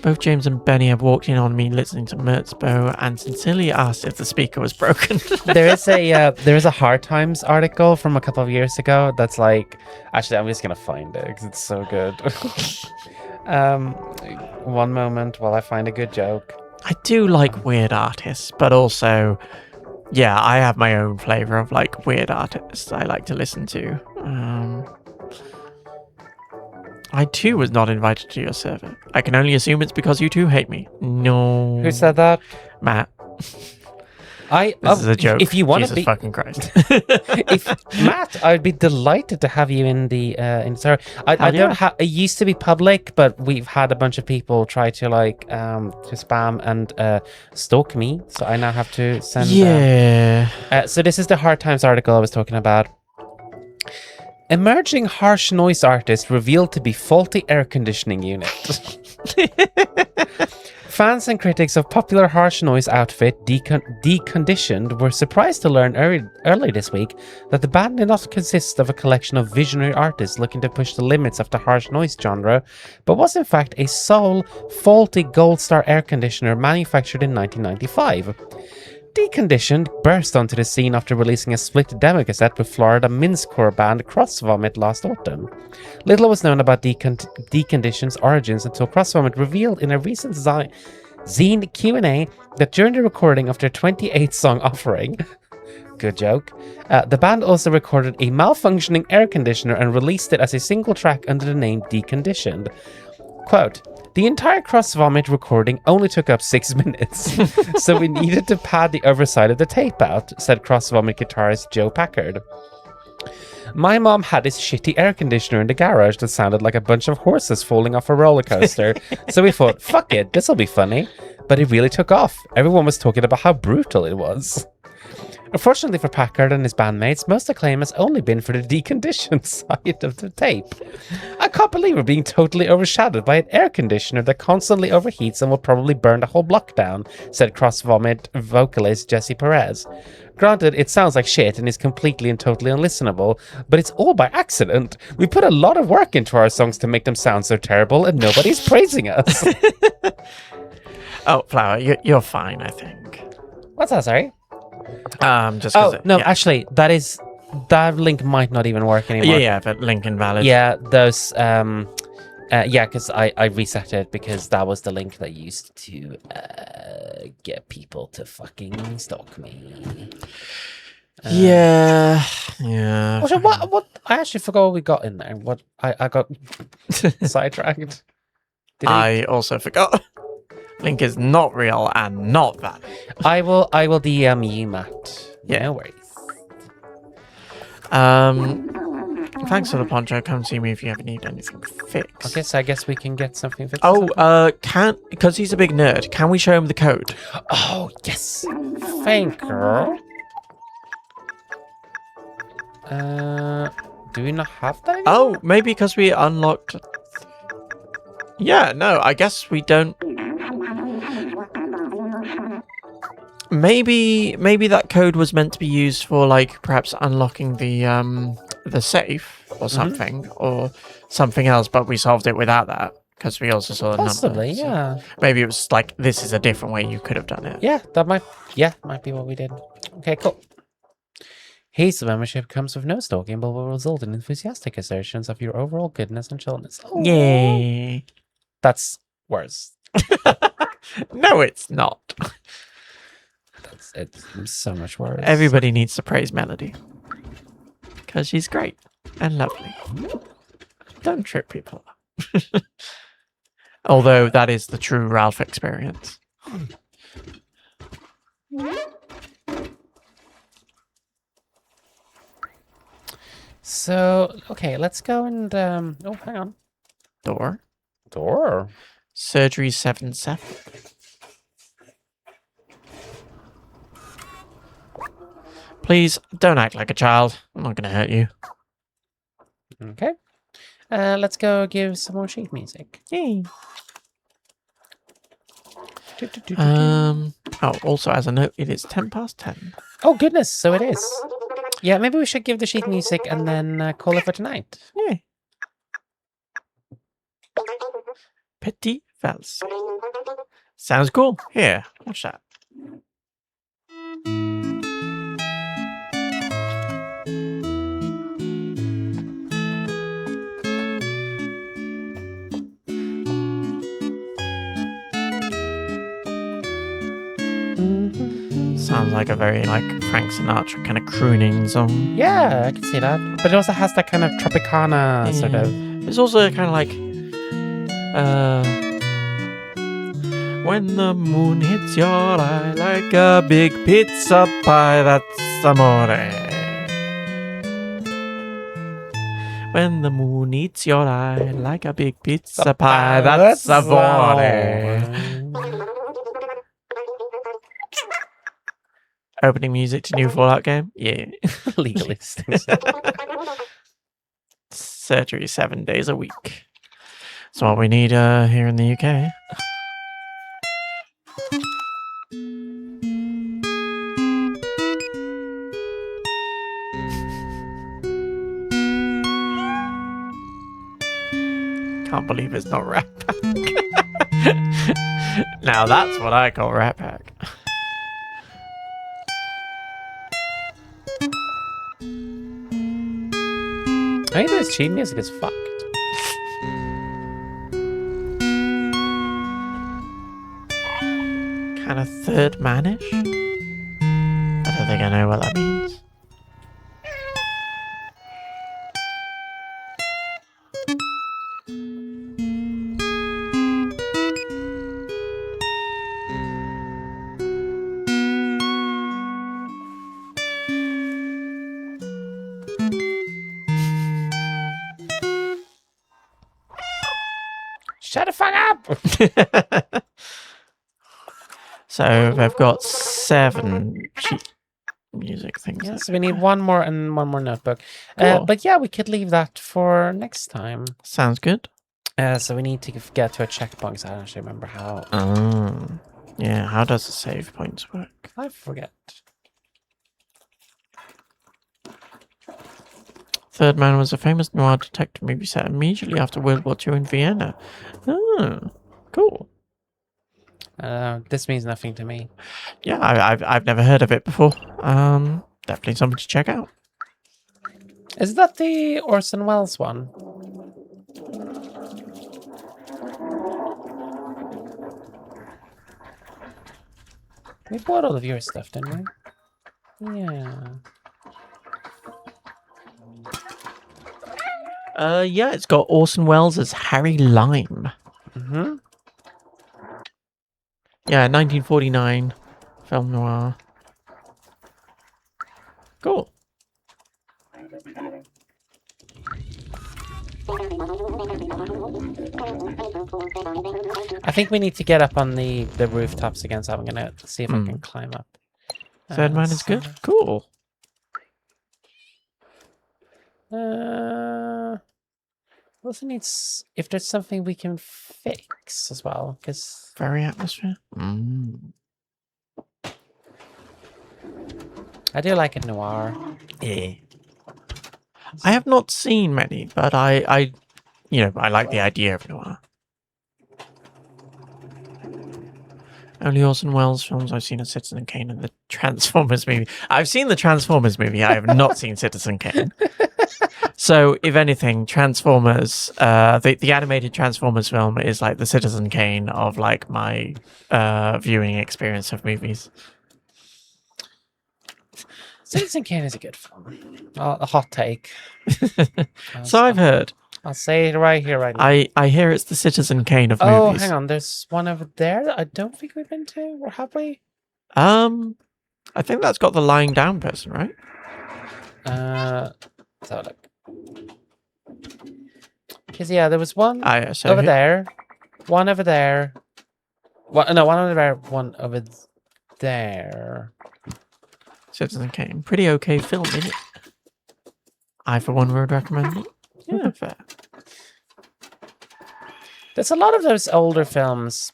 Both James and Benny have walked in on me listening to Merzbow and sincerely asked if the speaker was broken. there is a Hard Times article from a couple of years ago that's like, actually I'm just gonna find it because it's so good. One moment while I find a good joke. I do like weird artists, but also, yeah, I have my own flavor of like weird artists I like to listen to. I too was not invited to your server. I can only assume it's because you two hate me. No. Who said that? Matt. This is a joke. If you want to Jesus be, fucking Christ. if Matt, I'd be delighted to have you in the server. I don't have. It used to be public, but we've had a bunch of people try to like to spam and stalk me, so I now have to send. Yeah. So this is the Hard Times article I was talking about. Emerging harsh noise artist revealed to be faulty air conditioning unit. Fans and critics of popular harsh noise outfit Deconditioned were surprised to learn early this week that the band did not consist of a collection of visionary artists looking to push the limits of the harsh noise genre, but was in fact a sole, faulty Gold Star air conditioner manufactured in 1995. Deconditioned burst onto the scene after releasing a split demo cassette with Florida mincecore band Cross Vomit last autumn. Little was known about Deconditioned's origins until Cross Vomit revealed in a recent zine Q&A that during the recording of their 28-song offering, Good joke. The band also recorded a malfunctioning air conditioner and released it as a single track under the name Deconditioned. Quote, the entire Cross Vomit recording only took up 6 minutes, so we needed to pad the other side of the tape out, said Cross Vomit guitarist Joe Packard. My mom had this shitty air conditioner in the garage that sounded like a bunch of horses falling off a roller coaster, so we thought, fuck it, this'll be funny. But it really took off. Everyone was talking about how brutal it was. Unfortunately for Packard and his bandmates, most acclaim has only been for the deconditioned side of the tape. I can't believe we're being totally overshadowed by an air conditioner that constantly overheats and will probably burn the whole block down, said Cross Vomit vocalist Jesse Perez. Granted, it sounds like shit and is completely and totally unlistenable, but it's all by accident. We put a lot of work into our songs to make them sound so terrible, and nobody's praising us. Oh, Flower, you're fine, I think. What's that, sorry? Just 'cause no, yeah. actually, that link might not even work anymore. Yeah, but link invalid. Yeah, those, because I reset it because that was the link that I used to get people to fucking stalk me. Yeah. Also, what? I actually forgot what we got in there. What I got sidetracked. I also forgot. Link is not real and not valid. I will DM you, Matt. Yeah. No worries. Thanks for the poncho. Come see me if you ever need anything fixed. Okay, so I guess we can get something fixed. Oh, because he's a big nerd, can we show him the code? Oh, yes. Thank you. Do we not have that? Oh, maybe because we unlocked... Yeah, no, I guess we don't... Maybe that code was meant to be used for, like, perhaps unlocking the safe or something, or something else, but we solved it without that, because we also saw the Possibly, number. So yeah. maybe it was like, this is a different way you could have done it. Yeah, might be what we did. Okay, cool. Hazel membership comes with no stalking, but will result in enthusiastic assertions of your overall goodness and chillness. Oh, Yay. that's worse. No, it's not. It's so much worse. Everybody needs to praise Melody. Because she's great and lovely. Don't trip people up. Although that is the true Ralph experience. So, okay, let's go and oh, hang on. Door. Surgery 7-7. Please don't act like a child. I'm not going to hurt you. Okay. Let's go give some more sheet music. Yay. Do, do, do, do, do. Oh, also as a note, it is 10:10. Oh, goodness, so it is. Yeah, maybe we should give the sheet music and then call it for tonight. Yeah. Petit Vals. Sounds cool. Here, watch that. Sounds like a very, like, Frank Sinatra kind of crooning song. Yeah, I can see that. But it also has that kind of Tropicana sort of... It's also kind of like... When the moon hits your eye like a big pizza pie, that's amore. When the moon eats your eye like a big pizza pie, that's amore. Opening music to new Fallout game? Yeah. Legalist. Surgery 7 days a week. That's what we need here in the UK. Can't believe it's not Rat Pack. Now that's what I call Rat Pack. I think this cheat music is fucked. Kind of third manish? I don't think I know what that means. Shut the fuck up! So they've got 7 sheet music things. Yes, we need one more and one more notebook. Cool. But yeah, we could leave that for next time. Sounds good. So we need to get to a checkpoint. I don't actually remember how. Yeah, how does the save points work? I forget. Third Man was a famous noir detective movie set immediately after World War II in Vienna. Oh, cool. This means nothing to me. Yeah, I've never heard of it before. Definitely something to check out. Is that the Orson Welles one? We bought all of your stuff, didn't we? Yeah. Yeah, it's got Orson Welles as Harry Lime. Mm-hmm. Yeah, 1949 film noir. Cool. I think we need to get up on the rooftops again, so I'm gonna see if I can climb up. Third Man is good. Cool. Also needs if there's something we can fix as well, because Very atmosphere. I do like a noir. Yeah. I have not seen many, but I like the idea of noir. Only Orson Welles films I've seen are Citizen Kane and the Transformers movie. I've seen the Transformers movie. I have not seen Citizen Kane. So, if anything, Transformers, the animated Transformers film is like the Citizen Kane of like my viewing experience of movies. Citizen Kane is a good film. A hot take. So I've heard. I'll say it right here, right now. I hear it's the Citizen Kane of Oh, movies. hang on. There's one over there that I don't think we've been to, or have we? I think that's got the lying down person, right? Let's have a look. Because yeah, there was one So over there, one over there. One over there, one over there. Citizen Kane, pretty okay film, isn't it? I, for one, would recommend it. Yeah, fair. There's a lot of those older films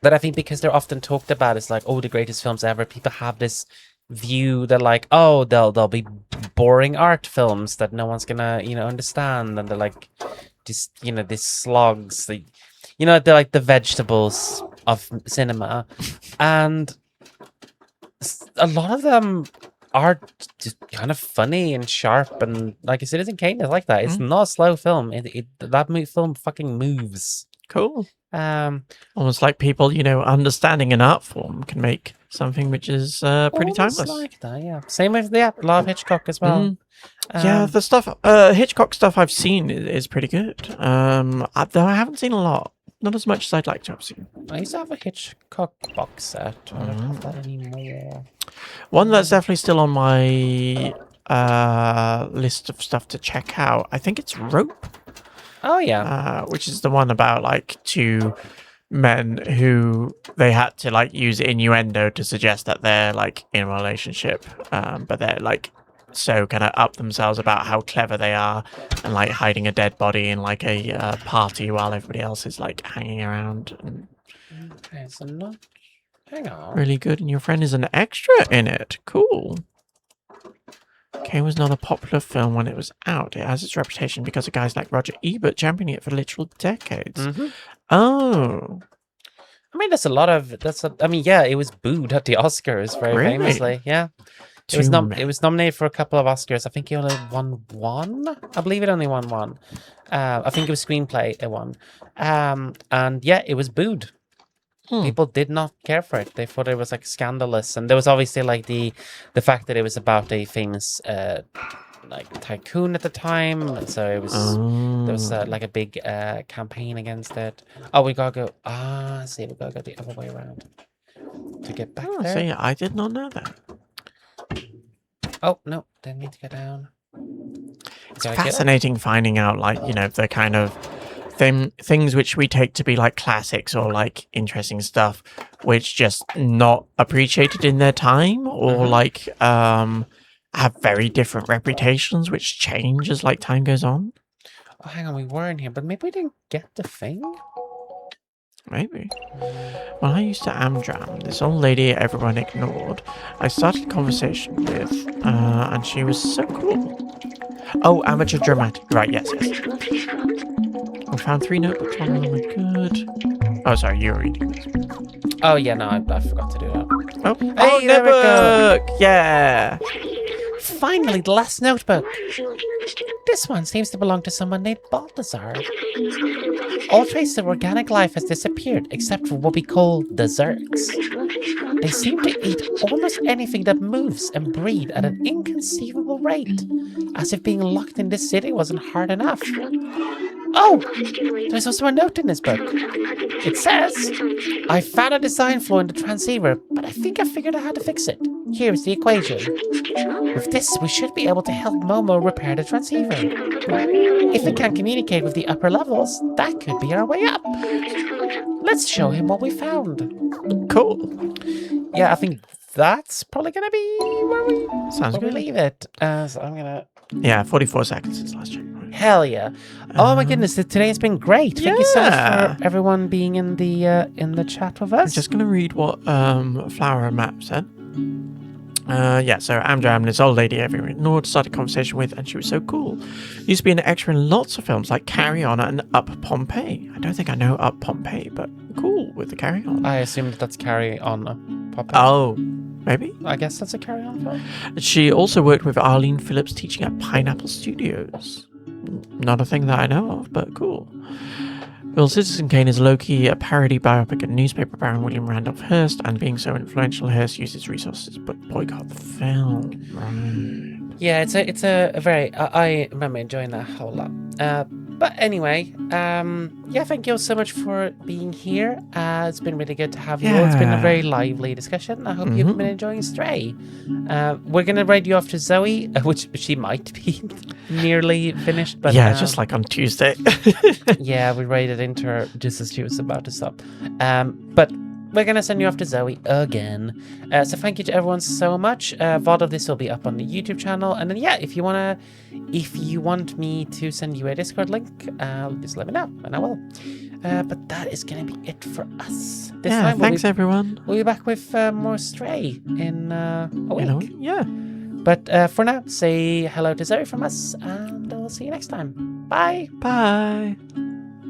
that I think because they're often talked about as like, oh, the greatest films ever. People have this view that like, oh, they'll be boring art films that no one's gonna understand, and they're like just these slogs. They're like the vegetables of cinema, and a lot of them are just kind of funny and sharp, and like Citizen Kane is like that. It's not a slow film. Film fucking moves. Cool. Almost like people, understanding an art form can make something which is pretty timeless. Like that, yeah. Same with a lot of Hitchcock as well. Yeah, the stuff Hitchcock stuff I've seen is pretty good. Though I haven't seen a lot. Not as much as I'd like to have seen. I used to have a Hitchcock box set. I don't have that anymore. One that's definitely still on my list of stuff to check out. I think it's Rope. Oh yeah. Which is the one about like 2 men who they had to like use innuendo to suggest that they're like in a relationship, but they're like so kind of up themselves about how clever they are, and like hiding a dead body in like a party while everybody else is like hanging around. And Okay, so not. Hang on. really good, and your friend is an extra in it. Cool. Kane was not a popular film when it was out. It has its reputation because of guys like Roger Ebert championing it for literal decades. Oh. I mean, there's a lot of yeah, it was booed at the Oscars very Really? famously. Yeah. It was nominated for a couple of Oscars. I think it only won one. I believe it only won one. I think it was screenplay it won. And yeah, it was booed. People did not care for it. They thought it was like scandalous, and there was obviously like the fact that it was about a famous like tycoon at the time, and so it was there was like a big campaign against it. Oh, we gotta go. See, we gotta go the other way around to get back there. So yeah, I did not know that. Oh no, didn't need to go down. It's fascinating finding out, like, the kind of things which we take to be like classics or like interesting stuff, which just not appreciated in their time, or like have very different reputations which change as like time goes on. Oh, hang on, we were in here, but maybe we didn't get the thing. Maybe. When I used to Amdram, this old lady everyone ignored, I started a conversation with, and she was so cool. Oh, amateur dramatic. Right, yes. We found 3 notebooks on them. Good. Oh, sorry, you were reading this. Oh yeah, no, I forgot to do that. Oh, Hey, there we go. notebook! Yeah. Finally, the last notebook. This one seems to belong to someone named Balthazar. All traces of organic life has disappeared, except for what we call the Zergs. They seem to eat almost anything that moves and breed at an inconceivable rate, as if being locked in this city wasn't hard enough. Oh, there's also a note in this book. It says, I found a design flaw in the transceiver, but I think I figured out how to fix it. Here's the equation. With this, we should be able to help Momo repair the transceiver. If we can communicate with the upper levels, that could be our way up. Let's show him what we found. Cool. Yeah, I think that's probably going to be Sounds where we good. leave it. So I'm going to... Yeah, 44 seconds since last check. Hell yeah. Oh my goodness, today has been great. Thank you so much Yeah. for everyone being in the chat with I'm us. just going to read what Flower and Map said. Yeah, so Amdram, this old lady everyone ignored, started a conversation with, and she was so cool. Used to be an extra in lots of films like Carry On and Up Pompeii. I don't think I know Up Pompeii, but cool with the Carry On. I assume that's Carry On. Oh, maybe? I guess that's a Carry On film. She also worked with Arlene Phillips teaching at Pineapple Studios. Not a thing that I know of, but cool. Well, Citizen Kane is low-key a parody biopic of newspaper baron William Randolph Hearst, and being so influential, Hearst used his resources but boycott the film. Right. Yeah, it's a very... I remember enjoying that a whole lot. But anyway, yeah, thank you so much for being here. It's been really good to have you all. It's been a Yeah. very lively discussion. I hope you've been enjoying Stray. We're going to raid you off to Zoe, which she might be nearly finished. But Yeah, just like on Tuesday. yeah, we raided into her just as she was about to stop. But we're going to send you off to Zoe again. So thank you to everyone so much. VOD of this will be up on the YouTube channel. And then, yeah, if you want me to send you a Discord link, just let me know and I will. But that is going to be it for us. This Yeah, time thanks everyone. we'll be back with more Stray in a week. You know, yeah. But for now, say hello to Zoe from us and we'll see you next time. Bye. Bye.